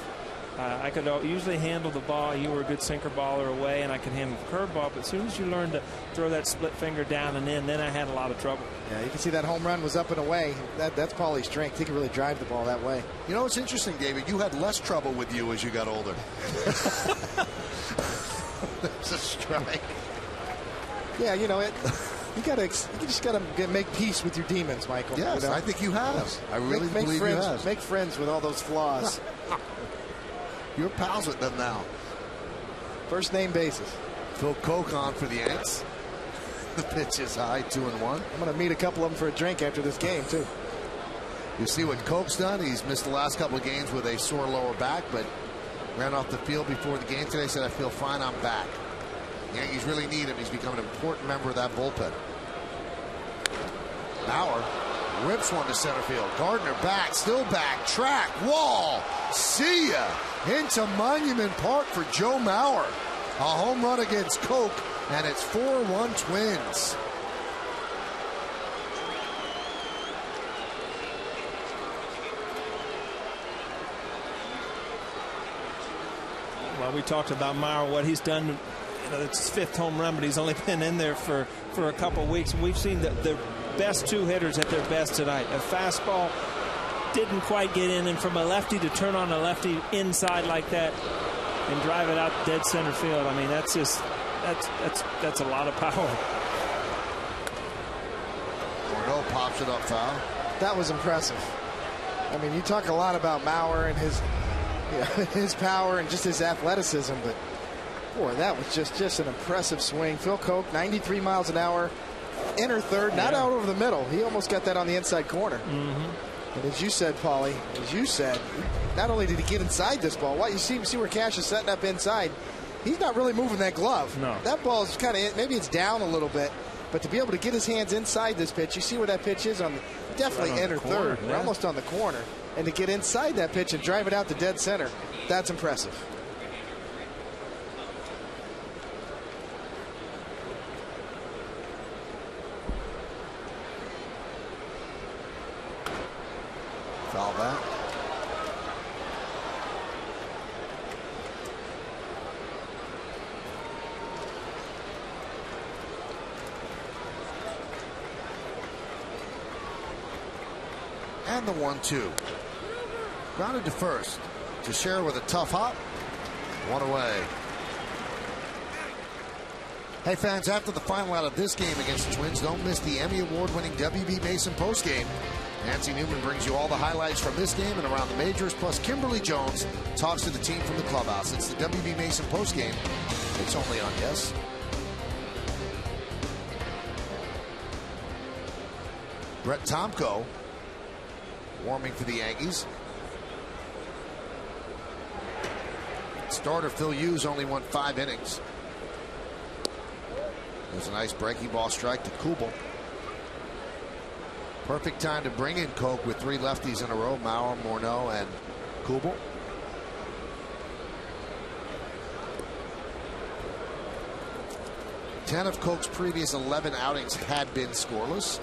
I could usually handle the ball. You were a good sinker baller away, and I could handle the curveball. But as soon as you learned to throw that split finger down and in, then I had a lot of trouble. Yeah, you can see that home run was up and away. That's Paulie's strength. He can really drive the ball that way. You know, it's interesting, David. You had less trouble with you as you got older. There's a strike. Yeah, you know it. You just gotta make peace with your demons, Michael. Yes, you know? I think you have. Yes. I really make believe friends, you have. Make friends with all those flaws. You're pals with them now. First name basis. Phil Koch on for the Yanks. The pitch is high, 2-1. I'm going to meet a couple of them for a drink after this game, too. You see what Koch's done. He's missed the last couple of games with a sore lower back, but ran off the field before the game today. Said, I feel fine, I'm back. The Yankees really need him. He's become an important member of that bullpen. Bauer rips one to center field. Gardner back, still back, track, wall. See ya. Into Monument Park for Joe Mauer. A home run against Koch, and it's 4-1 Twins. Well, we talked about Mauer, what he's done. You know, it's his 5th home run, but he's only been in there for a couple of weeks. And we've seen the best 2 hitters at their best tonight. A fastball didn't quite get in, and from a lefty to turn on a lefty inside like that and drive it out dead center field. I mean, that's a lot of power. Morneau pops it up foul. That was impressive. I mean, you talk a lot about Mauer and his power and just his athleticism, but boy, that was just an impressive swing. Phil Koch, 93 miles an hour, inner third, not out over the middle. He almost got that on the inside corner. And as you said, Paulie, not only did he get inside this ball, you see where Cash is setting up inside. He's not really moving that glove. No. That ball is kind of, maybe it's down a little bit, but to be able to get his hands inside this pitch, you see where that pitch is on definitely right on inner third. Yeah. We're almost on the corner. And to get inside that pitch and drive it out to dead center, that's impressive. Foul back. And the 1-2. Grounded to first. Teixeira with a tough hop. 1 away. Hey fans, after the final out of this game against the Twins, don't miss the Emmy Award-winning WB Mason postgame. Nancy Newman brings you all the highlights from this game and around the majors, plus Kimberly Jones talks to the team from the clubhouse. It's the WB Mason postgame. It's only on Yes. Brett Tomko warming for the Yankees. Starter Phil Hughes only won 5 innings. There's a nice breaking ball strike to Kubel. Perfect time to bring in Koch with 3 lefties in a row, Mauer, Morneau, and Kubel. Ten of Koch's previous 11 outings had been scoreless.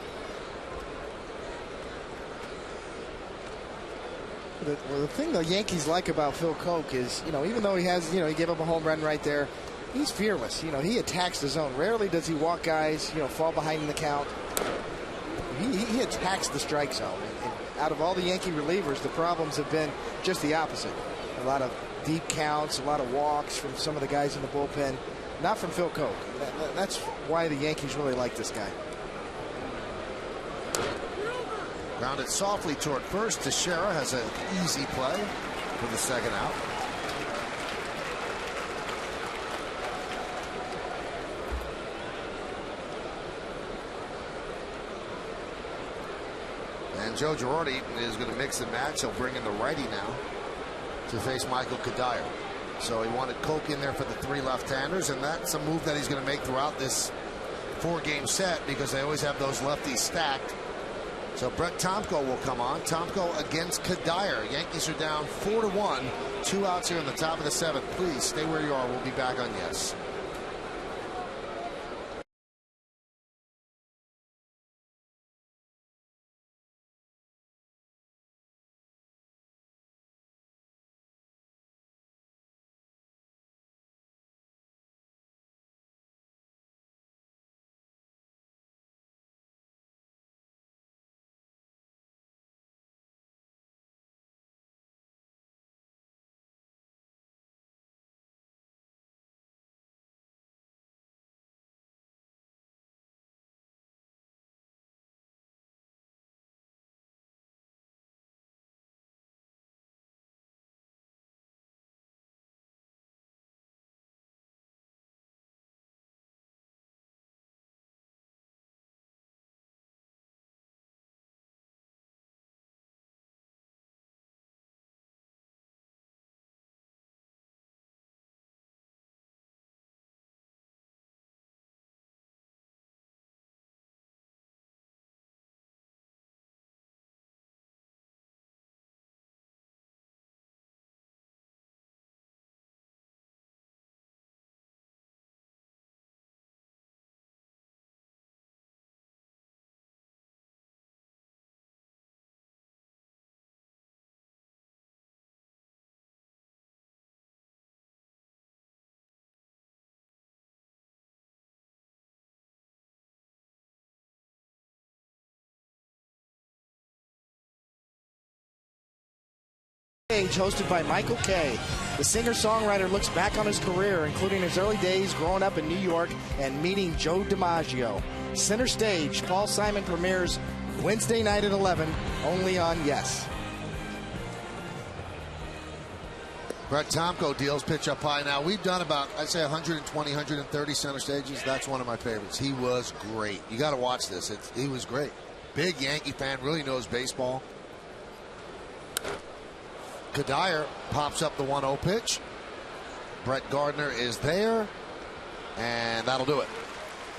The thing the Yankees like about Phil Koch is, even though he has, he gave up a home run right there, he's fearless. He attacks the zone. Rarely does he walk guys, fall behind in the count. He attacks the strike zone. And out of all the Yankee relievers, the problems have been just the opposite. A lot of deep counts, a lot of walks from some of the guys in the bullpen. Not from Phil Koch. That's why the Yankees really like this guy. Grounded softly toward first. Teixeira has an easy play. for the second out. And Joe Girardi is going to mix and match. He'll bring in the righty now to face Michael Kadire. So he wanted Koch in there for the 3 left-handers, and that's a move that he's going to make throughout this 4-game set because they always have those lefties stacked. So Brett Tomko will come on. Tomko against Kadire. Yankees are down 4-1. 2 outs here in the top of the 7th. Please stay where you are. We'll be back on Yes. Hosted by Michael Kay. The singer-songwriter looks back on his career, including his early days growing up in New York and meeting Joe DiMaggio. Center Stage, Paul Simon premieres Wednesday night at 11, only on Yes. Brett Tomko deals pitch up high. Now, we've done about, I'd say, 120, 130 center stages. That's one of my favorites. He was great. You got to watch this. He was great. Big Yankee fan, really knows baseball. Kadire pops up the 1-0 pitch. Brett Gardner is there, and that'll do it.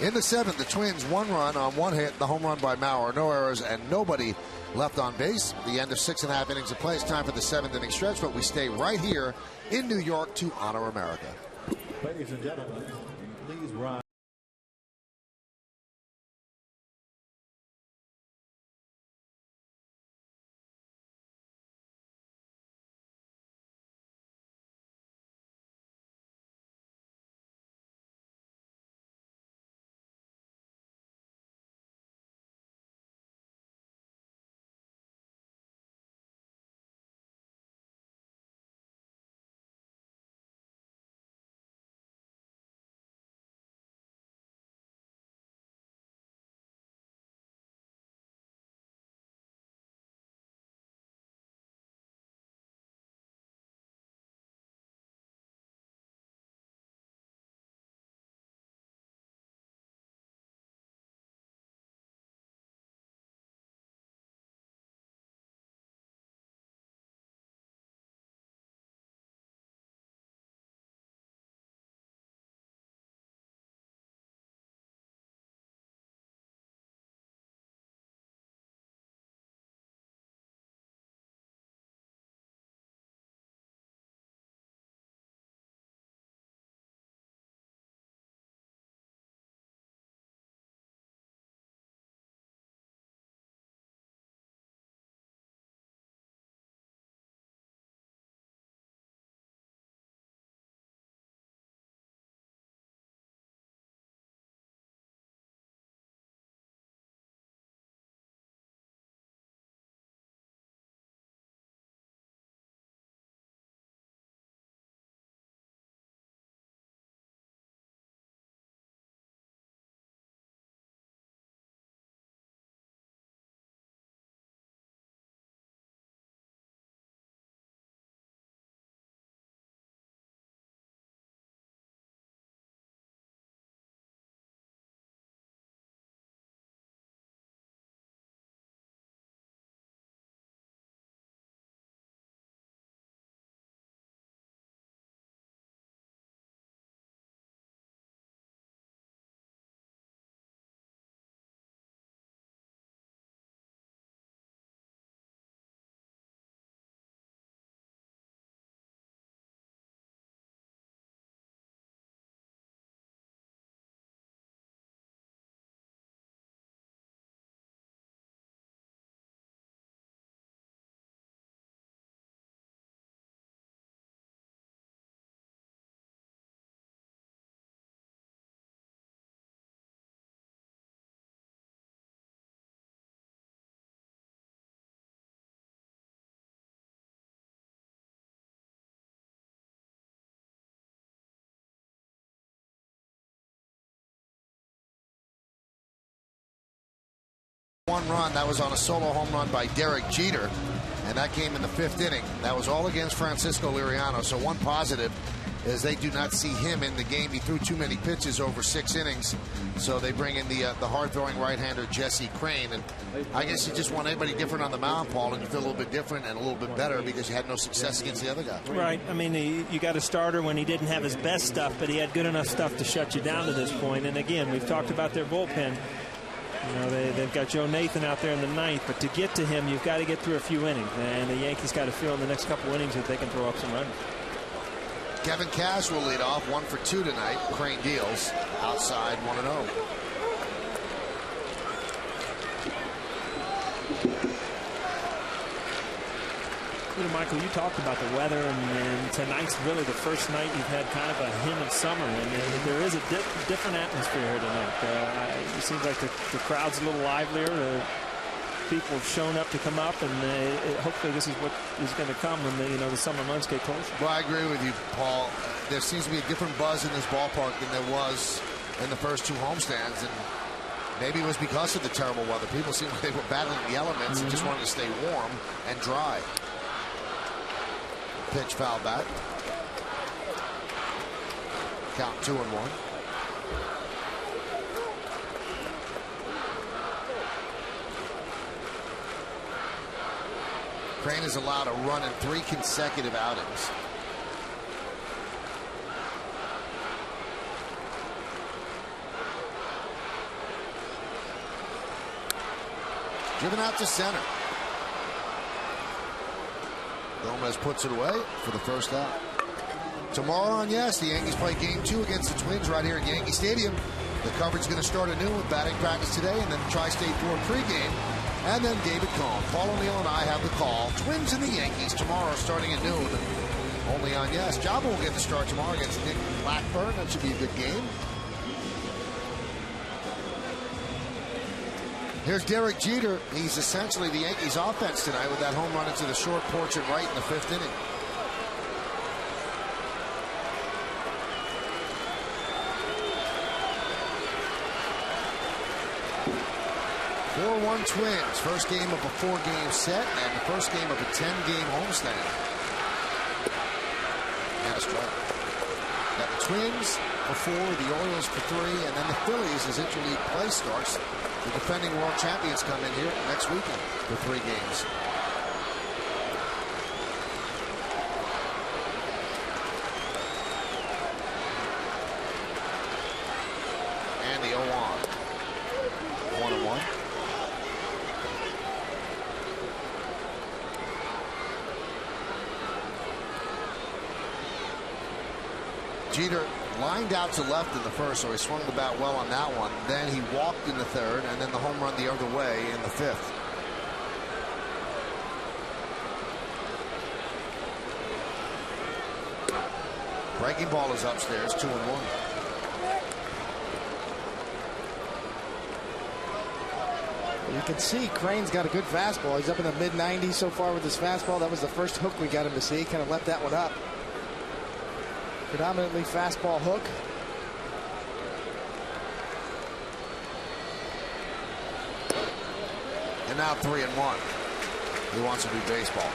In the 7th, the Twins 1 run on 1 hit, the home run by Maurer, no errors, and nobody left on base. The end of 6.5 innings of play. It's time for the 7th inning stretch, but we stay right here in New York to honor America. Ladies and gentlemen, please rise. One run, that was on a solo home run by Derek Jeter, and that came in the 5th inning. That was all against Francisco Liriano. So one positive is they do not see him in the game. He threw too many pitches over 6 innings, so they bring in the hard-throwing right-hander Jesse Crain. And I guess you just want anybody different on the mound, Paul, and you feel a little bit different and a little bit better because you had no success against the other guy. Right. I mean, you got a starter when he didn't have his best stuff, but he had good enough stuff to shut you down to this point. And again, we've talked about their bullpen. You know, they've got Joe Nathan out there in the 9th, but to get to him, you've got to get through a few innings. And the Yankees got to feel in the next couple innings that they can throw up some runs. Kevin Cash will lead off, 1 for 2 tonight. Crain deals outside 1-0. You know, Michael, you talked about the weather, and tonight's really the first night you've had kind of a hint of summer, and there is a different atmosphere here tonight. It seems like the crowd's a little livelier. People have shown up to come up, and hopefully this is what is going to come when the summer months get closer. Well, I agree with you, Paul. There seems to be a different buzz in this ballpark than there was in the first 2 homestands, and maybe it was because of the terrible weather. People seemed like they were battling the elements and just wanted to stay warm and dry. Pitch foul back. Count 2-1. Crain is allowed a run in 3 consecutive outings. Driven out to center. Gomez puts it away for the first out. Tomorrow on Yes, the Yankees play Game 2 against the Twins right here at Yankee Stadium. The coverage is going to start anew with batting practice today, and then the Tri-State Tour pregame. And then David Cohn, Paul O'Neill, and I have the call. Twins and the Yankees tomorrow starting at noon. Only on Yes. Java will get the start tomorrow against Nick Blackburn. That should be a good game. Here's Derek Jeter. He's essentially the Yankees' offense tonight with that home run into the short porch and right in the 5th inning. Twins, first game of a 4-game set and the first game of a 10-game homestand. And a strike. Got the Twins for 4, the Orioles for 3, and then the Phillies as interleague play starts. The defending world champions come in here next weekend for 3 games. And the 0-1. 1-1. Jeter lined out to left in the first, so he swung the bat well on that one. Then he walked in the 3rd, and then the home run the other way in the 5th. Breaking ball is upstairs, 2-1. You can see Crane's got a good fastball. He's up in the mid-90s so far with his fastball. That was the first hook we got him to see. Kind of left that one up. Predominantly fastball hook. And now 3-1. He wants to do baseball.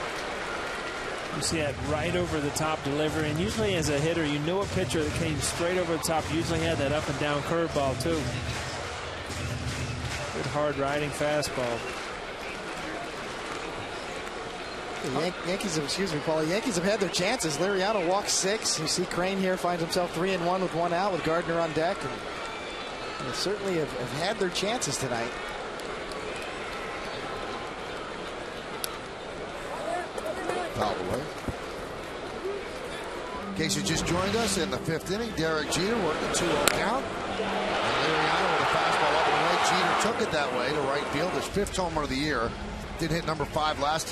You see that right over the top delivery, and usually as a hitter, you know a pitcher that came straight over the top usually had that up and down curveball too. Good hard riding fastball. The Yankees have, excuse me, Paul. The Yankees have had their chances. Liriano walks 6. You see Crain here finds himself 3-1 with 1 out with Gardner on deck. And they certainly have had their chances tonight. Fouled away. In case you just joined us, in the 5th inning, Derek Jeter worked a 2-0 count. And Liriano with a fastball up and away. Jeter took it that way to right field. His 5th home run of the year. Did hit number 5 last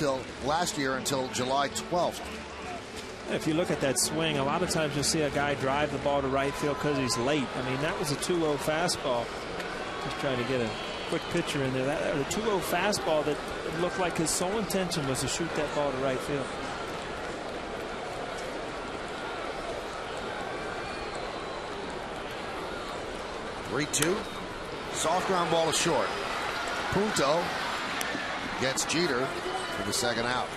year until July 12th. If you look at that swing, a lot of times you'll see a guy drive the ball to right field because he's late. I mean, that was a 2-0 fastball. Just trying to get a quick picture in there. That was a 2-0 fastball that looked like his sole intention was to shoot that ball to right field. Soft ground ball is short. Punto gets Jeter for the second out.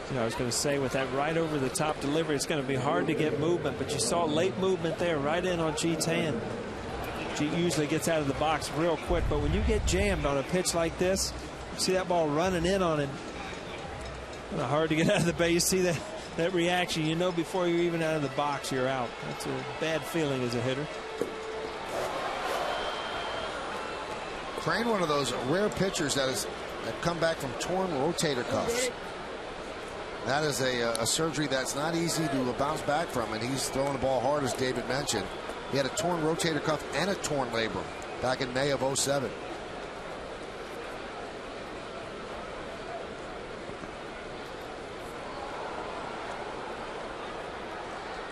You know, I was going to say, with that right over the top delivery, it's going to be hard to get movement, but you saw late movement there right in on Jeet's hand. Jeet usually gets out of the box real quick, but when you get jammed on a pitch like this, you see that ball running in on it. Kind of hard to get out of the base. You see that reaction, you know, before you're even out of the box, you're out. That's a bad feeling as a hitter. Crane, one of those rare pitchers that come back from torn rotator cuffs. That is a surgery that's not easy to bounce back from, and he's throwing the ball hard, as David mentioned. He had a torn rotator cuff and a torn labrum back in May of '07.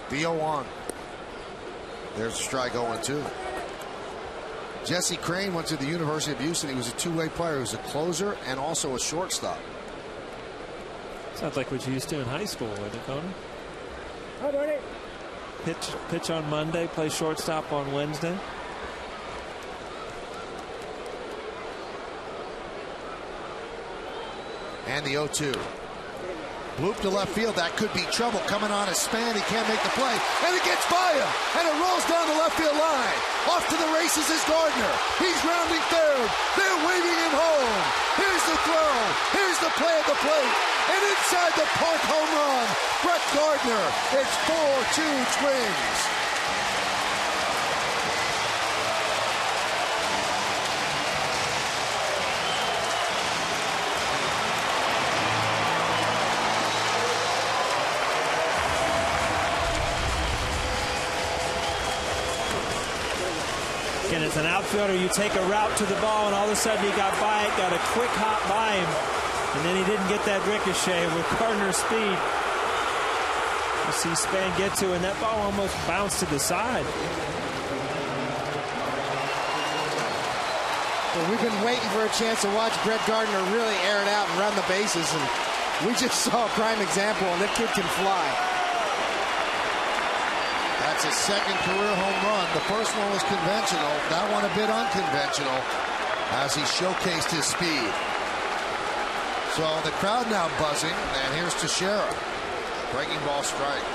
The 0-1. There's a strike 0-2. Jesse Crane went to the University of Houston. He was a two-way player. He was a closer and also a shortstop. Sounds like what you used to in high school, wasn't it, Conor? Hi, buddy. Pitch on Monday, play shortstop on Wednesday. And the 0-2. Loop to left field. That could be trouble. Coming on a span. He can't make the play. And it gets by him. And it rolls down the left field line. Off to the races is Gardner. He's rounding third. They're waving him home. Here's the throw. Here's the play at the plate. And inside the park home run. Brett Gardner. It's 4-2 Twins. Again, as an outfielder, you take a route to the ball, and all of a sudden he got by it, got a quick hop by him, and then he didn't get that ricochet with Gardner's speed. You see Span get to, and that ball almost bounced to the side. Well, we've been waiting for a chance to watch Brett Gardner really air it out and run the bases, and we just saw a prime example, and that kid can fly. That's his second career home run. The first one was conventional. That one a bit unconventional as he showcased his speed. So the crowd now buzzing, and here's Teixeira. Breaking ball strike.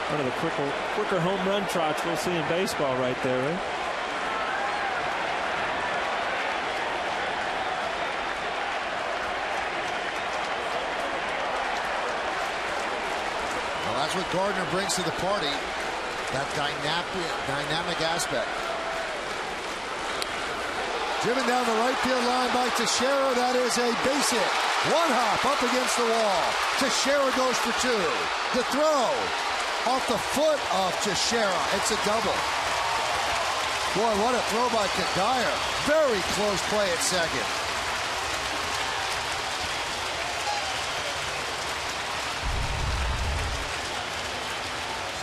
One of the quicker home run trots we'll see in baseball right there, right? That's what Gardner brings to the party, that dynamic aspect. Driven down the right field line by Teixeira. That is a base hit. One hop up against the wall. Teixeira goes for two. The throw off the foot of Teixeira. It's a double. Boy, what a throw by Kadire. Very close play at second.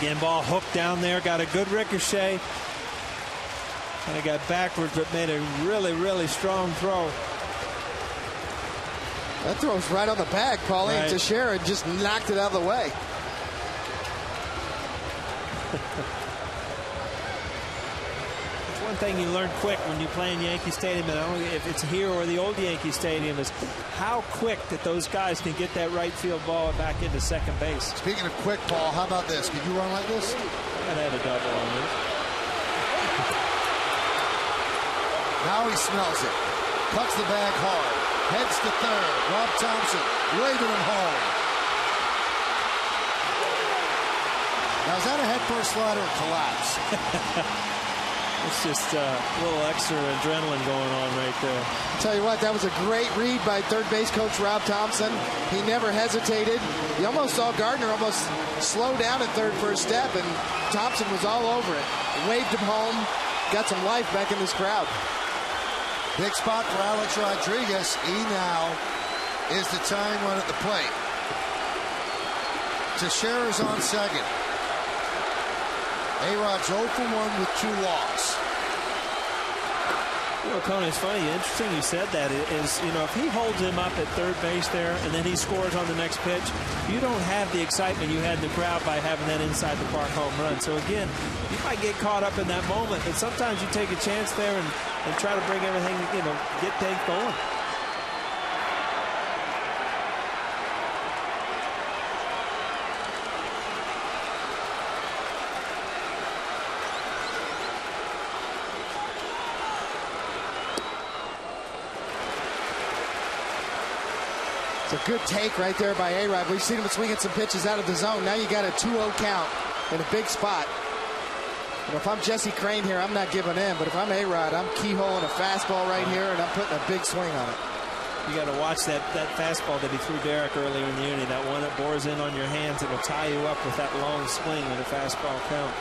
Again, ball hooked down there, got a good ricochet. Kind of got backwards, but made a really, really strong throw. That throw's right on the bag, Paulie. Right. Teixeira just knocked it out of the way. It's one thing you learn quick when you play in Yankee Stadium, and I don't know if it's here or the old Yankee Stadium, is how quick that those guys can get that right field ball back into second base. Speaking of quick, Paul, how about this? Can you run like this? I'd had a double on this. Now he smells it. Cuts the bag hard. Heads to third. Rob Thompson waving him home. Now, is that a headfirst slide or a collapse? It's just a little extra adrenaline going on right there. I'll tell you what, that was a great read by third base coach Rob Thompson. He never hesitated. You almost saw Gardner almost slow down at third for a step, and Thompson was all over it. Waved him home, got some life back in this crowd. Big spot for Alex Rodriguez. He now is the tying run at the plate. Teixeira's on second. A-Rod's 0 for 1 with 2 walks. You know, Coney, it's funny, interesting you said that. Is, you know, if he holds him up at third base there and then he scores on the next pitch, you don't have the excitement you had in the crowd by having that inside the park home run. So again, you might get caught up in that moment, but sometimes you take a chance there and try to bring everything, you know, get things going. It's a good take right there by A-Rod. We've seen him swinging some pitches out of the zone. Now you got a 2-0 count in a big spot. And if I'm Jesse Crain here, I'm not giving in. But if I'm A-Rod, I'm keyholing a fastball right here, and I'm putting a big swing on it. You got to watch that fastball that he threw Derek earlier in the inning. That one that bores in on your hands. It'll tie you up with that long swing with a fastball count.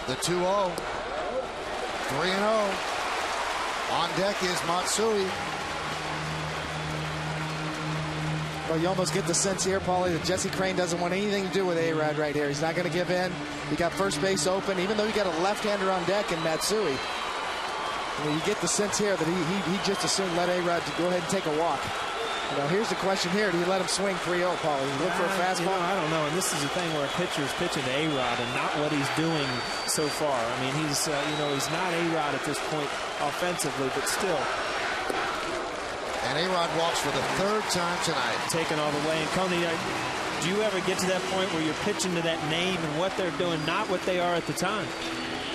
The 2-0. 3-0. On deck is Matsui. Well, you almost get the sense here, Paulie, that Jesse Crain doesn't want anything to do with A-Rod right here. He's not going to give in. He got first base open, even though you got a left-hander on deck in Matsui. You get the sense here that he just assumed let A-Rod go ahead and take a walk. You know, here's the question here. Do you let him swing 3-0, Paulie? You look for a fastball? You know, I don't know. And this is the thing where a pitcher is pitching to A-Rod and not what he's doing so far. I mean, he's, you know, he's not A-Rod at this point offensively, but still. And A-Rod walks for the third time tonight. Taken all the way. And Coney, do you ever get to that point where you're pitching to that name and what they're doing, not what they are at the time?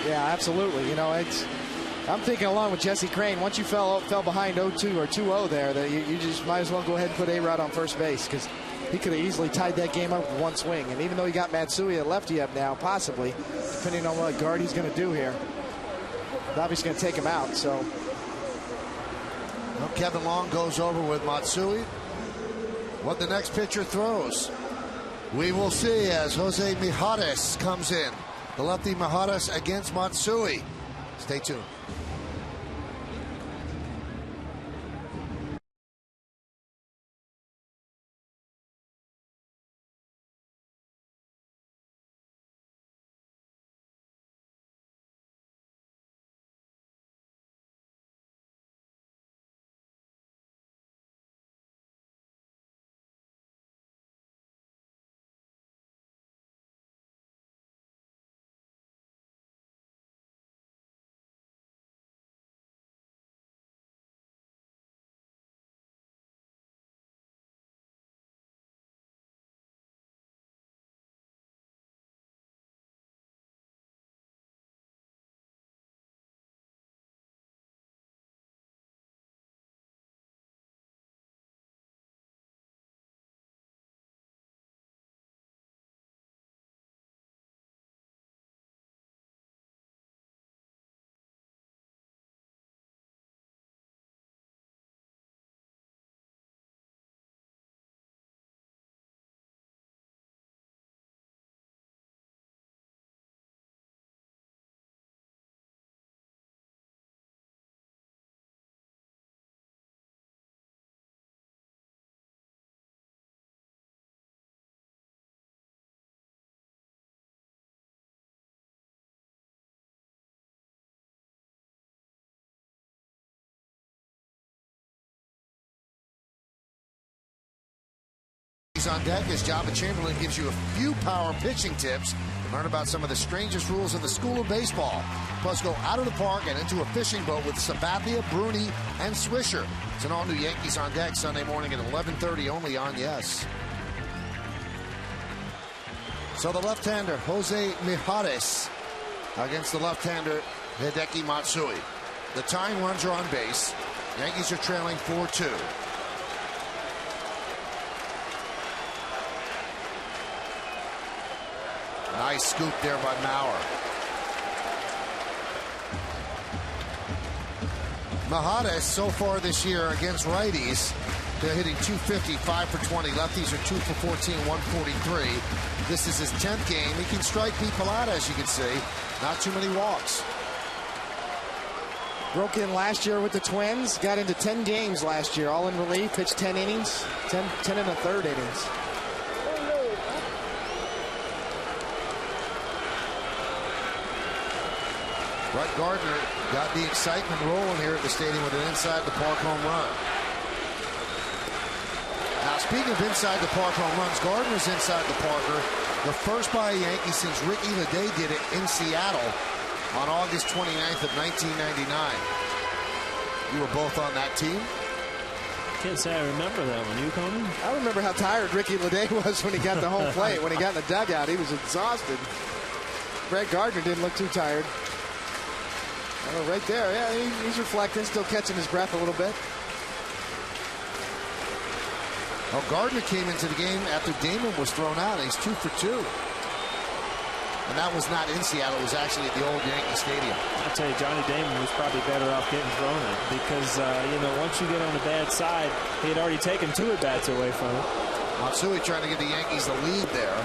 Yeah, absolutely. You know, I'm thinking along with Jesse Crain. Once you fell behind 0-2 or 2-0 there, that you just might as well go ahead and put A-Rod on first base, because he could have easily tied that game up with one swing. And even though he got Matsui at lefty up now, possibly, depending on what Guardy's going to do here, he's obviously going to take him out. So well, Kevin Long goes over with Matsui. What the next pitcher throws, we will see as Jose Mijares comes in. The lefty Mijares against Matsui. Stay tuned. On deck as Java Chamberlain gives you a few power pitching tips. Learn about some of the strangest rules in the school of baseball. Plus, go out of the park and into a fishing boat with Sabathia, Bruni, and Swisher. It's an all-new Yankees on Deck Sunday morning at 11:30 only on Yes. So the left-hander, Jose Mijares, against the left-hander, Hideki Matsui. The tying runs are on base. Yankees are trailing 4-2. Nice scoop there by Maurer. Mijares so far this year against righties, they're hitting .250, 5 for 20. Lefties are 2 for 14, 143. This is his 10th game. He can strike people out, as you can see. Not too many walks. Broke in last year with the Twins. Got into 10 games last year, all in relief. Pitched 10 innings, 10 and a third innings. Brett Gardner got the excitement rolling here at the stadium with an inside the park home run. Now, speaking of inside the park home runs, Gardner's inside the parker. The first by a Yankee since Ricky Leday did it in Seattle on August 29th of 1999. You were both on that team. Can't say I remember that one. You, Conan? I remember how tired Ricky Leday was when he got the home plate. When he got in the dugout, he was exhausted. Brett Gardner didn't look too tired. Oh, right there, yeah, he's reflecting, still catching his breath a little bit. Well, Gardner came into the game after Damon was thrown out. He's 2 for 2. And that was not in Seattle. It was actually at the old Yankee Stadium. I'll tell you, Johnny Damon was probably better off getting thrown at because, you know, once you get on the bad side, he had already taken 2 at-bats away from him. Matsui trying to give the Yankees the lead there.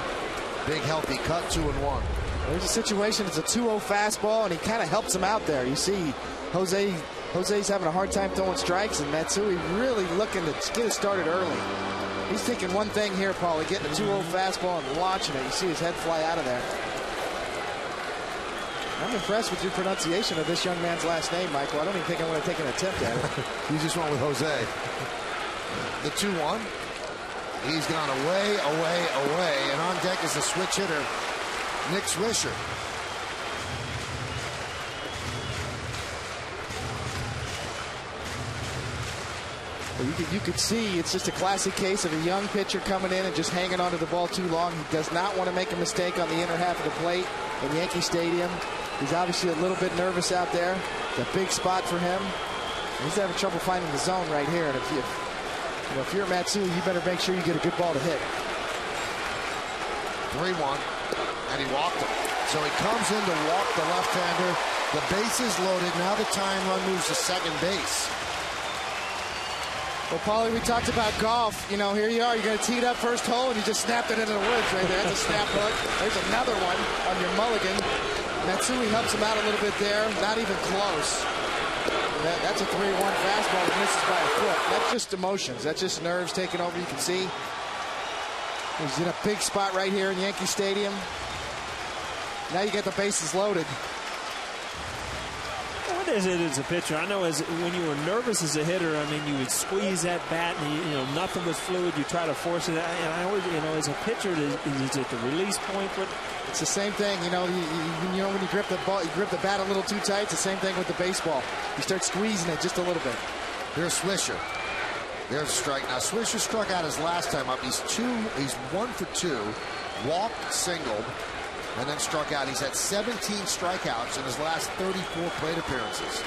Big healthy cut, 2-1. There's a situation, it's a 2-0 fastball, and he kind of helps him out there. You see Jose's having a hard time throwing strikes, and Matsui really looking to get it started early. He's thinking one thing here, Paulie, getting a 2-0 fastball and launching it. You see his head fly out of there. I'm impressed with your pronunciation of this young man's last name, Michael. I don't even think I'm going to take an attempt at it. You just went with Jose. The 2-1. He's gone away, away, away. And on deck is the switch hitter, Nick Swisher. You could see it's just a classic case of a young pitcher coming in and just hanging onto the ball too long. He does not want to make a mistake on the inner half of the plate in Yankee Stadium. He's obviously a little bit nervous out there. It's a big spot for him. He's having trouble finding the zone right here. And if you're Matsui, you better make sure you get a good ball to hit. 3-1, and he walked him. So he comes in to walk the left-hander. The base is loaded. Now the tying run moves to second base. Well, Paulie, we talked about golf. You know, here you are. You're going to tee it up first hole, and you just snapped it into the woods right there. That's a snap hook. There's another one on your mulligan. Matsui helps him out a little bit there. Not even close. That's a 3-1 fastball that misses by a foot. That's just emotions. That's just nerves taking over. You can see he's in a big spot right here in Yankee Stadium. Now you get the bases loaded. What is it as a pitcher? I know when you were nervous as a hitter, I mean, you would squeeze that bat and, you know, nothing was fluid. You try to force it. And I always, you know, as a pitcher, is it the release point? It's the same thing. You know, you know when you grip the ball, you grip the bat a little too tight. It's the same thing with the baseball. You start squeezing it just a little bit. Here's Swisher. There's a strike. Now Swisher struck out his last time up. He's 1 for 2, walked, singled, and then struck out. He's had 17 strikeouts in his last 34 plate appearances.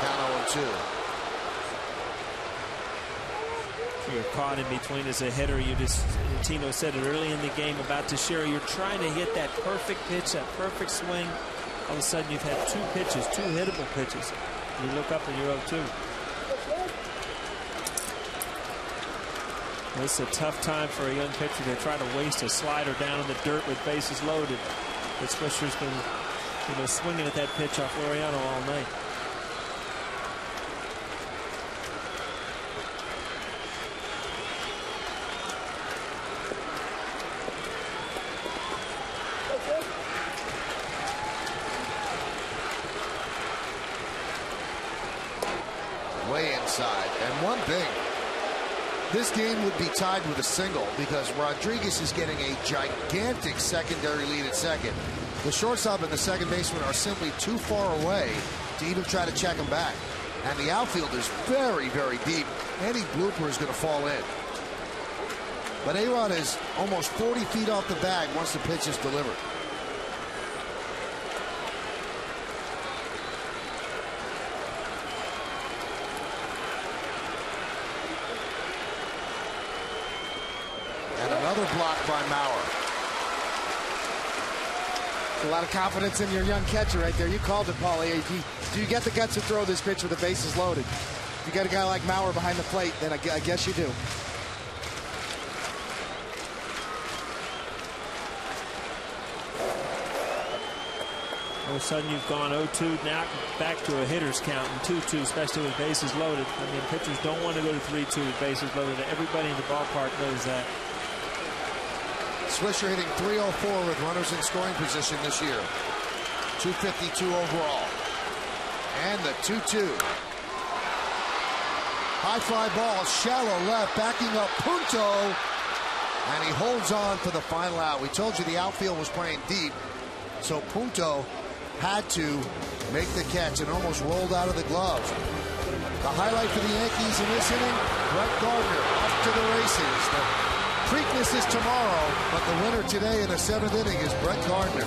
Count 0-2. You're caught in between as a hitter. Tino said it early in the game about Teixeira. You're trying to hit that perfect pitch, that perfect swing. All of a sudden, you've had 2 pitches, 2 hittable pitches. You look up and you're 0-2. This is a tough time for a young pitcher to try to waste a slider down in the dirt with bases loaded. But Swisher's been, you know, swinging at that pitch off Laureano all night. Way inside. And one thing, this game would be tied with a single because Rodriguez is getting a gigantic secondary lead at second. The shortstop and the second baseman are simply too far away to even try to check him back. And the outfield is very, very deep. Any blooper is going to fall in. But A-Rod is almost 40 feet off the bag once the pitch is delivered. Another block by Mauer. A lot of confidence in your young catcher right there. You called it, Paulie. Do you get the guts to throw this pitch with the bases loaded? If you got a guy like Mauer behind the plate, then I guess you do. All of a sudden you've gone 0-2, now back to a hitter's count and 2-2, especially with bases loaded. I mean, pitchers don't want to go to 3-2 with bases loaded. Everybody in the ballpark knows that. Swisher hitting .304 with runners in scoring position this year. .252 overall. And the 2-2. High fly ball, shallow left, backing up Punto. And he holds on for the final out. We told you the outfield was playing deep, so Punto had to make the catch and almost rolled out of the glove. The highlight for the Yankees in this inning, Brett Gardner off to the races. The Preakness is tomorrow, but the winner today in the 7th inning is Brett Gardner.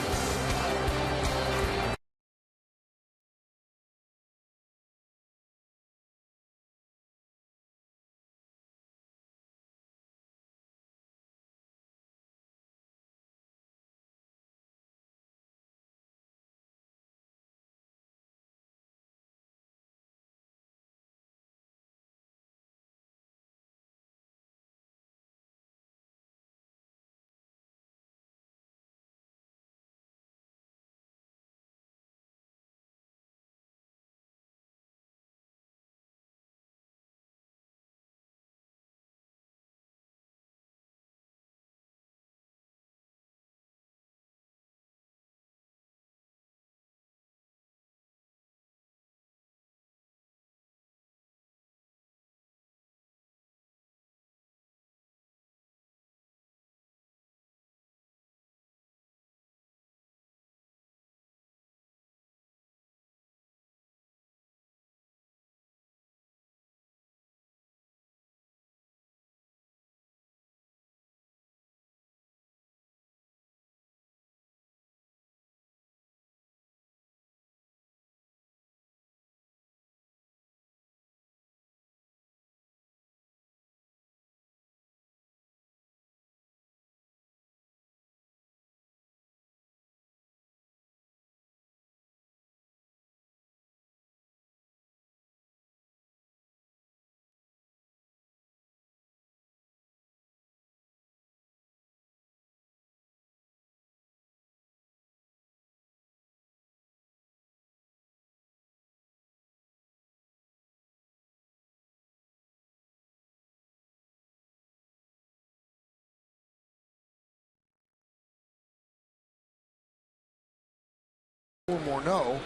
Morneau,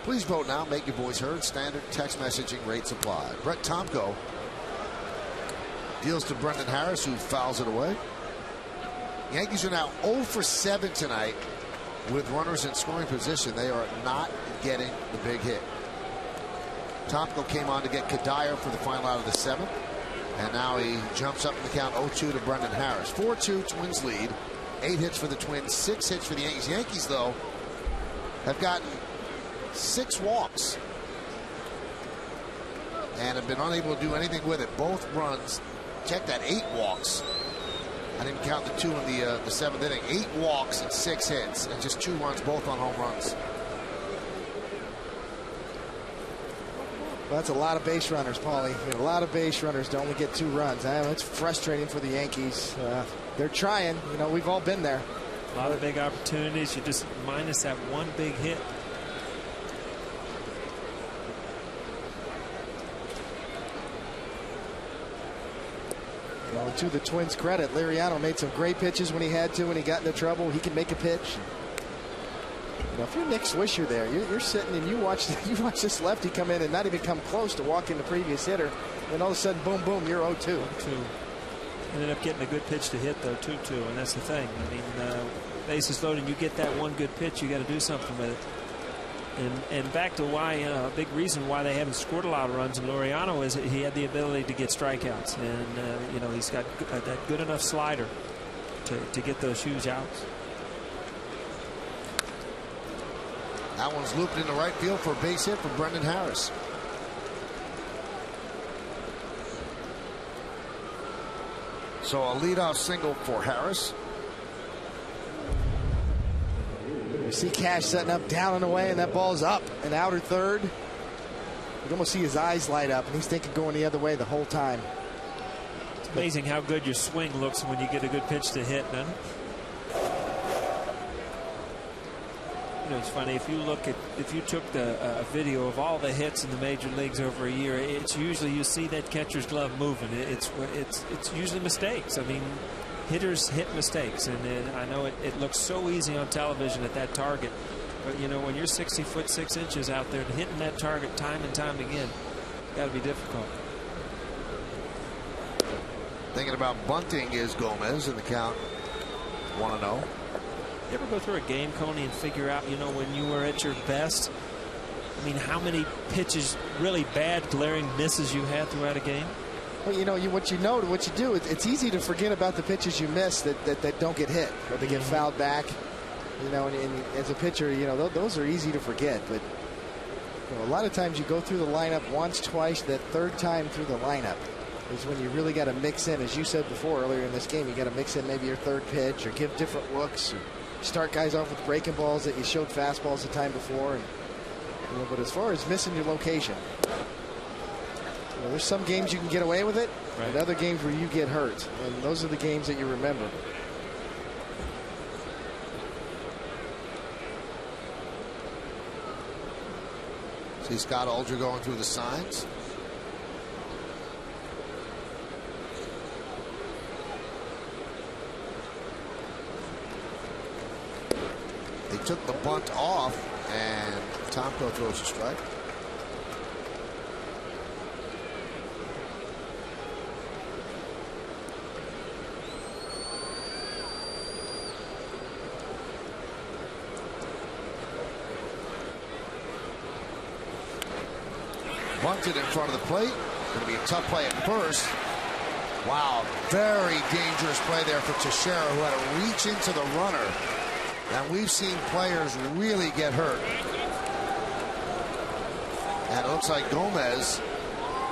please vote now. Make your voice heard. Standard text messaging rates apply. Brett Tomko deals to Brendan Harris, who fouls it away. Yankees are now 0 for 7 tonight with runners in scoring position. They are not getting the big hit. Tomko came on to get Kadire for the final out of the 7th, and now he jumps up in the count 0-2 to Brendan Harris. 4-2 Twins lead. 8 hits for the Twins, 6 hits for the Yankees. Yankees, though, have gotten 6 walks and have been unable to do anything with it. Both runs, check that, 8 walks. I didn't count the 2 in the 7th inning. 8 walks and 6 hits, and just 2 runs, both on home runs. Well, that's a lot of base runners, Paulie. A lot of base runners to only get 2 runs. It's frustrating for the Yankees. They're trying. You know, we've all been there. A lot of big opportunities. You just minus that one big hit. Well, to the Twins' credit, Liriano made some great pitches when he had to. When he got into trouble, he can make a pitch. You know, if you're Nick Swisher there, you're sitting and you watch this lefty come in and not even come close to walking the previous hitter, and all of a sudden, boom, boom, you're 0-2. Ended up getting a good pitch to hit, though, 2-2, and that's the thing. I mean, bases loaded, you get that one good pitch, you got to do something with it. And back to why, a big reason why they haven't scored a lot of runs in Liriano is that he had the ability to get strikeouts, and you know, he's got that good enough slider to get those huge outs. That one's looped into right field for a base hit for Brendan Harris. So a leadoff single for Harris. You see Cash setting up down and away, and that ball's up and outer third. You can almost see his eyes light up, and he's thinking going the other way the whole time. It's amazing how good your swing looks when you get a good pitch to hit, doesn't it? You know, it's funny if you took a video of all the hits in the major leagues over a year, it's usually you see that catcher's glove moving. It's usually mistakes. I mean, hitters hit mistakes, and I know it looks so easy on television at that target, but you know, when you're 60 foot 6 inches out there hitting that target time and time again, it's got to be difficult. Thinking about bunting is Gomez in the count 1-0. You ever go through a game, Coney, and figure out, you know, when you were at your best, I mean, how many pitches, really bad, glaring misses you had throughout a game? Well, you know, what you do, it's easy to forget about the pitches you miss that don't get hit or they get fouled back. You know, and as a pitcher, you know, those are easy to forget. But you know, a lot of times you go through the lineup once, twice, that third time through the lineup is when you really got to mix in, as you said before earlier in this game, you got to mix in maybe your third pitch or give different looks. Or start guys off with breaking balls that you showed fastballs the time before. And, you know, but as far as missing your location, you know, there's some games you can get away with it, right, and other games where you get hurt. And those are the games that you remember. See Scott Alger going through the signs. They took the bunt off, and Tomko throws a strike. Bunted in front of the plate. Going to be a tough play at first. Wow, very dangerous play there for Teixeira, who had to reach into the runner. And we've seen players really get hurt. And it looks like Gomez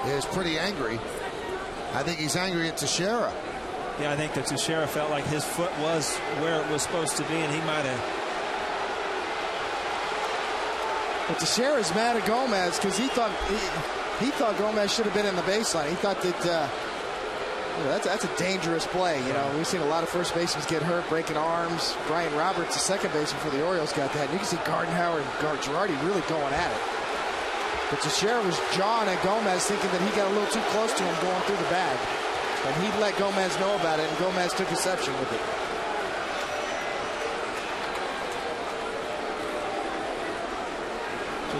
is pretty angry. I think he's angry at Teixeira. Yeah, I think that Teixeira felt like his foot was where it was supposed to be, and he might have. But Teixeira's mad at Gomez because he thought Gomez should have been in the baseline. He thought that you know, that's a dangerous play. You know, we've seen a lot of first basemen get hurt, breaking arms. Brian Roberts, the second baseman for the Orioles, got that. And you can see Gardenhauer and Girardi really going at it. But Teixeira was jawing at Gomez, thinking that he got a little too close to him going through the bag. And he let Gomez know about it, and Gomez took exception with it.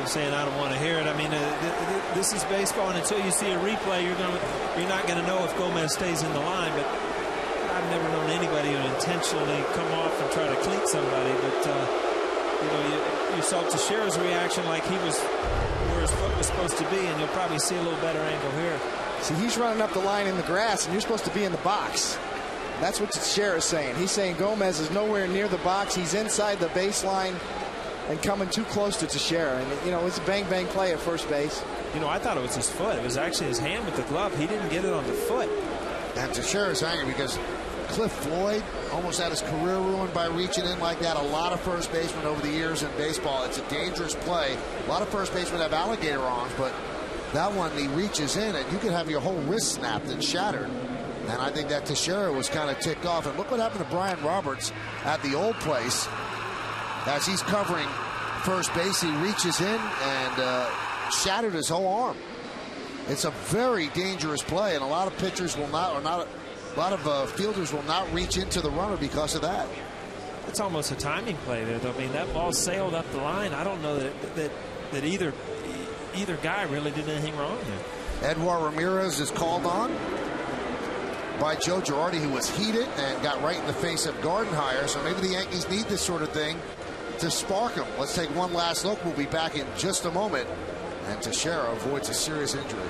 Saying I don't want to hear it. I mean, this is baseball, and until you see a replay, you're not going to know if Gomez stays in the line. But I've never known anybody to intentionally come off and try to cleat somebody. But you know, you saw Teixeira's reaction like he was where his foot was supposed to be, and you'll probably see a little better angle here. See, he's running up the line in the grass, and you're supposed to be in the box. That's what Teixeira's saying. He's saying Gomez is nowhere near the box. He's inside the baseline and coming too close to Teixeira. And, you know, it's a bang-bang play at first base. You know, I thought it was his foot. It was actually his hand with the glove. He didn't get it on the foot. And Teixeira's angry because Cliff Floyd almost had his career ruined by reaching in like that. A lot of first basemen over the years in baseball. It's a dangerous play. A lot of first basemen have alligator arms, but that one, he reaches in, and you could have your whole wrist snapped and shattered. And I think that Teixeira was kind of ticked off. And look what happened to Brian Roberts at the old place. As he's covering first base, he reaches in and shattered his whole arm. It's a very dangerous play, and a lot of pitchers will not, a lot of fielders will not reach into the runner because of that. It's almost a timing play there, though. I mean, that ball sailed up the line. I don't know that either guy really did anything wrong there. Edward Ramirez is called on by Joe Girardi, who was heated and got right in the face of Gardenhire. So maybe the Yankees need this sort of thing to spark him. Let's take one last look. We'll be back in just a moment. And Teixeira avoids a serious injury.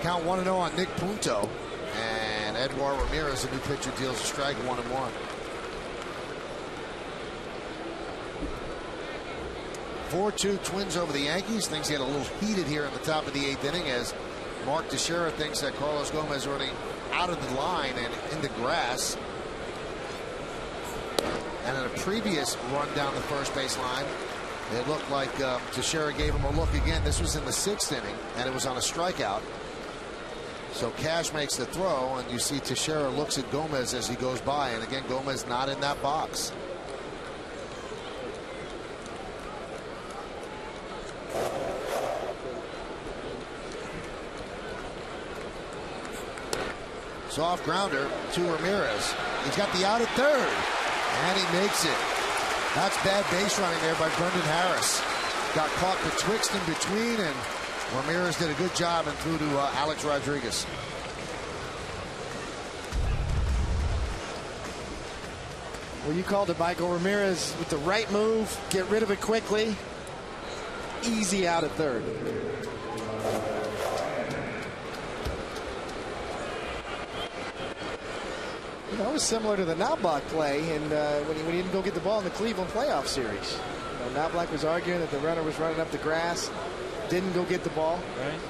count 1-0 on Nick Punto. And Edward Ramirez, a new pitcher, deals a strike, 1-1. 4-2 Twins over the Yankees. Things get a little heated here in the top of the 8th inning as Mark Teixeira thinks that Carlos Gomez running out of the line and in the grass. And in a previous run down the first base line, it looked like Teixeira gave him a look again. This was in the 6th inning, and it was on a strikeout. So Cash makes the throw, and you see Teixeira looks at Gomez as he goes by. And again, Gomez not in that box. Soft grounder to Ramirez. He's got the out at third, and he makes it. That's bad base running there by Brendan Harris. Got caught betwixt and between, and Ramirez did a good job and threw to Alex Rodriguez. Well, you called it, Michael. Ramirez with the right move, get rid of it quickly. Easy out at third. That was similar to the Knobloch play when he didn't go get the ball in the Cleveland playoff series. Knobloch was arguing that the runner was running up the grass, didn't go get the ball. Right.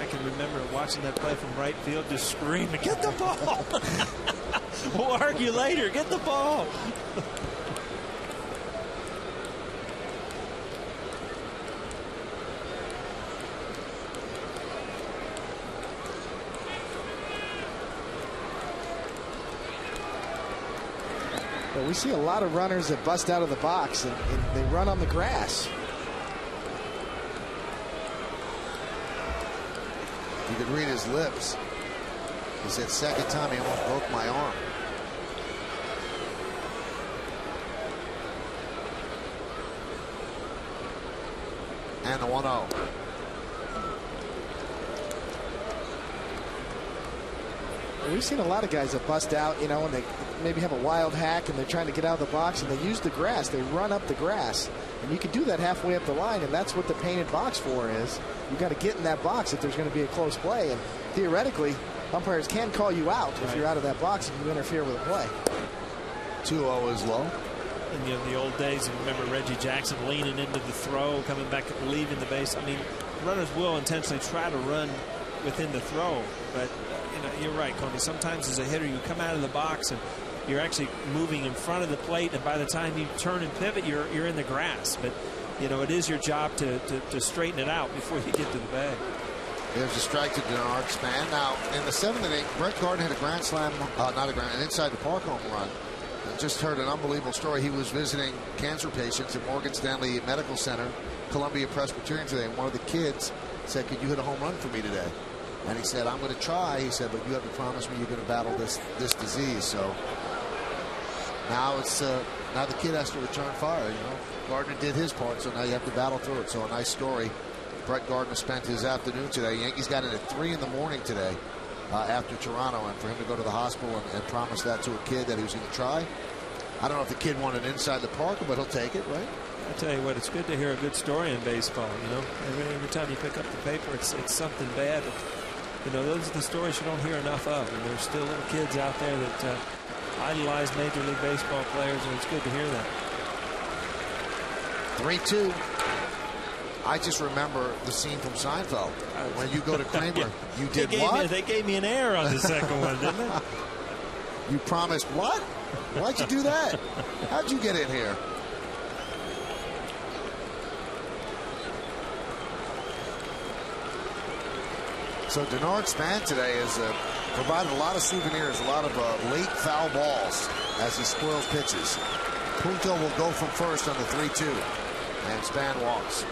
I can remember watching that play from right field, just screaming, "Get the ball!" We'll argue later. Get the ball. But we see a lot of runners that bust out of the box and they run on the grass. You could read his lips. He said, second time he almost broke my arm. And the 1-0. We've seen a lot of guys that bust out, and they maybe have a wild hack and they're trying to get out of the box and they use the grass. They run up the grass. And you can do that halfway up the line, and that's what the painted box for is. You've got to get in that box if there's going to be a close play. And theoretically, umpires can call you out if you're out of that box and you interfere with a play. 2-0 is low. And the old days, you remember Reggie Jackson leaning into the throw, coming back, leaving the base. I mean, runners will intentionally try to run within the throw, but you're right, Coney. Sometimes as a hitter, you come out of the box and you're actually moving in front of the plate, and by the time you turn and pivot, you're in the grass. But it is your job to straighten it out before you get to the bag. There's a strike to Denard Span. Now, in the 7th inning, Brett Gardner hit a grand slam, an inside the park home run. I just heard an unbelievable story. He was visiting cancer patients at Morgan Stanley Medical Center, Columbia Presbyterian today, and one of the kids said, "Could you hit a home run for me today?" And he said, "I'm going to try." He said, "But you have to promise me you're going to battle this disease." So now now the kid has to return fire. Gardner did his part, so now you have to battle through it. So a nice story. Brett Gardner spent his afternoon today. Yankees got in at 3 in the morning today after Toronto, and for him to go to the hospital and promise that to a kid that he was going to try. I don't know if the kid wanted inside the park, but he'll take it, right? I tell you what, it's good to hear a good story in baseball. Every time you pick up the paper, it's something bad. Those are the stories you don't hear enough of, and there's still little kids out there that idolize Major League Baseball players, and it's good to hear that. 3-2. I just remember the scene from Seinfeld. When you go to Kramer, you did what? They gave me an error on the second one, didn't they? You promised what? Why'd you do that? How'd you get in here? So Denard Span today has provided a lot of souvenirs, a lot of late foul balls as he spoils pitches. Punto will go from first on the 3-2, and Span walks.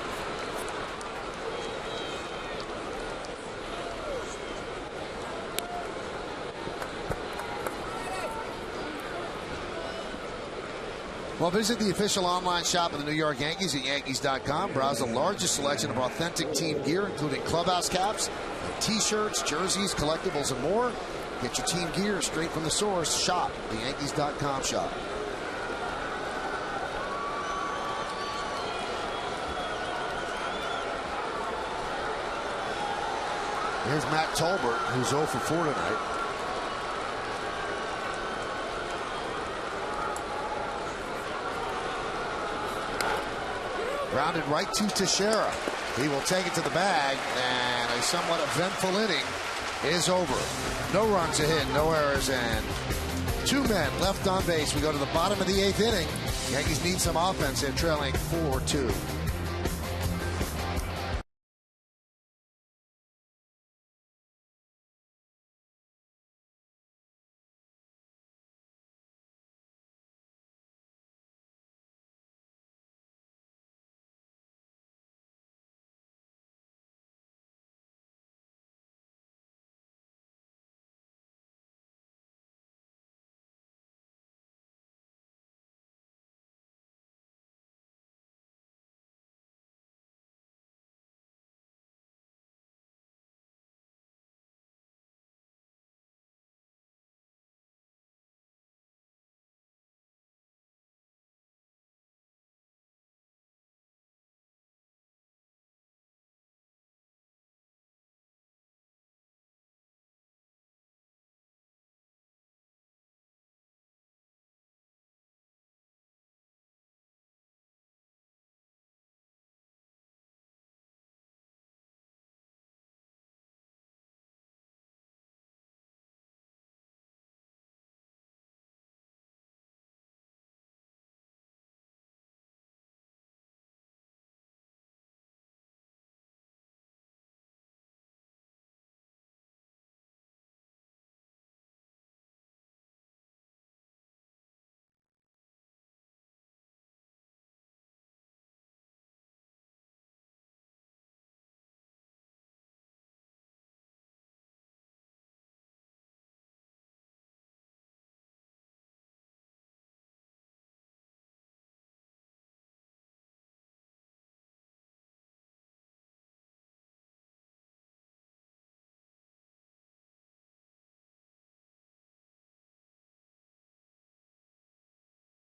Well, visit the official online shop of the New York Yankees at Yankees.com. Browse the largest selection of authentic team gear, including clubhouse caps, T-shirts, jerseys, collectibles, and more. Get your team gear straight from the source. Shop the Yankees.com shop. Here's Matt Tolbert, who's 0 for 4 tonight. Grounded right to Teixeira. He will take it to the bag, and a somewhat eventful inning is over. No runs ahead, no errors, and 2 men left on base. We go to the bottom of the 8th inning. Yankees need some offense. They're trailing 4-2.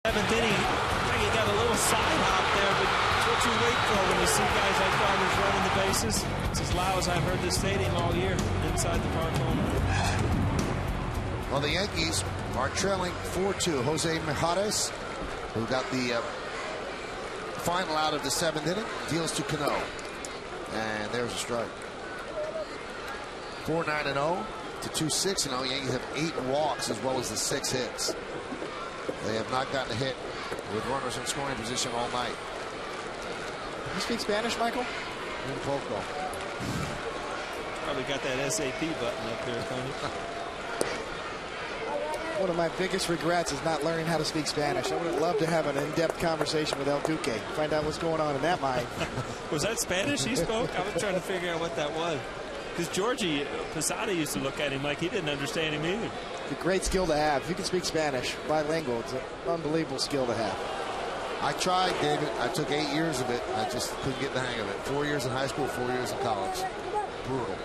Seventh inning, he got a little side hop there, but it's what you wait for when you see guys like Farmers running the bases. It's as loud as I've heard this stadium all year inside the park home. Well, the Yankees are trailing 4-2. Jose Mijares, who got the final out of the 7th inning, deals to Cano. And there's a strike. 4-9-0 to 2-6-0. Yankees have 8 walks as well as the 6 hits. They have not gotten a hit with runners in scoring position all night. You speak Spanish, Michael? In Poco. Probably got that SAP button up there, Tony. One of my biggest regrets is not learning how to speak Spanish. I would love to have an in-depth conversation with El Duque, find out what's going on in that mind. Was that Spanish he spoke? I was trying to figure out what that was. Because Georgie Posada used to look at him like he didn't understand him either. It's a great skill to have. If you can speak Spanish, bilingual, it's an unbelievable skill to have. I tried, David. I took 8 years of it. I just couldn't get the hang of it. 4 years in high school, 4 years in college. Brutal.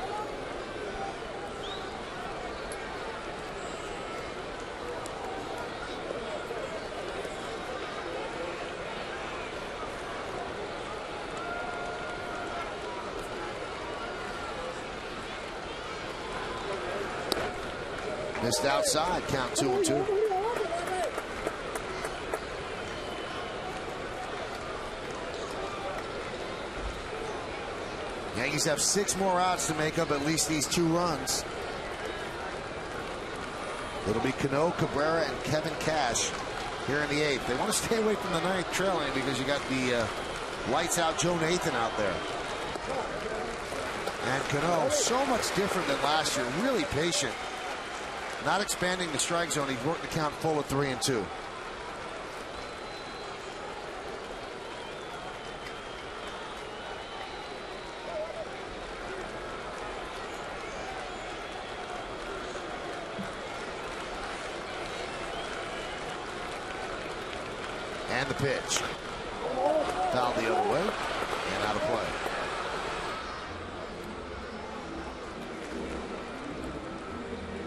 Missed outside, count 2-2. Yankees have 6 more outs to make up at least these 2 runs. It'll be Cano, Cabrera, and Kevin Cash here in the 8th. They want to stay away from the 9th trailing because you got the lights out Joe Nathan out there. And Cano, so much different than last year, really patient. Not expanding the strike zone. He's worked the count full of 3-2. And the pitch. Fouled the other way and out of play.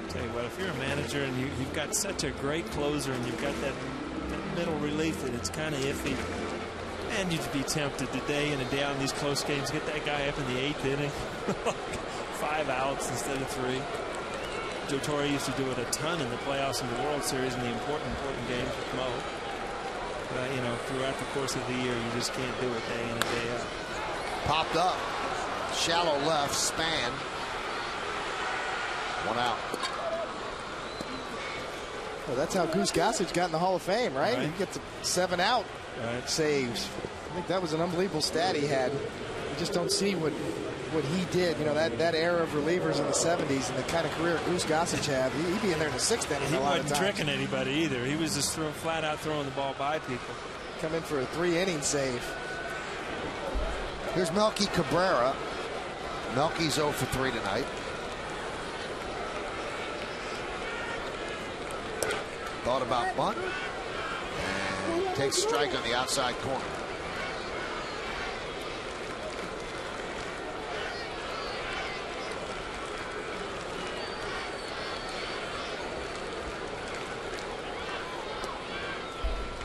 Tell you what, if you're a manager and you've got such a great closer and you've got that middle relief that it's kind of iffy, and you'd be tempted today in and day out in these close games, get that guy up in the 8th inning. 5 outs instead of 3. Joe Torre used to do it a ton in the playoffs and the World Series in the important games with Mo. But, you know, throughout the course of the year, you just can't do it day in and day out. Popped up. Shallow left. Span. 1 out. Well, that's how Goose Gossage got in the Hall of Fame, right? He gets 7 out saves. I think that was an unbelievable stat he had. You just don't see what he did. You know, that era of relievers in the 70s and the kind of career Goose Gossage had. He'd be in there in the 6th inning. He wasn't tricking anybody either. He was just flat out throwing the ball by people. Come in for a 3-inning save. Here's Melky Cabrera. Melky's 0 for 3 tonight. Thought about bunt. And takes a strike on the outside corner.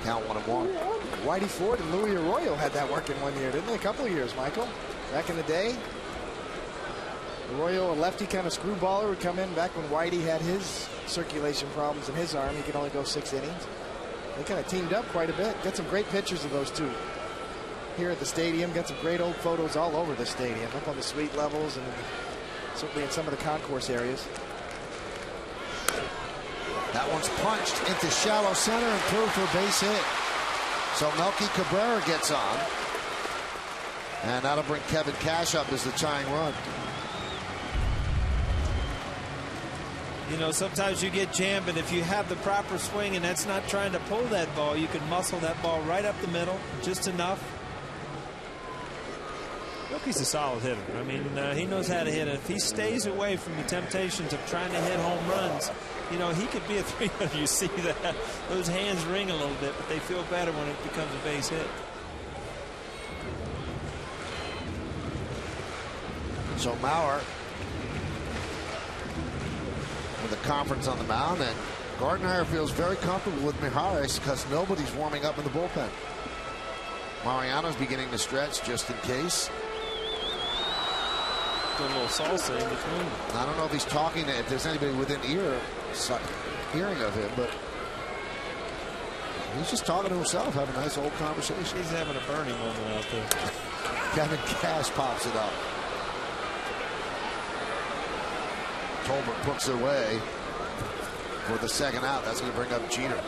Count 1-1. Whitey Ford and Louis Arroyo had that working one year, didn't they? A couple of years, Michael. Back in the day. Arroyo, a lefty kind of screwballer, would come in back when Whitey had his circulation problems in his arm. He could only go 6 innings. They kind of teamed up quite a bit. Got some great pictures of those two here at the stadium. Got some great old photos all over the stadium, up on the suite levels and certainly in some of the concourse areas. That one's punched into shallow center and through for a base hit. So Melky Cabrera gets on. And that'll bring Kevin Cash up as the tying run. You know, sometimes you get jammed, and if you have the proper swing and that's not trying to pull that ball, you can muscle that ball right up the middle just enough. Melky's a solid hitter. I mean, he knows how to hit it. If he stays away from the temptations of trying to hit home runs, you know, he could be a 3-hitter. You see that. Those hands ring a little bit, but they feel better when it becomes a base hit. So Mauer with a conference on the mound, and Gardner feels very comfortable with Mijares because nobody's warming up in the bullpen. Mariano's beginning to stretch just in case. A little salsa in between. I don't know if he's talking to, if there's anybody within hearing of him, but he's just talking to himself, having a nice old conversation. He's having a burning moment out there. Kevin Cash pops it up. Tolbert puts it away for the 2nd out. That's going to bring up Jeter.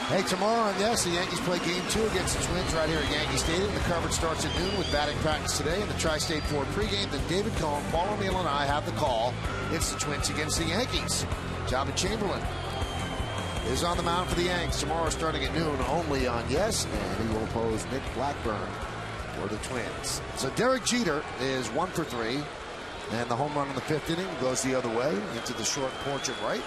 Hey, tomorrow on Yes, the Yankees play Game 2 against the Twins right here at Yankee Stadium. The coverage starts at noon with batting practice today in the Tri-State Ford pregame. Then David Cohn, Paul O'Neill, and I have the call. It's the Twins against the Yankees. Jabba Chamberlain is on the mound for the Yanks tomorrow starting at noon only on Yes, and he will oppose Nick Blackburn for the Twins. So Derek Jeter is 1 for 3, and the home run in the 5th inning goes the other way into the short porch at right.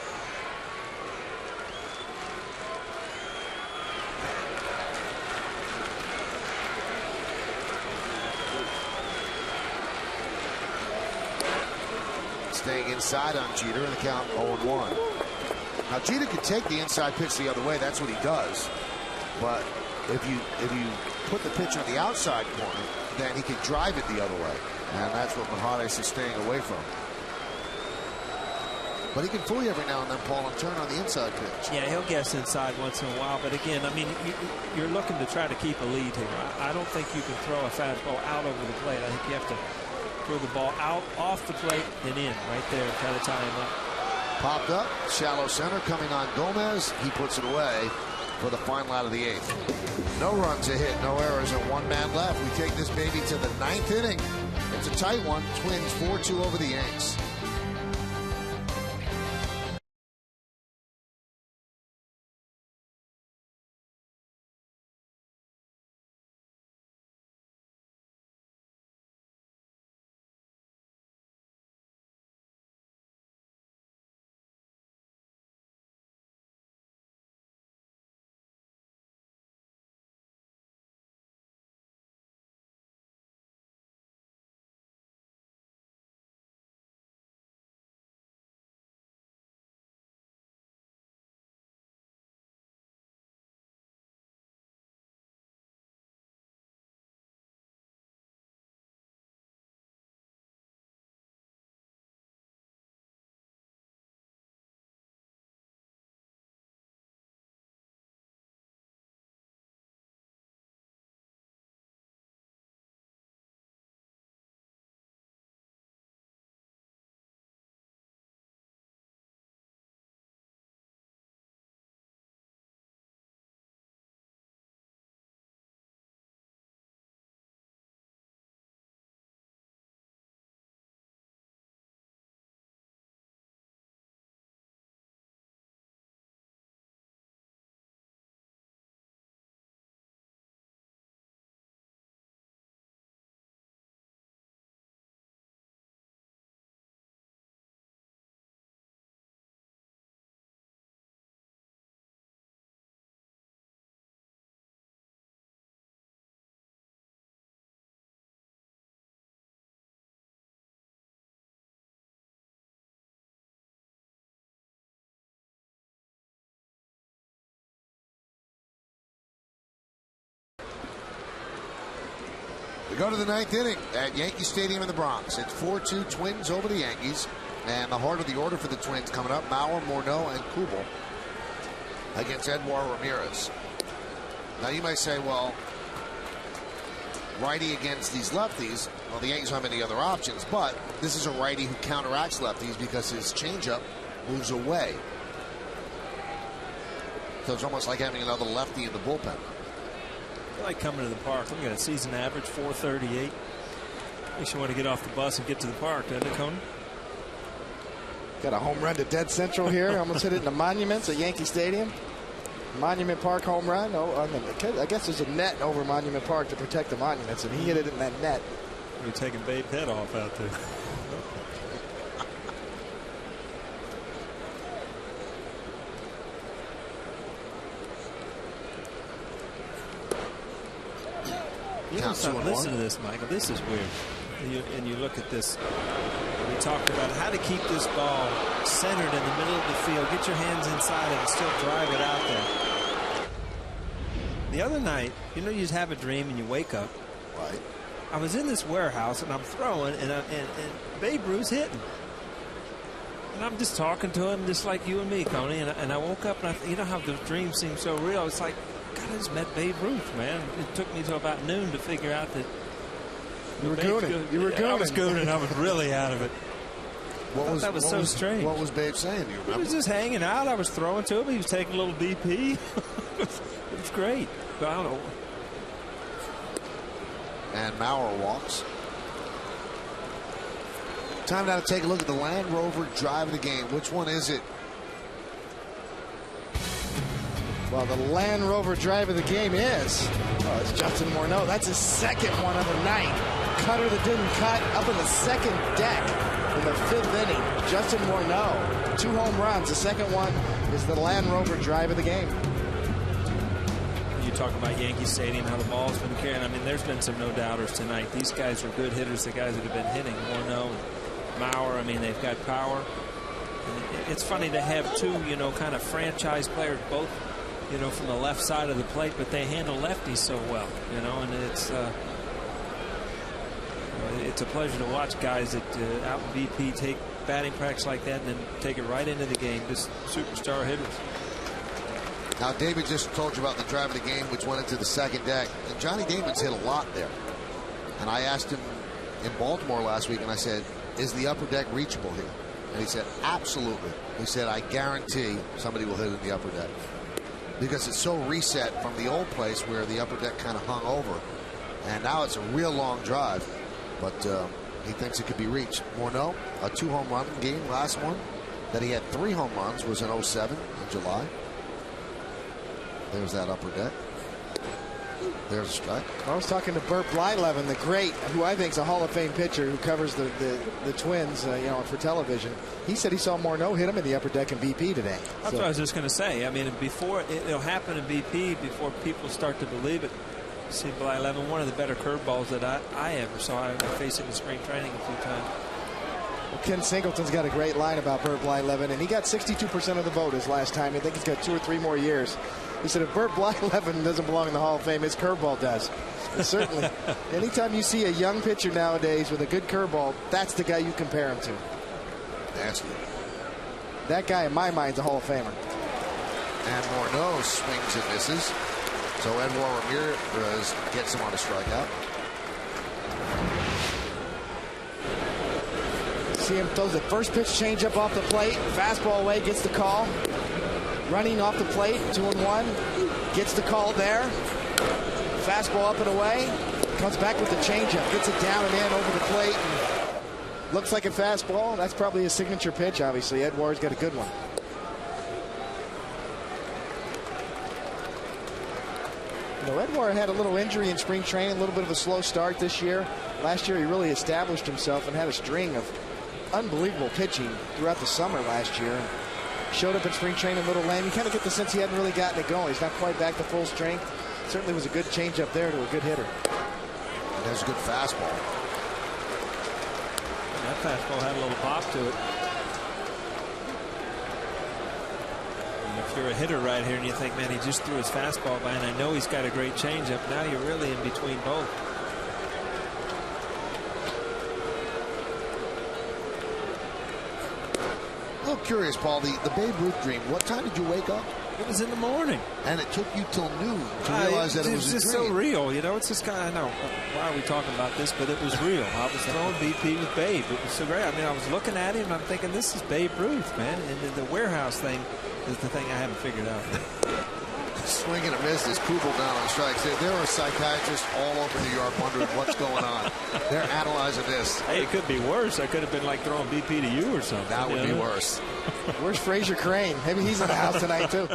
Staying inside on Jeter in the count 0-1. Now Jeter could take the inside pitch the other way. That's what he does. But if you put the pitch on the outside corner, then he could drive it the other way. And that's what Mijares is staying away from. But he can fool you every now and then, Paul, and turn on the inside pitch. Yeah, he'll guess inside once in a while. But again, I mean, you're looking to try to keep a lead here. I don't think you can throw a fastball out over the plate. I think you have to throw the ball out off the plate and in right there and try to tie him up. Popped up, shallow center coming on Gomez. He puts it away for the final out of the 8th. No runs a hit, no errors, and 1 man left. We take this baby to the 9th inning. It's a tight one. Twins 4-2 over the Yanks. We go to the 9th inning at Yankee Stadium in the Bronx. It's 4-2 Twins over the Yankees. And the heart of the order for the Twins coming up, Mauer, Morneau, and Kubel against Edouard Ramirez. Now you might say, well, righty against these lefties. Well, the Yankees don't have any other options, but this is a righty who counteracts lefties because his changeup moves away. So it's almost like having another lefty in the bullpen. I like coming to the park. Look at a season average 438. Makes you want to get off the bus and get to the park, doesn't it, Coney? Got a home run to dead central here. Almost hit it in the monuments at Yankee Stadium. Monument Park home run. I guess there's a net over Monument Park to protect the monuments, and he hit it in that net. You're taking Babe's head off out there. You know something, listen to this, Michael. This is weird. And you look at this. We talked about how to keep this ball centered in the middle of the field. Get your hands inside it and still drive it out there. The other night, you know, you just have a dream and you wake up. Right. I was in this warehouse and I'm throwing and Babe Ruth's hitting. And I'm just talking to him just like you and me, Coney. And I woke up and you know how the dream seems so real. It's like, God, I just met Babe Ruth, man. It took me till about noon to figure out that you were gooning. You were gooning. I was gooning. I was really out of it. That was so strange. What was Babe saying? Do you remember? He was just hanging out. I was throwing to him. He was taking a little BP. It was great. But I don't know. And Mauer walks. Time now to take a look at the Land Rover drive of the game. Which one is it? Well, the Land Rover drive of the game is, it's Justin Morneau. That's his second one of the night. Cutter that didn't cut up in the second deck in the 5th inning. Justin Morneau, 2 home runs. The second one is the Land Rover drive of the game. You talk about Yankee Stadium, how the ball's been carrying. I mean, there's been some no-doubters tonight. These guys are good hitters, the guys that have been hitting. Morneau and Mauer, I mean, they've got power. And it's funny to have two, you know, kind of franchise players, both, you know, from the left side of the plate, but they handle lefties so well, you know, and it's a pleasure to watch guys that out in BP take batting practice like that and then take it right into the game. Just superstar hitters. Now, David just told you about the drive of the game, which went into the second deck. And Johnny Damon's hit a lot there. And I asked him in Baltimore last week, and I said, is the upper deck reachable here? And he said, absolutely. He said, I guarantee somebody will hit in the upper deck. Because it's so reset from the old place where the upper deck kind of hung over. And now it's a real long drive. But he thinks it could be reached. Morneau, a 2 home run game, last one. That he had 3 home runs was in 07 in July. There's that upper deck. There's a strike. I was talking to Burt Blyleven, the great, who I think is a Hall of Fame pitcher who covers the Twins, you know, for television. He said he saw Morneau hit him in the upper deck in BP today. That's what I was just going to say. I mean, before it'll happen in BP, before people start to believe it. See, Blyleven, one of the better curveballs that I ever saw. I faced him in spring training a few times. Well, Ken Singleton's got a great line about Burt Blyleven, and he got 62% of the vote his last time. I think he's got 2 or 3 more years. He said if Burt Blyleven doesn't belong in the Hall of Fame, his curveball does. But certainly, anytime you see a young pitcher nowadays with a good curveball, that's the guy you compare him to. Nasty. That guy, in my mind, is a Hall of Famer. And Morneau swings and misses. So Edouard Ramirez gets him on a strikeout. See him throws the first pitch changeup off the plate. Fastball away, gets the call. Running off the plate, 2-1. Gets the call there. Fastball up and away. Comes back with the changeup. Gets it down and in over the plate. And looks like a fastball. That's probably his signature pitch, obviously. Edouard's got a good one. You know, Edouard had a little injury in spring training, a little bit of a slow start this year. Last year, he really established himself and had a string of unbelievable pitching throughout the summer last year. Showed up in spring training a little lame. You kind of get the sense he hadn't really gotten it going. He's not quite back to full strength. Certainly was a good changeup there to a good hitter. And there's a good fastball. That fastball had a little pop to it. And if you're a hitter right here and you think, man, he just threw his fastball by, and I know he's got a great changeup, now you're really in between both. curious, Paul, the Babe Ruth dream, what time did you wake up? It was in the morning. And it took you till noon to realize that it was just a dream. so real. You know, it's just kind of, I know, why are we talking about this? But it was real. I was throwing BP with Babe. It was so great. I mean, I was looking at him, and I'm thinking, this is Babe Ruth, man. And the warehouse thing is the thing I haven't figured out. Swing and a miss this Kubel down on strikes. There are psychiatrists all over New York wondering what's going on. They're analyzing this. Hey, it could be worse. I could have been like throwing BP to you or something. That would be worse. Where's Frazier Crane? Maybe he's in the house tonight, too.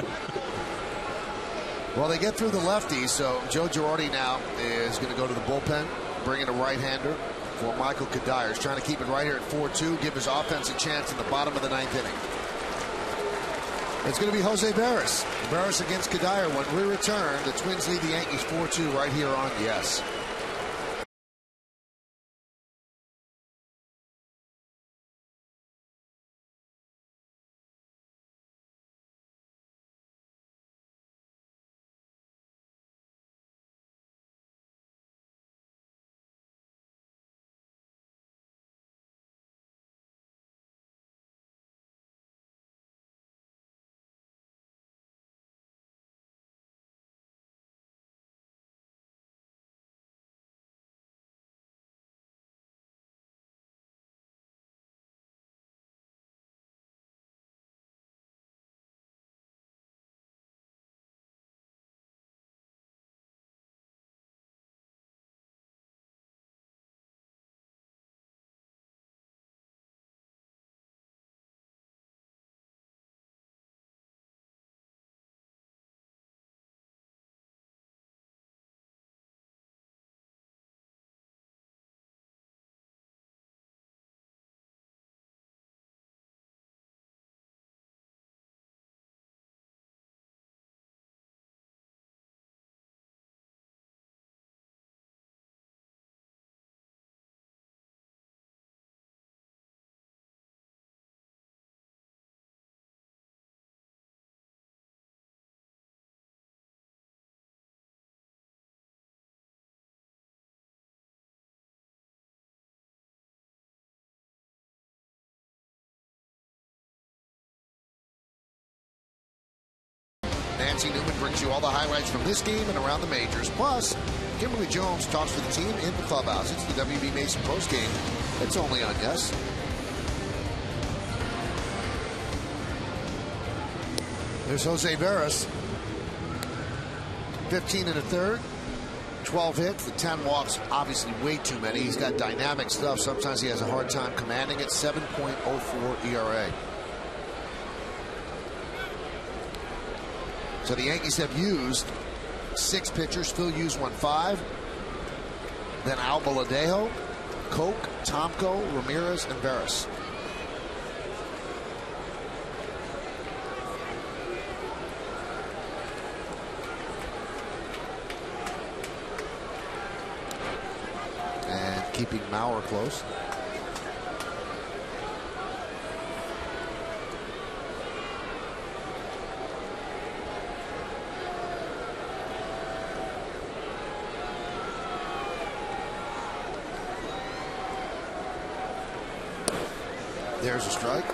Well, they get through the lefties, so Joe Girardi now is going to go to the bullpen, bring in a right-hander for Michael Kadire. He's trying to keep it right here at 4-2, give his offense a chance in the bottom of the ninth inning. It's going to be Jose Barris. Barris against Kadire. When we return, the Twins lead the Yankees 4-2 right here on Yes. Nancy Newman brings you all the highlights from this game and around the majors. Plus, Kimberly Jones talks to the team in the clubhouse. It's the WB Mason postgame. It's only on Yes. There's Jose Barris. 15 and a third. 12 hits, the 10 walks, obviously way too many. He's got dynamic stuff. Sometimes he has a hard time commanding it. 7.04 ERA. So the Yankees have used 6 pitchers. Phil used 1-5. Then Al Baladejo, Koch, Tomko, Ramirez, and Barris. And keeping Maurer close. There's a strike.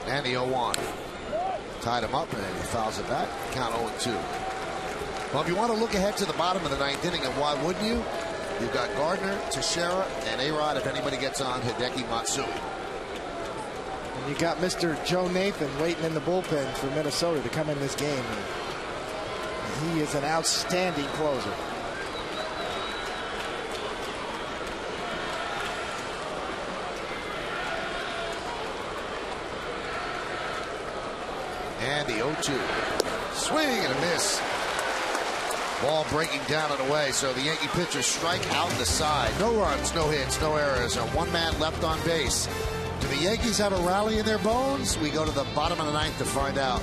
And the 0-1. Tied him up and he fouls it back. Count 0-2. Well, if you want to look ahead to the bottom of the ninth inning, and why wouldn't you? You've got Gardner, Teixeira, and A-Rod. If anybody gets on, Hideki Matsui. And you got Mr. Joe Nathan waiting in the bullpen for Minnesota to come in this game. And he is an outstanding closer. And the 0-2. Swing and a miss. Ball breaking down and away, so the Yankee pitchers strike out the side. No runs, no hits, no errors, and 1 man left on base. Do the Yankees have a rally in their bones? We go to the bottom of the ninth to find out.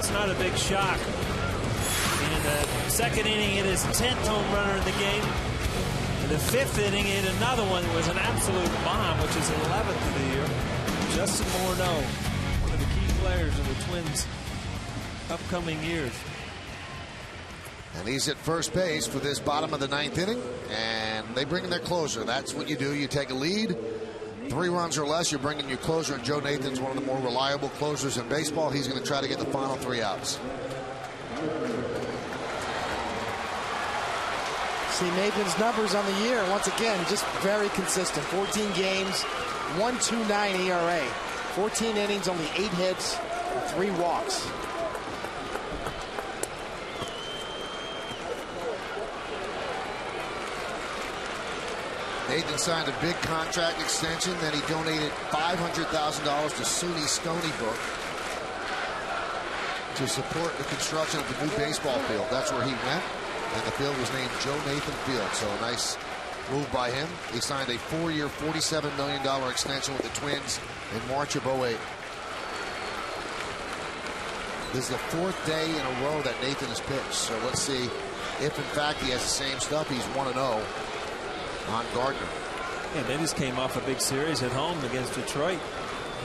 it's not a big shock. In the second inning, it is 10th home runner in the game. In the 5th inning, he hit another one that was an absolute bomb, which is 11th of the year. Justin Morneau, one of the key players of the Twins' upcoming years. And he's at first base for this bottom of the 9th inning, and they bring in their closer. That's what you do. You take a lead, 3 runs or less, you're bringing your closer, and Joe Nathan's one of the more reliable closers in baseball. He's going to try to get the final 3 outs. See Nathan's numbers on the year, once again, just very consistent. 14 games, 1.29 ERA, 14 innings, only 8 hits, 3 walks. Nathan signed a big contract extension. Then he donated $500,000 to SUNY Stony Brook to support the construction of the new baseball field. That's where he went, and the field was named Joe Nathan Field. So a nice move by him. He signed a 4-year, $47 million extension with the Twins in March of 2008. This is the 4th day in a row that Nathan has pitched. So let's see if, in fact, he has the same stuff. He's 1-0. On Gardner. Yeah, they just came off a big series at home against Detroit.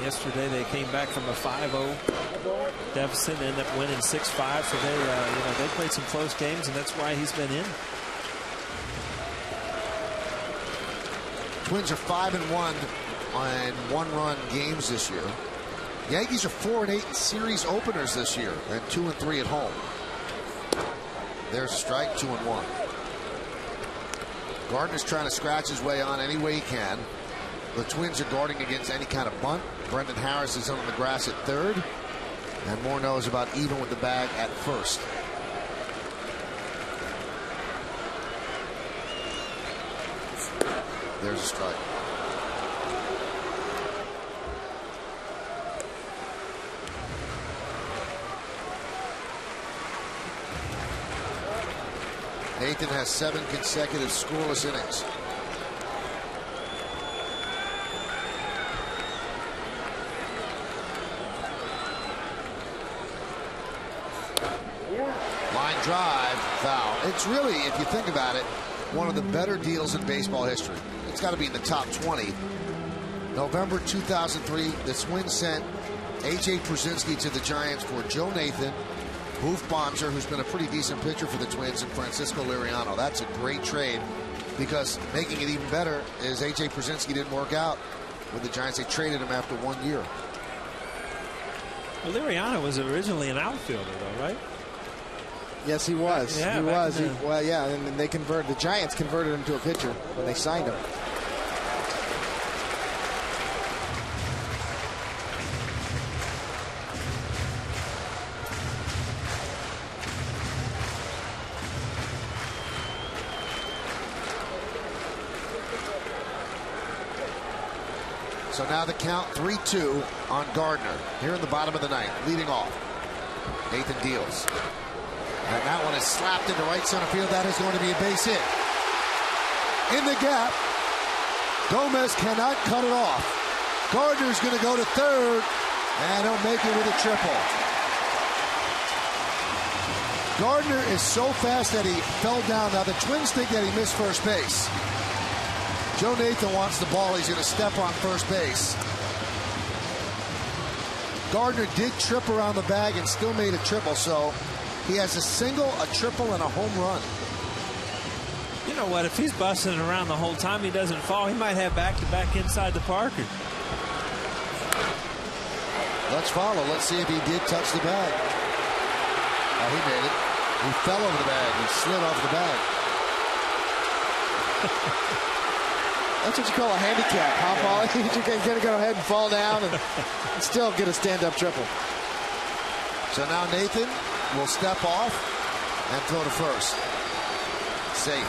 Yesterday they came back from a 5-0 deficit and ended up winning 6-5. So they, they played some close games, and that's why he's been in. Twins are 5-1 on 1-run games this year. Yankees are 4-8 in series openers this year, and 2-3 at home. There's a strike, 2-1. Gardner's trying to scratch his way on any way he can. The Twins are guarding against any kind of bunt. Brendan Harris is on the grass at 3rd. And Morneau is about even with the bag at 1st. There's a strike. Nathan has 7 consecutive scoreless innings. Line drive, foul. It's really, if you think about it, one of the better deals in baseball history. It's got to be in the top 20. November 2003, the Twins sent A.J. Przinsky to the Giants for Joe Nathan, Boof Bonser, who's been a pretty decent pitcher for the Twins, and Francisco Liriano. That's a great trade, because making it even better is A.J. Przinsky didn't work out with the Giants. They traded him after 1 year. Well, Liriano was originally an outfielder, though, right? Yes, he was. Yeah, he was. Well, yeah, and they converted. The Giants converted him to a pitcher when they signed him. So now the count 3-2 on Gardner here in the bottom of the 9th, leading off. Nathan deals. And that one is slapped into right center field. That is going to be a base hit. In the gap, Gomez cannot cut it off. Gardner's going to go to 3rd, and he'll make it with a triple. Gardner is so fast that he fell down. Now the Twins think that he missed first base. Joe Nathan wants the ball. He's going to step on first base. Gardner did trip around the bag and still made a triple, so he has a single, a triple, and a home run. You know what? If he's busting around the whole time he doesn't fall, he might have back-to-back inside the Parker. Let's follow. Let's see if he did touch the bag. Oh, he made it. He fell over the bag. He slid off the bag. That's what you call a handicap, huh, Paulie? You're going to go ahead and fall down and still get a stand-up triple. So now Nathan will step off and throw to first. Safe.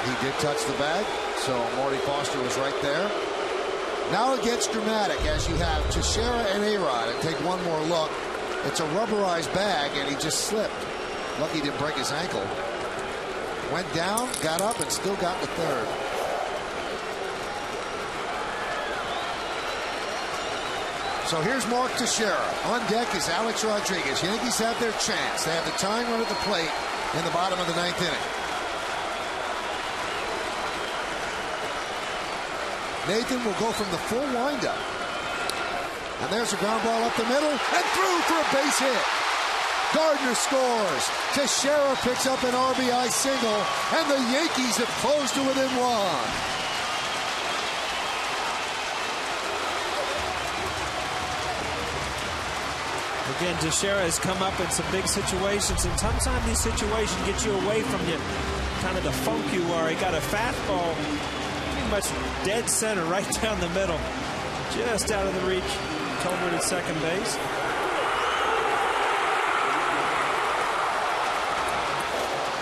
He did touch the bag, so Marty Foster was right there. Now it gets dramatic as you have Teixeira and A-Rod. And take one more look. It's a rubberized bag, and he just slipped. Lucky he didn't break his ankle. Went down, got up, and still got to 3rd. So here's Mark Teixeira. On deck is Alex Rodriguez. Yankees have their chance. They have the tying run at the plate in the bottom of the 9th inning. Nathan will go from the full windup. And there's a ground ball up the middle and through for a base hit. Gardner scores. Teixeira picks up an RBI single, and the Yankees have closed to within 1. Again, Teixeira has come up in some big situations, and sometimes these situations get you away from you, kind of the funk you are. He got a fastball pretty much dead center right down the middle, just out of the reach. Tolbert at second base.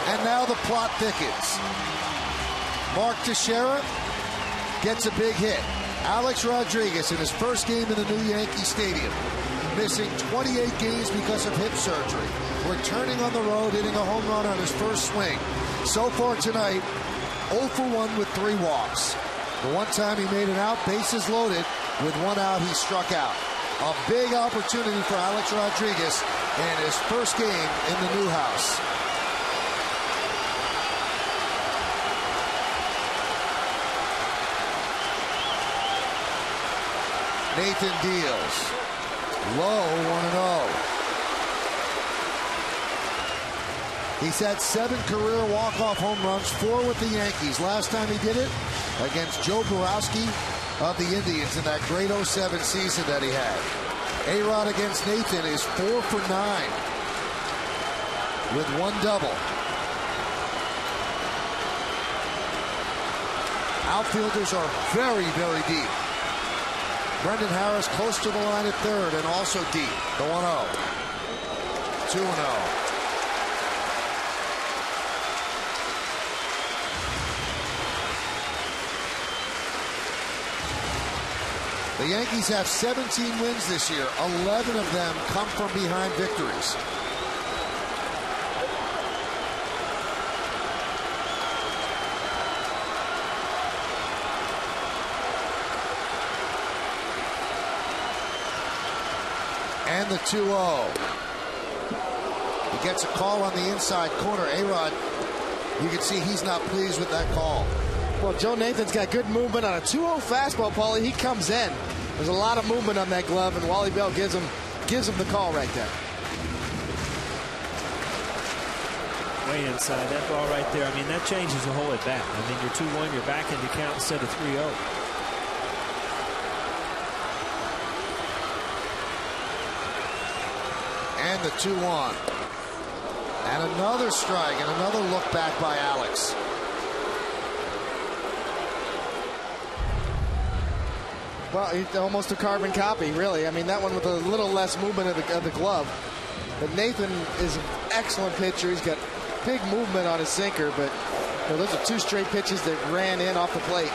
And now the plot thickens. Mark Teixeira gets a big hit. Alex Rodriguez in his first game in the new Yankee Stadium, missing 28 games because of hip surgery, returning on the road, hitting a home run on his first swing. So far tonight, 0 for 1 with 3 walks. The one time he made an out, bases loaded. With 1 out, he struck out. A big opportunity for Alex Rodriguez in his first game in the new house. Nathan deals. Low, 1-0. He's had 7 career walk-off home runs, 4 with the Yankees. Last time he did it against Joe Borowski of the Indians in that great 07 season that he had. A-Rod against Nathan is 4 for 9 with 1 double. Outfielders are very, very deep. Brendan Harris close to the line at third and also deep. The 1-0. 2-0. The Yankees have 17 wins this year. 11 of them come from behind victories. And the 2-0. He gets a call on the inside corner. A-Rod, you can see he's not pleased with that call. Well, Joe Nathan's got good movement on a 2-0 fastball, Paulie. He comes in. There's a lot of movement on that glove, and Wally Bell gives him the call right there. Way inside. That ball right there, I mean, that changes the whole at bat. I mean, you're 2-1, you're back into count instead of 3-0. And the 2-1. And another strike and another look back by Alex. Well, almost a carbon copy, really. I mean, that one with a little less movement of the glove. But Nathan is an excellent pitcher. He's got big movement on his sinker, but those are 2 straight pitches that ran in off the plate.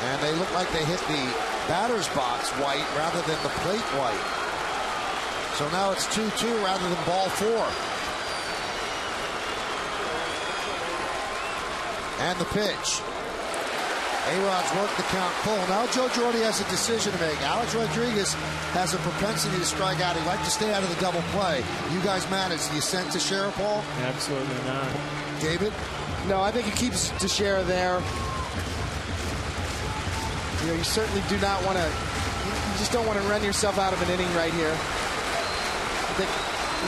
And they look like they hit the batter's box white rather than the plate white. So now it's 2-2 rather than ball 4. And the pitch. A-Rod's worked the count full. Now Joe Girardi has a decision to make. Alex Rodriguez has a propensity to strike out. He'd like to stay out of the double play. You guys manage. Do you send Teixeira, Paul? Absolutely not. David? No, I think he keeps Teixeira there. You know, you certainly do not want to. You just don't want to run yourself out of an inning right here. I think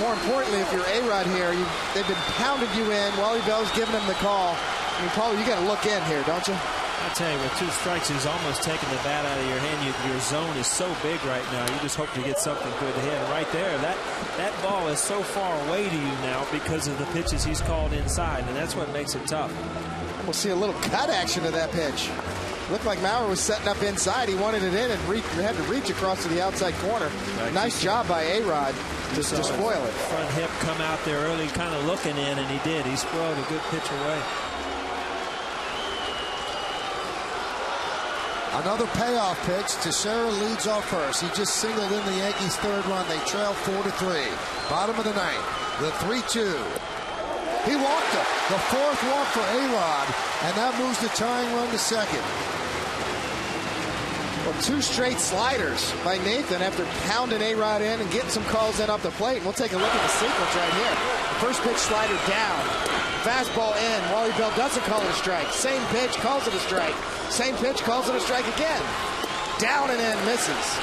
more importantly, if you're A-Rod here, they've been pounding you in. Wally Bell's giving him the call. I mean, Paul, you got to look in here, don't you? I tell you, with 2 strikes, he's almost taking the bat out of your hand. Your zone is so big right now. You just hope to get something good to hit. And right there, that ball is so far away to you now because of the pitches he's called inside, and that's what makes it tough. We'll see a little cut action to that pitch. Looked like Maurer was setting up inside. He wanted it in and had to reach across to the outside corner. Nice job by A-Rod to spoil it. Front hip come out there early, kind of looking in, and he did. He spoiled a good pitch away. Another payoff pitch. Teixeira leads off first. He just singled in the Yankees' 3rd run. They trail 4-3. Bottom of the 9th. The 3-2. He walked it. The 4th walk for A-Rod, and that moves the tying run to second. Well, 2 straight sliders by Nathan after pounding A-Rod in and getting some calls in off the plate. And we'll take a look at the sequence right here. First pitch slider down. Fastball in. Wally Bell doesn't call it a strike. Same pitch, calls it a strike. Same pitch, calls it a strike again. Down and in, misses.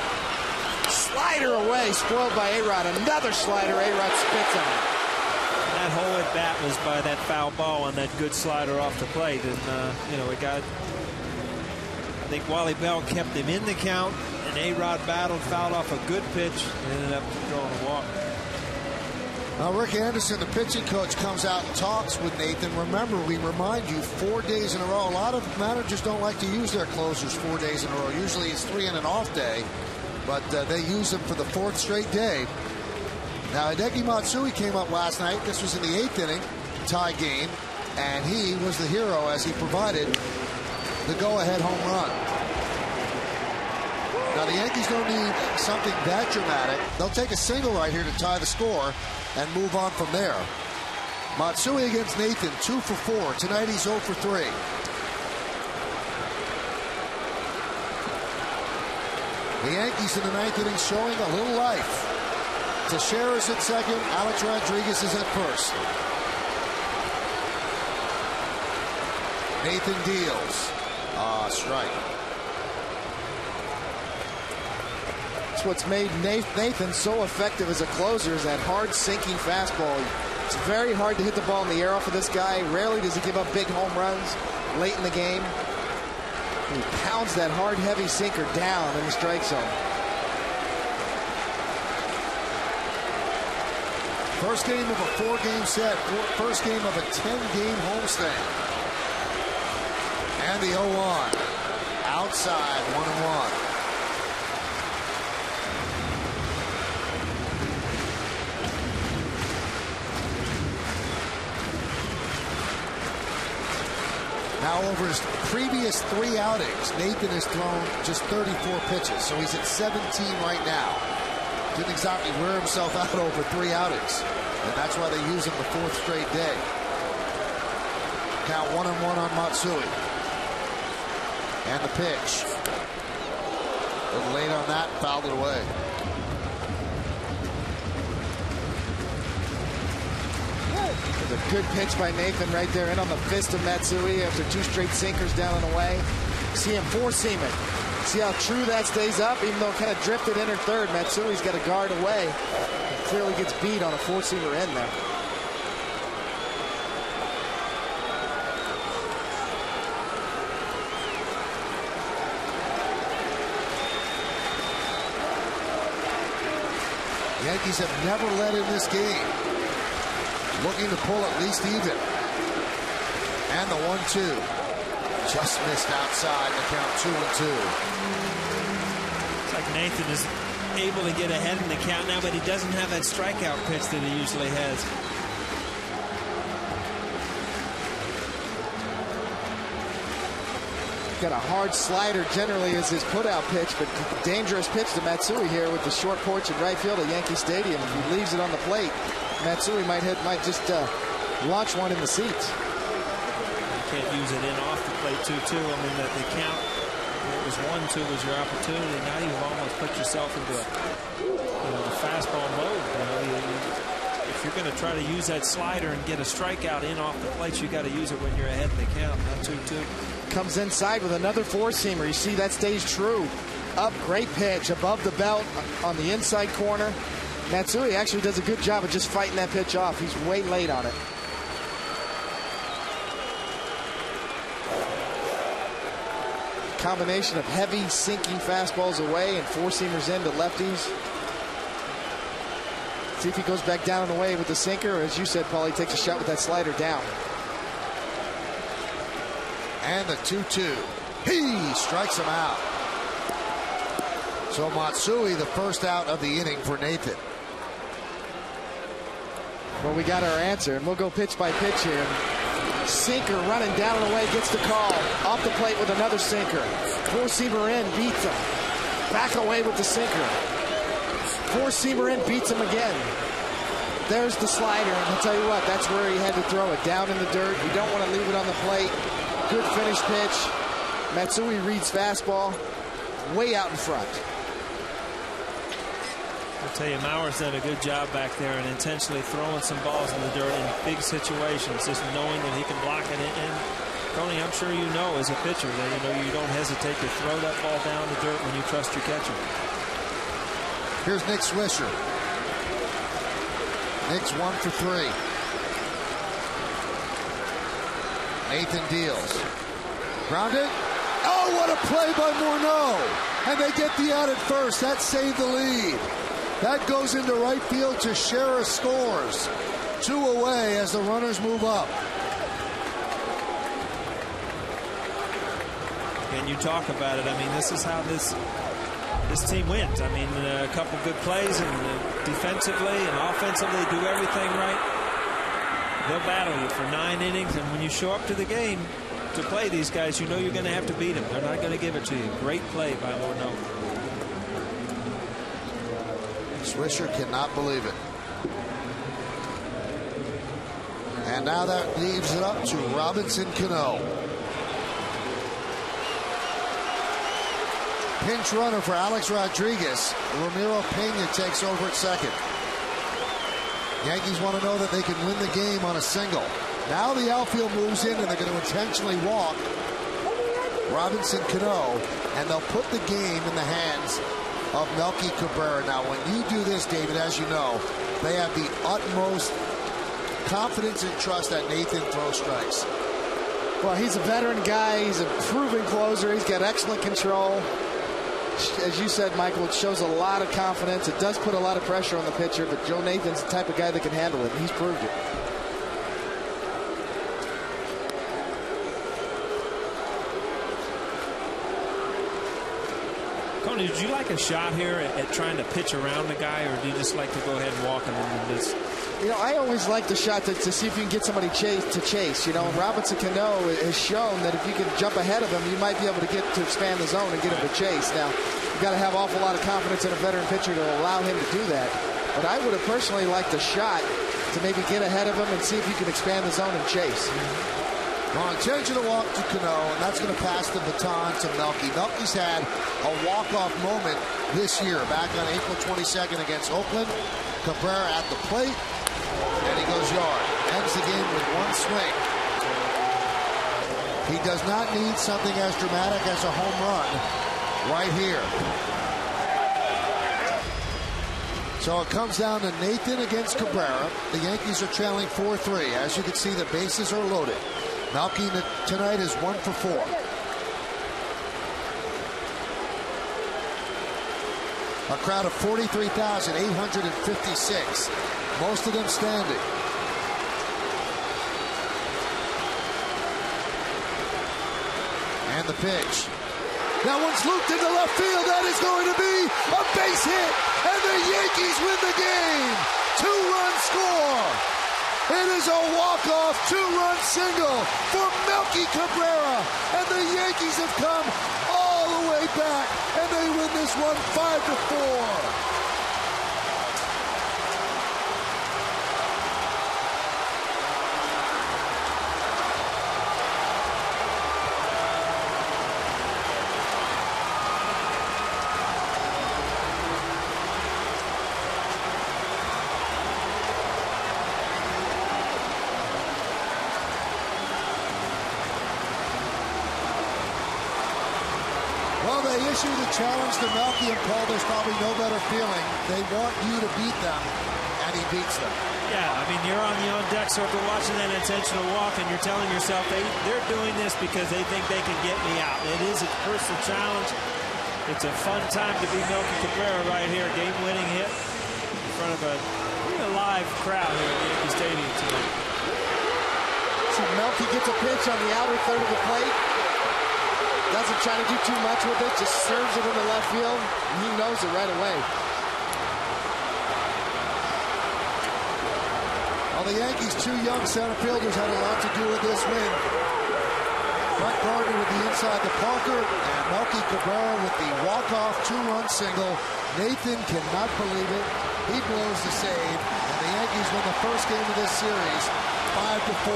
Slider away, spoiled by A-Rod. Another slider, A-Rod spits on it. That whole at bat was by that foul ball and that good slider off the plate. And, you know, we got... I think Wally Bell kept him in the count, and A-Rod battled, fouled off a good pitch, and ended up drawing a walk. Now, Rick Anderson, the pitching coach, comes out and talks with Nathan. Remember, we remind you, 4 days in a row. A lot of managers don't like to use their closers 4 days in a row. Usually it's 3 and an off day, but they use them for the 4th straight day. Now, Hideki Matsui came up last night. This was in the 8th inning, tie game, and he was the hero as he provided the go-ahead home run. Now, the Yankees don't need something that dramatic. They'll take a single right here to tie the score and move on from there. Matsui against Nathan, 2 for 4. Tonight he's 0 for 3. The Yankees in the 9th inning showing a little life. Teixeira's at second. Alex Rodriguez is at first. Nathan deals. Strike. That's what's made Nathan so effective as a closer is that hard sinking fastball. It's very hard to hit the ball in the air off of this guy. Rarely does he give up big home runs late in the game. He pounds that hard, heavy sinker down in the strike zone. First game of a 4-game set. First game of a 10-game homestand. And the 0-1. Outside, 1-1. Now, over his previous 3 outings, Nathan has thrown just 34 pitches, so he's at 17 right now. Didn't exactly wear himself out over 3 outings, and that's why they use him the 4th straight day. Count 1-1 on Matsui. And the pitch. A little late on that, fouled it away. There's a good pitch by Nathan right there in on the fist of Matsui after 2 straight sinkers down and away. See him four-seam it. See how true that stays up, even though it kind of drifted in or third. Matsui's got a guard away. He clearly gets beat on a four-seamer in there. The Yankees have never led in this game. Looking to pull at least even. And the 1-2. Just missed outside the count 2-2. It's like Nathan is able to get ahead in the count now, but he doesn't have that strikeout pitch that he usually has. Got a hard slider generally as his put-out pitch, but dangerous pitch to Matsui here with the short porch at right field at Yankee Stadium. If he leaves it on the plate, Matsui might just launch one in the seats. You can't use it in off the plate 2-2. I mean, the count, it was 1-2 was your opportunity. Now you've almost put yourself into a fastball mode. If you're going to try to use that slider and get a strikeout in off the plate, you got to use it when you're ahead in the count, not 2-2. Comes inside with another four-seamer. You see that stays true. Up, great pitch above the belt on the inside corner. Matsui actually does a good job of just fighting that pitch off. He's way late on it. Combination of heavy sinking fastballs away and four-seamers into lefties. See if he goes back down and away with the sinker, or as you said, Paul, he takes a shot with that slider down. And the 2-2. He strikes him out. So Matsui, the first out of the inning for Nathan. Well, we got our answer, and we'll go pitch by pitch here. Sinker running down and away, gets the call. Off the plate with another sinker. Four-seamer in, beats him. Back away with the sinker. Four-seamer in, beats him again. There's the slider, and I'll tell you what, that's where he had to throw it, down in the dirt. You don't want to leave it on the plate. Good finish pitch. Matsui reads fastball. way out in front. I'll tell you, Mauer's done a good job back there and intentionally throwing some balls in the dirt in big situations, just knowing that he can block it. And Coney, I'm sure you know as a pitcher that you don't hesitate to throw that ball down the dirt when you trust your catcher. Here's Nick Swisher. Nick's 1 for 3. Nathan deals. Grounded. Oh, what a play by Morneau. And they get the out at first. That saved the lead. That goes into right field. Teixeira scores. 2 away as the runners move up. And you talk about it. I mean, this is how this team wins. I mean, a couple good plays and defensively and offensively do everything right. They'll battle you for 9 innings, and when you show up to the game to play these guys, you know you're going to have to beat them. They're not going to give it to you. Great play by Morneau. Swisher cannot believe it. And now that leaves it up to Robinson Cano. Pinch runner for Alex Rodriguez. Ramiro Pena takes over at second. Yankees want to know that they can win the game on a single. Now the outfield moves in and they're going to intentionally walk Robinson Cano, and they'll put the game in the hands of Melky Cabrera. Now when you do this, David, as you know, they have the utmost confidence and trust that Nathan throws strikes. Well, he's a veteran guy. He's a proven closer. He's got excellent control. As you said, Michael, it shows a lot of confidence. It does put a lot of pressure on the pitcher, but Joe Nathan's the type of guy that can handle it, and he's proved it. Coney, did you like a shot here at trying to pitch around the guy, or do you just like to go ahead and walk him into this? You know, I always like the shot to see if you can get somebody to chase. You know, and Robinson Cano has shown that if you can jump ahead of him, you might be able to expand the zone and get him to chase. Now, you've got to have an awful lot of confidence in a veteran pitcher to allow him to do that. But I would have personally liked a shot to maybe get ahead of him and see if you can expand the zone and chase. Well, intentional walk to Cano, and that's going to pass the baton to Melky. Melky's had a walk-off moment this year, back on April 22nd against Oakland. Cabrera at the plate, and he goes yard. Ends the game with 1 swing. He does not need something as dramatic as a home run right here. So it comes down to Nathan against Cabrera. The Yankees are trailing 4-3. As you can see, the bases are loaded. Melky tonight is 1 for 4. A crowd of 43,856. Most of them standing. And the pitch. That one's looped into left field. That is going to be a base hit. And the Yankees win the game. 2-run score. It is a walk-off 2-run single for Melky Cabrera. And the Yankees have come all the way back. And they win this one 5-4. They issue the challenge to Melky and Paul. There's probably no better feeling. They want you to beat them, and he beats them. Yeah, I mean, you're on the on-deck circle watching that intentional walk, and you're telling yourself they're doing this because they think they can get me out. It is a personal challenge. It's a fun time to be Melky Cabrera right here. Game-winning hit in front of a live crowd here at Yankee Stadium tonight. So Melky gets a pitch on the outer third of the plate. Doesn't try to do too much with it, just serves it in the left field. And he knows it right away. Well, the Yankees' 2 young center fielders had a lot to do with this win. Brett Gardner with the inside to Parker, and Melky Cabrera with the walk-off 2-run single. Nathan cannot believe it. He blows the save, and the Yankees win the first game of this series 5-4.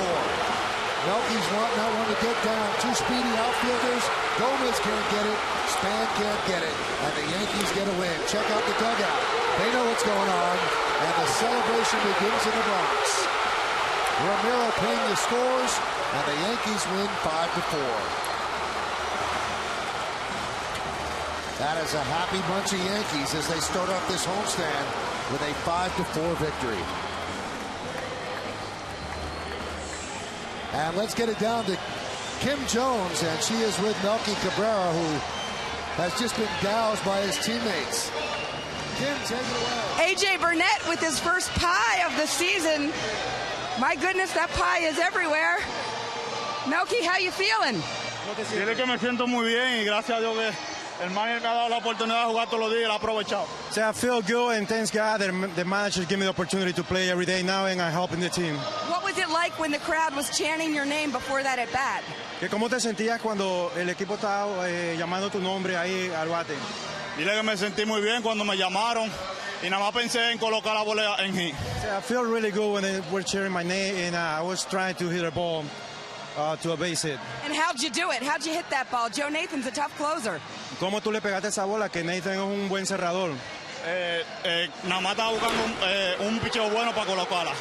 Melky's wanting that one to get down. Two speedy outfielders. Gomez can't get it. Span can't get it. And the Yankees get a win. Check out the dugout. They know what's going on. And the celebration begins in the Bronx. Ramiro Pena scores, and the Yankees win 5-4. That is a happy bunch of Yankees as they start off this homestand with a 5-4 victory. And let's get it down to Kim Jones, and she is with Melky Cabrera, who has just been gouged by his teammates. Kim, take it away. A.J. Burnett with his first pie of the season. My goodness, that pie is everywhere. Melky, how you feeling? Dile que me siento muy bien y gracias a Dios que el manager me ha dado la oportunidad de jugar todos los días y la he aprovechado. So I feel good and thanks God that the manager gave me the opportunity to play every day now and I'm helping the team. What was it like when the crowd was chanting your name before that at bat? ¿Cómo te sentías cuando el equipo estaba llamando tu nombre ahí al bate? Dile que me sentí muy bien cuando me llamaron y nada más pensé en colocar la bola en hit. So I feel really good when they were cheering my name and I was trying to hit a ball to a base hit. And how'd you do it? How'd you hit that ball? Joe Nathan's a tough closer. ¿Cómo tú le pegaste esa bola? Que Nathan es un buen cerrador. Nada más estaba buscando un picheo bueno para colocarla.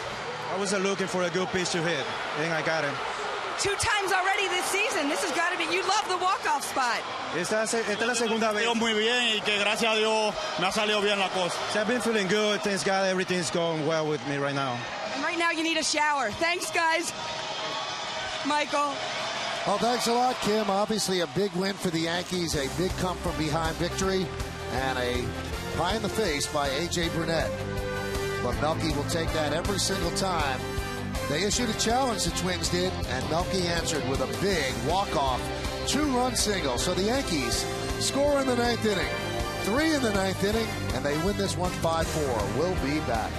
I was looking for a good pitch to hit and I got it. 2 times already this season. This has got to be, you love the walk-off spot. Esta es la segunda vez. Muy bien y que gracias a Dios me ha salido bien la cosa. So I've been feeling good. Thanks God, everything's going well with me right now. And right now you need a shower. Thanks, guys. Michael. Well, thanks a lot, Kim. Obviously a big win for the Yankees, a big come-from-behind victory, and a pie in the face by A.J. Burnett. But Melky will take that every single time. They issued a challenge, the Twins did, and Melky answered with a big walk-off 2-run single. So the Yankees score in the 9th inning, 3 in the 9th inning, and they win this one 5-4. We'll be back.